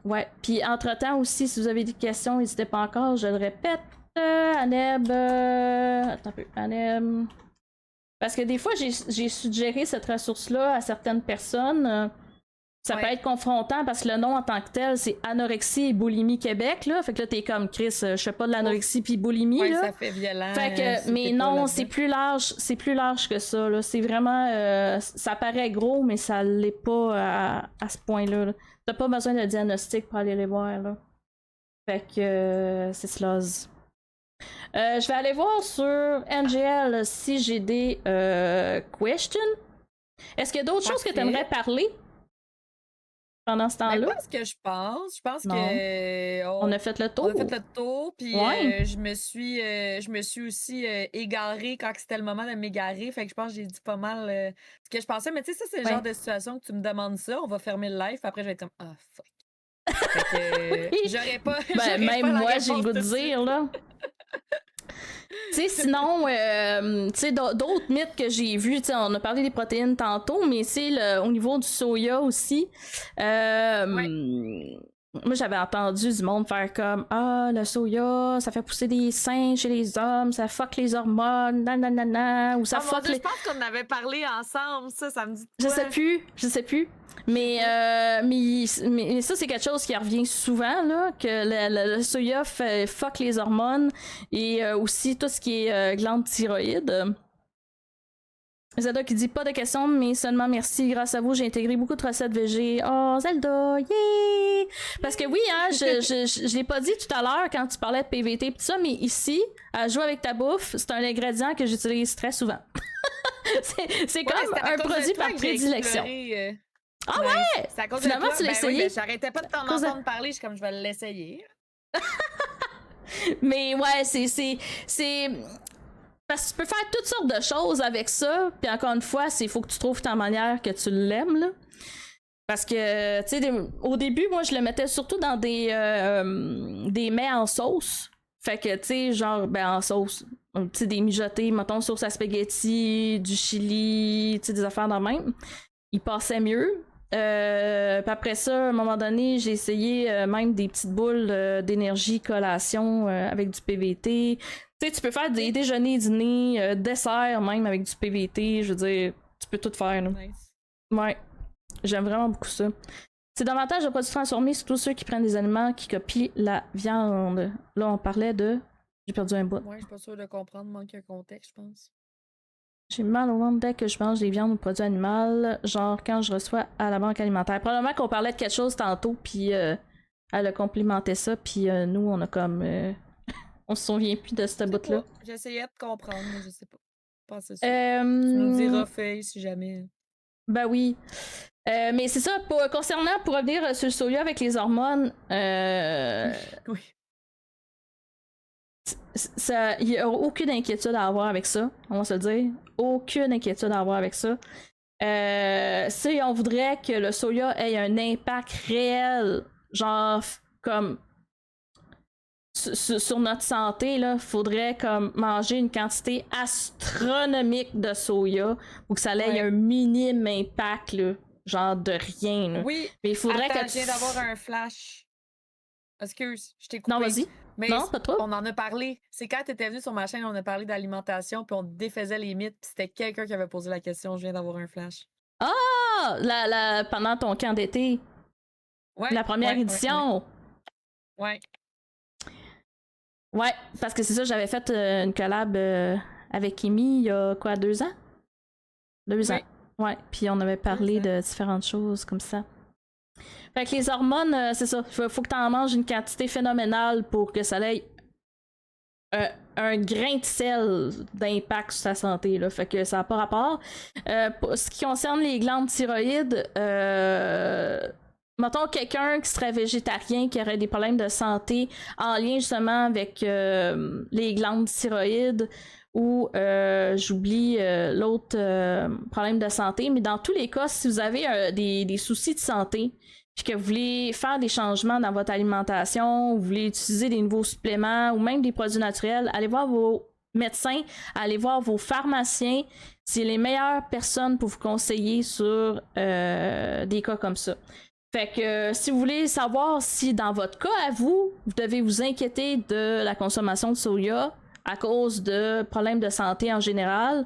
ouais, puis entre-temps aussi, si vous avez des questions, n'hésitez pas encore, je le répète, ANEB, attends un peu, ANEB. Parce que des fois, j'ai suggéré cette ressource-là à certaines personnes. Ça peut être confrontant parce que le nom en tant que tel, c'est Anorexie et Boulimie Québec, là. Fait que là, t'es comme Chris, je fais pas de l'anorexie puis boulimie, ouais, là. ça fait violent. Fait que, mais non, c'est plus large que ça, là. C'est vraiment, ça paraît gros, mais ça l'est pas à ce point-là, là. T'as pas besoin de diagnostic pour aller les voir, là. Fait que, c'est cela. Je vais aller voir sur NGL si j'ai des questions. Est-ce qu'il y a d'autres choses que tu aimerais parler pendant ce temps-là? Moi, ce que je pense Non. que on a fait le tour. On a fait le tour, puis Ouais. je me suis aussi égarée quand c'était le moment de m'égarer. Fait que je pense que j'ai dit pas mal ce que je pensais. Mais tu sais, ça, c'est le genre de situation que tu me demandes ça. On va fermer le live, puis après, je vais être comme ah, fuck. Fait que j'aurais pas. Ben, même pas moi, j'ai le goût de dire, là. Tu sais, sinon, tu sais, d'autres mythes que j'ai vus, tu sais, on a parlé des protéines tantôt, mais c'est au niveau du soya aussi. Moi, j'avais entendu du monde faire comme ah, le soya, ça fait pousser des seins chez les hommes, ça fuck les hormones, nanana, ou ça fuck Dieu, je pense qu'on avait parlé ensemble, ça me dit. Je sais plus. Mais ça, c'est quelque chose qui revient souvent, là, que le soya fuck les hormones et aussi tout ce qui est glande thyroïde. Zelda qui dit pas de questions, mais seulement merci. Grâce à vous, j'ai intégré beaucoup de recettes VG. Oh, Zelda, yeah! Parce que oui, hein, je l'ai pas dit tout à l'heure quand tu parlais de PVT et tout ça, mais ici, à jouer avec ta bouffe, c'est un ingrédient que j'utilise très souvent. c'est comme un produit par prédilection. Ah ouais! C'est à cause Finalement, de toi. tu l'as essayé? Oui, j'arrêtais pas de t'en entendre parler, je suis comme, je vais l'essayer. Mais ouais, c'est... Parce que tu peux faire toutes sortes de choses avec ça, puis encore une fois, il faut que tu trouves ta manière que tu l'aimes, là. Parce que, tu sais, au début, moi, je le mettais surtout dans des mets en sauce. Fait que, tu sais, genre, en sauce, tu sais, des mijotés, mettons, sauce à spaghetti, du chili, tu sais, des affaires dans le même. Il passait mieux. Puis après ça, à un moment donné, j'ai essayé même des petites boules d'énergie collation avec du PVT. Tu sais, tu peux faire des déjeuners, dîners, desserts même avec du PVT. Je veux dire, tu peux tout faire. Là. Nice. Ouais, j'aime vraiment beaucoup ça. C'est davantage de produits transformés, surtout ceux qui prennent des aliments qui copient la viande. Là, on parlait de... J'ai perdu un bout. Ouais, je suis pas sûre de comprendre, manque un contexte, je pense. J'ai mal au ventre dès que je mange des viandes ou produits animaux, genre quand je reçois à la banque alimentaire. Probablement qu'on parlait de quelque chose tantôt, puis elle a complimenté ça, puis nous, on a comme... on se souvient plus de ce bout-là. J'essayais de comprendre, mais je sais pas. Pas ça. Tu nous diras, Faye, si jamais. Ben oui. Mais c'est ça, concernant, pour revenir sur le soya avec les hormones, oui. Il n'y a aucune inquiétude à avoir avec ça, on va se le dire. Aucune inquiétude à avoir avec ça. Si on voudrait que le soya ait un impact réel, genre comme sur notre santé, il faudrait comme manger une quantité astronomique de soya pour que ça ait un minime impact, là, genre de rien. Là. Oui, mais il faudrait je viens d'avoir un flash. Excuse, je t'ai coupé. Non, vas-y. Mais non, pas trop. On en a parlé. C'est quand tu étais venu sur ma chaîne, on a parlé d'alimentation, puis on défaisait les mythes, puis c'était quelqu'un qui avait posé la question. Je viens d'avoir un flash. Ah! Pendant ton camp d'été. Ouais, la première édition. Ouais. Ouais, parce que c'est ça, j'avais fait une collab avec Amy il y a quoi, 2 ans? 2 ans. Ouais, puis on avait parlé de différentes choses comme ça. Fait que les hormones, c'est ça, faut que t'en manges une quantité phénoménale pour que ça ait un grain de sel d'impact sur ta santé, là. Fait que ça n'a pas rapport. Pour ce qui concerne les glandes thyroïdes, mettons quelqu'un qui serait végétarien, qui aurait des problèmes de santé en lien justement avec les glandes thyroïdes ou j'oublie l'autre problème de santé, mais dans tous les cas, si vous avez des soucis de santé, puis que vous voulez faire des changements dans votre alimentation, vous voulez utiliser des nouveaux suppléments ou même des produits naturels, allez voir vos médecins, allez voir vos pharmaciens. C'est les meilleures personnes pour vous conseiller sur des cas comme ça. Fait que si vous voulez savoir si dans votre cas à vous, vous devez vous inquiéter de la consommation de soya à cause de problèmes de santé en général,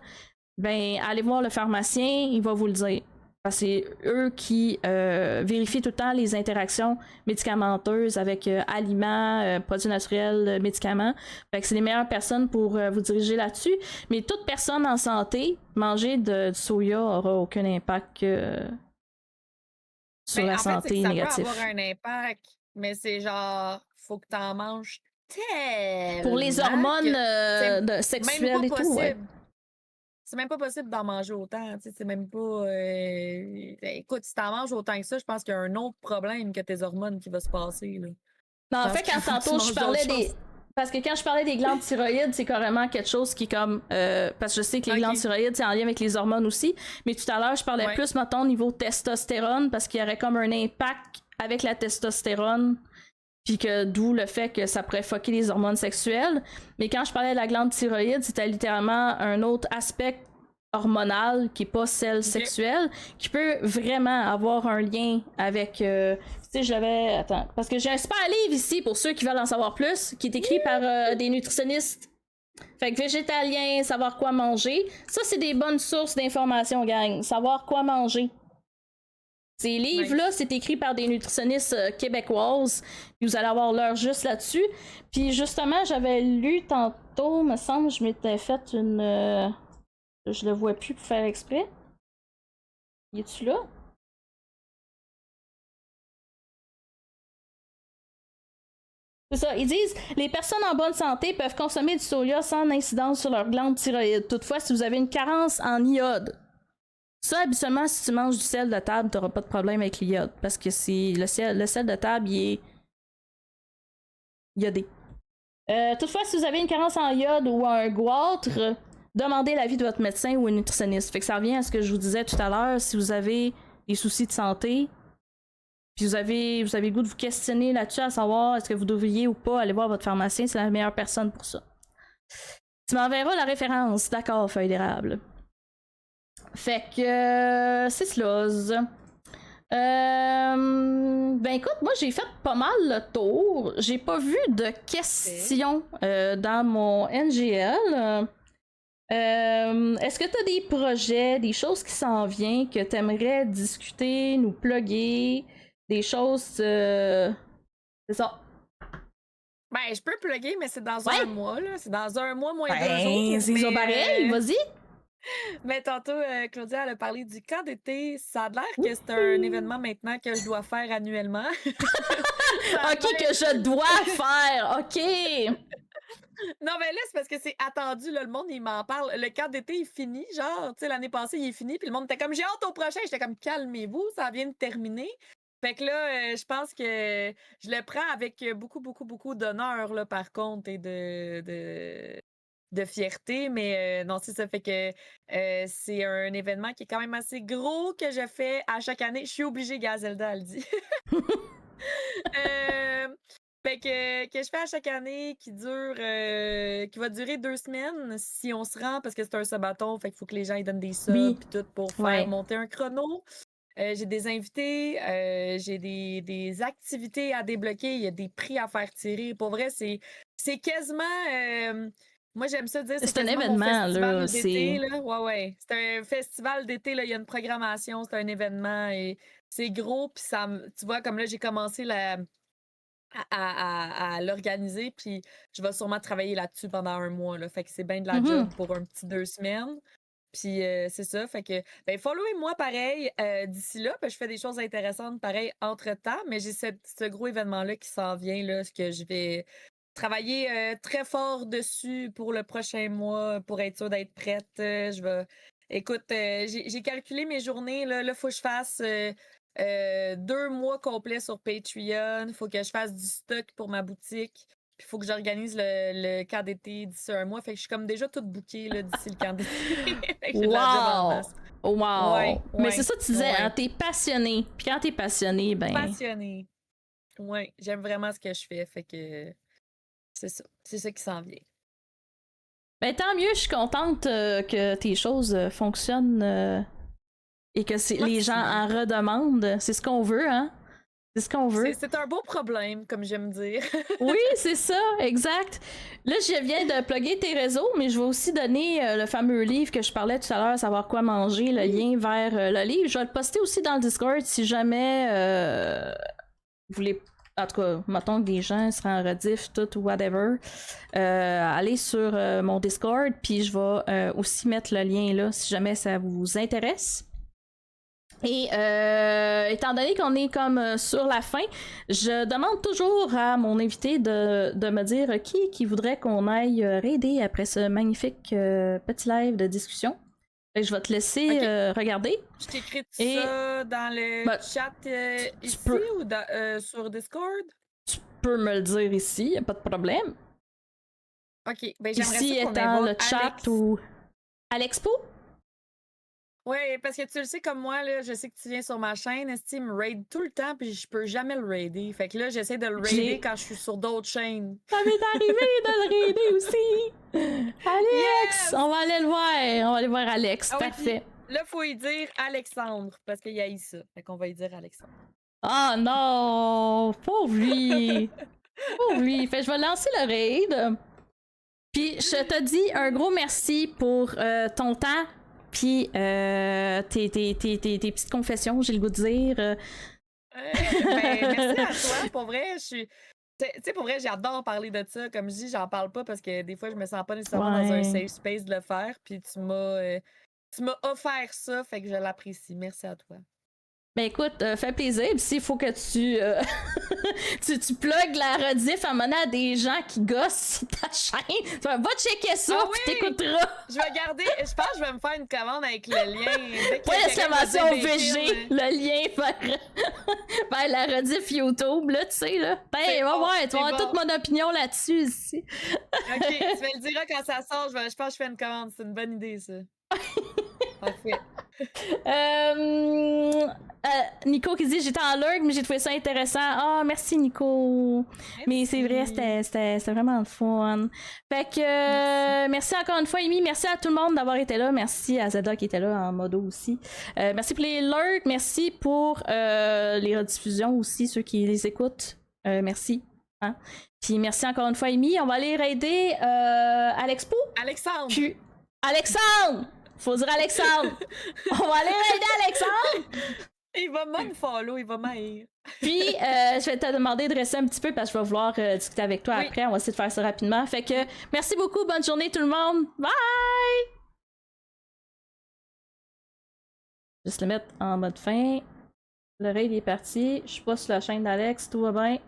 ben allez voir le pharmacien, il va vous le dire. Parce que c'est eux qui vérifient tout le temps les interactions médicamenteuses avec aliments, produits naturels, médicaments. Fait que c'est les meilleures personnes pour vous diriger là-dessus. Mais toute personne en santé, manger du soya aura aucun impact sur la santé négative. Ça peut avoir un impact, mais c'est genre, faut que t'en manges tellement. Pour les hormones sexuelles et tout, ouais. C'est même pas possible d'en manger autant. C'est même pas. Écoute, si t'en manges autant que ça, je pense qu'il y a un autre problème que tes hormones qui va se passer. Là. Non, en fait, quand tantôt je parlais des. Parce que quand je parlais des glandes thyroïdes, c'est carrément quelque chose qui est comme... parce que je sais que les glandes thyroïdes, c'est en lien avec les hormones aussi. Mais tout à l'heure, je parlais plus, mettons, au niveau testostérone, parce qu'il y aurait comme un impact avec la testostérone. Puis que d'où le fait que ça pourrait fucker les hormones sexuelles. Mais quand je parlais de la glande thyroïde, c'était littéralement un autre aspect hormonal qui n'est pas celle sexuelle, qui peut vraiment avoir un lien avec... tu sais, j'avais... Attends, parce que j'ai un super livre ici, pour ceux qui veulent en savoir plus, qui est écrit par des nutritionnistes. Fait que végétalien, savoir quoi manger. Ça, c'est des bonnes sources d'informations, gang. Savoir quoi manger. Ces livres-là, c'est écrit par des nutritionnistes québécoises. Puis vous allez avoir l'heure juste là-dessus. Puis justement, j'avais lu tantôt, me semble, je m'étais fait une... Je le vois plus pour faire exprès. Y es-tu là? C'est ça, ils disent les personnes en bonne santé peuvent consommer du soya sans incidence sur leur glande thyroïde. Toutefois, si vous avez une carence en iode, ça, habituellement, si tu manges du sel de table, t'auras pas de problème avec l'iode. Parce que c'est le sel de table, il est iodé. Toutefois, si vous avez une carence en iode ou un goitre, demandez l'avis de votre médecin ou un nutritionniste. Fait que ça revient à ce que je vous disais tout à l'heure. Si vous avez des soucis de santé, puis vous avez le goût de vous questionner là-dessus à savoir est-ce que vous devriez ou pas aller voir votre pharmacien, c'est la meilleure personne pour ça. Tu m'enverras la référence, d'accord, feuille d'érable. Fait que c'est cela. Ben écoute, moi j'ai fait pas mal le tour. J'ai pas vu de questions dans mon NGL. Est-ce que tu as des projets, des choses qui s'en viennent que tu aimerais discuter, nous plugger, des choses. C'est ça. Ben, je peux plugger, mais c'est dans un mois, là. C'est dans un mois, moins 2 jours. C'est ça pareil, vas-y. Mais tantôt, Claudia, elle a parlé du camp d'été. Ça a l'air que c'est un événement maintenant que je dois faire annuellement. Ok, que je dois faire, ok. Non, mais là, c'est parce que c'est attendu, là, le monde, il m'en parle. Le camp d'été est fini, genre, tu sais, l'année passée, il est fini, puis le monde était comme, j'ai hâte au prochain. J'étais comme, calmez-vous, ça vient de terminer. Fait que là, je pense que je le prends avec beaucoup, beaucoup, beaucoup d'honneur, là, par contre, et de fierté, mais non, c'est ça fait que c'est un événement qui est quand même assez gros que je fais à chaque année. Je suis obligée, Gazelda, elle le dit. Fait que je fais à chaque année qui va durer 2 semaines si on se rend, parce que c'est un sabaton, fait qu'il faut que les gens ils donnent des subs pis tout pour faire monter un chrono. J'ai des invités, j'ai des activités à débloquer, il y a des prix à faire tirer. Pour vrai, c'est quasiment... moi, j'aime ça dire, c'est un événement, là. C'est ouais. C'est un festival d'été, là. Il y a une programmation, c'est un événement et c'est gros. Puis ça, tu vois, comme là, j'ai commencé à l'organiser, puis je vais sûrement travailler là-dessus pendant un mois, là. Fait que c'est bien de la job pour un petit 2 semaines. Puis c'est ça, fait que, ben, followez-moi pareil d'ici là, je fais des choses intéressantes pareil entre-temps, mais j'ai ce gros événement-là qui s'en vient, là, ce que je vais travailler très fort dessus pour le prochain mois, pour être sûre d'être prête. Écoute, j'ai calculé mes journées, là, faut que je fasse 2 mois complets sur Patreon, il faut que je fasse du stock pour ma boutique. Puis il faut que j'organise le camp d'été d'ici un mois. Fait que je suis comme déjà toute bookée là, d'ici le camp d'été. Wow! Ouais, mais c'est ça que tu disais, hein, t'es passionné. Puis quand t'es passionné, ben... Passionné. Ouais, j'aime vraiment ce que je fais. Fait que c'est ça. C'est ça qui s'en vient. Ben tant mieux, je suis contente que tes choses fonctionnent et que les gens en redemandent. C'est ce qu'on veut, hein? C'est ce qu'on veut. C'est un beau problème, comme j'aime dire. Oui, c'est ça, exact. Là, je viens de plugger tes réseaux, mais je vais aussi donner le fameux livre que je parlais tout à l'heure, Savoir quoi manger, le lien vers le livre. Je vais le poster aussi dans le Discord si jamais vous voulez... En tout cas, mettons que des gens seraient en rediff, tout ou whatever. Allez sur mon Discord, puis je vais aussi mettre le lien là si jamais ça vous intéresse. Et étant donné qu'on est comme sur la fin, je demande toujours à mon invité de me dire qui voudrait qu'on aille raider après ce magnifique petit live de discussion. Fait que je vais te laisser regarder. Je t'écris ça dans le chat ici ou sur Discord? Tu peux me le dire ici, y a pas de problème. Ok, ben j'aimerais ici ça qu'on étant le chat ou à l'expo. Oui, parce que tu le sais comme moi, là, je sais que tu viens sur ma chaîne, Esti me raid tout le temps, puis je peux jamais le raider. Fait que là, j'essaie de le raider quand je suis sur d'autres chaînes. Ça m'est arrivé de le raider aussi! Alex! Yes! On va aller le voir! On va aller voir Alex, parfait. Oui. Là, faut y dire Alexandre, parce qu'il y a eu ça. Fait qu'on va y dire Alexandre. Ah non! Pauvre lui! Pauvre lui! Fait que je vais lancer le raid. Puis je te dis un gros merci pour ton temps. Puis tes petites confessions, j'ai le goût de dire. Ben, merci à toi, pour vrai. tu sais, pour vrai, j'adore parler de ça. Comme je dis, j'en parle pas parce que des fois, je me sens pas nécessairement dans un safe space de le faire. Puis tu m'as offert ça, fait que je l'apprécie. Merci à toi. Ben écoute, fais plaisir. Puis s'il faut que tu plugues la rediff à un moment donné à des gens qui gossent sur ta chaîne, va checker ça, Ah puis t'écouteras. Je vais garder, je pense que je vais me faire une commande avec le lien. Pas l'exclamation VG, le lien vers la rediff YouTube, là, tu sais, là. Ben, tu vas avoir toute mon opinion là-dessus ici. Ok, tu me le diras quand ça sort, je pense que je fais une commande. C'est une bonne idée, ça. Parfait. Nico qui dit j'étais en lurk mais j'ai trouvé ça intéressant. Ah, merci Nico. Merci. Mais c'est vrai, c'était vraiment le fun. Fait que merci encore une fois Amy, merci à tout le monde d'avoir été là, merci à Zeda qui était là en modo aussi. Merci pour les lurks, merci pour les rediffusions aussi, ceux qui les écoutent. Merci. Hein? Puis merci encore une fois Amy, on va aller raider à l'expo. Alexandre. Puis Alexandre! Faut dire Alexandre! On va aller aider Alexandre! Il va m'unfollow, il va m'haïr. Puis, je vais te demander de rester un petit peu parce que je vais vouloir discuter avec toi après. On va essayer de faire ça rapidement. Fait que, merci beaucoup. Bonne journée tout le monde. Bye! Juste le mettre en mode fin. Le raid est parti. Je suis pas sur la chaîne d'Alex. Tout va bien.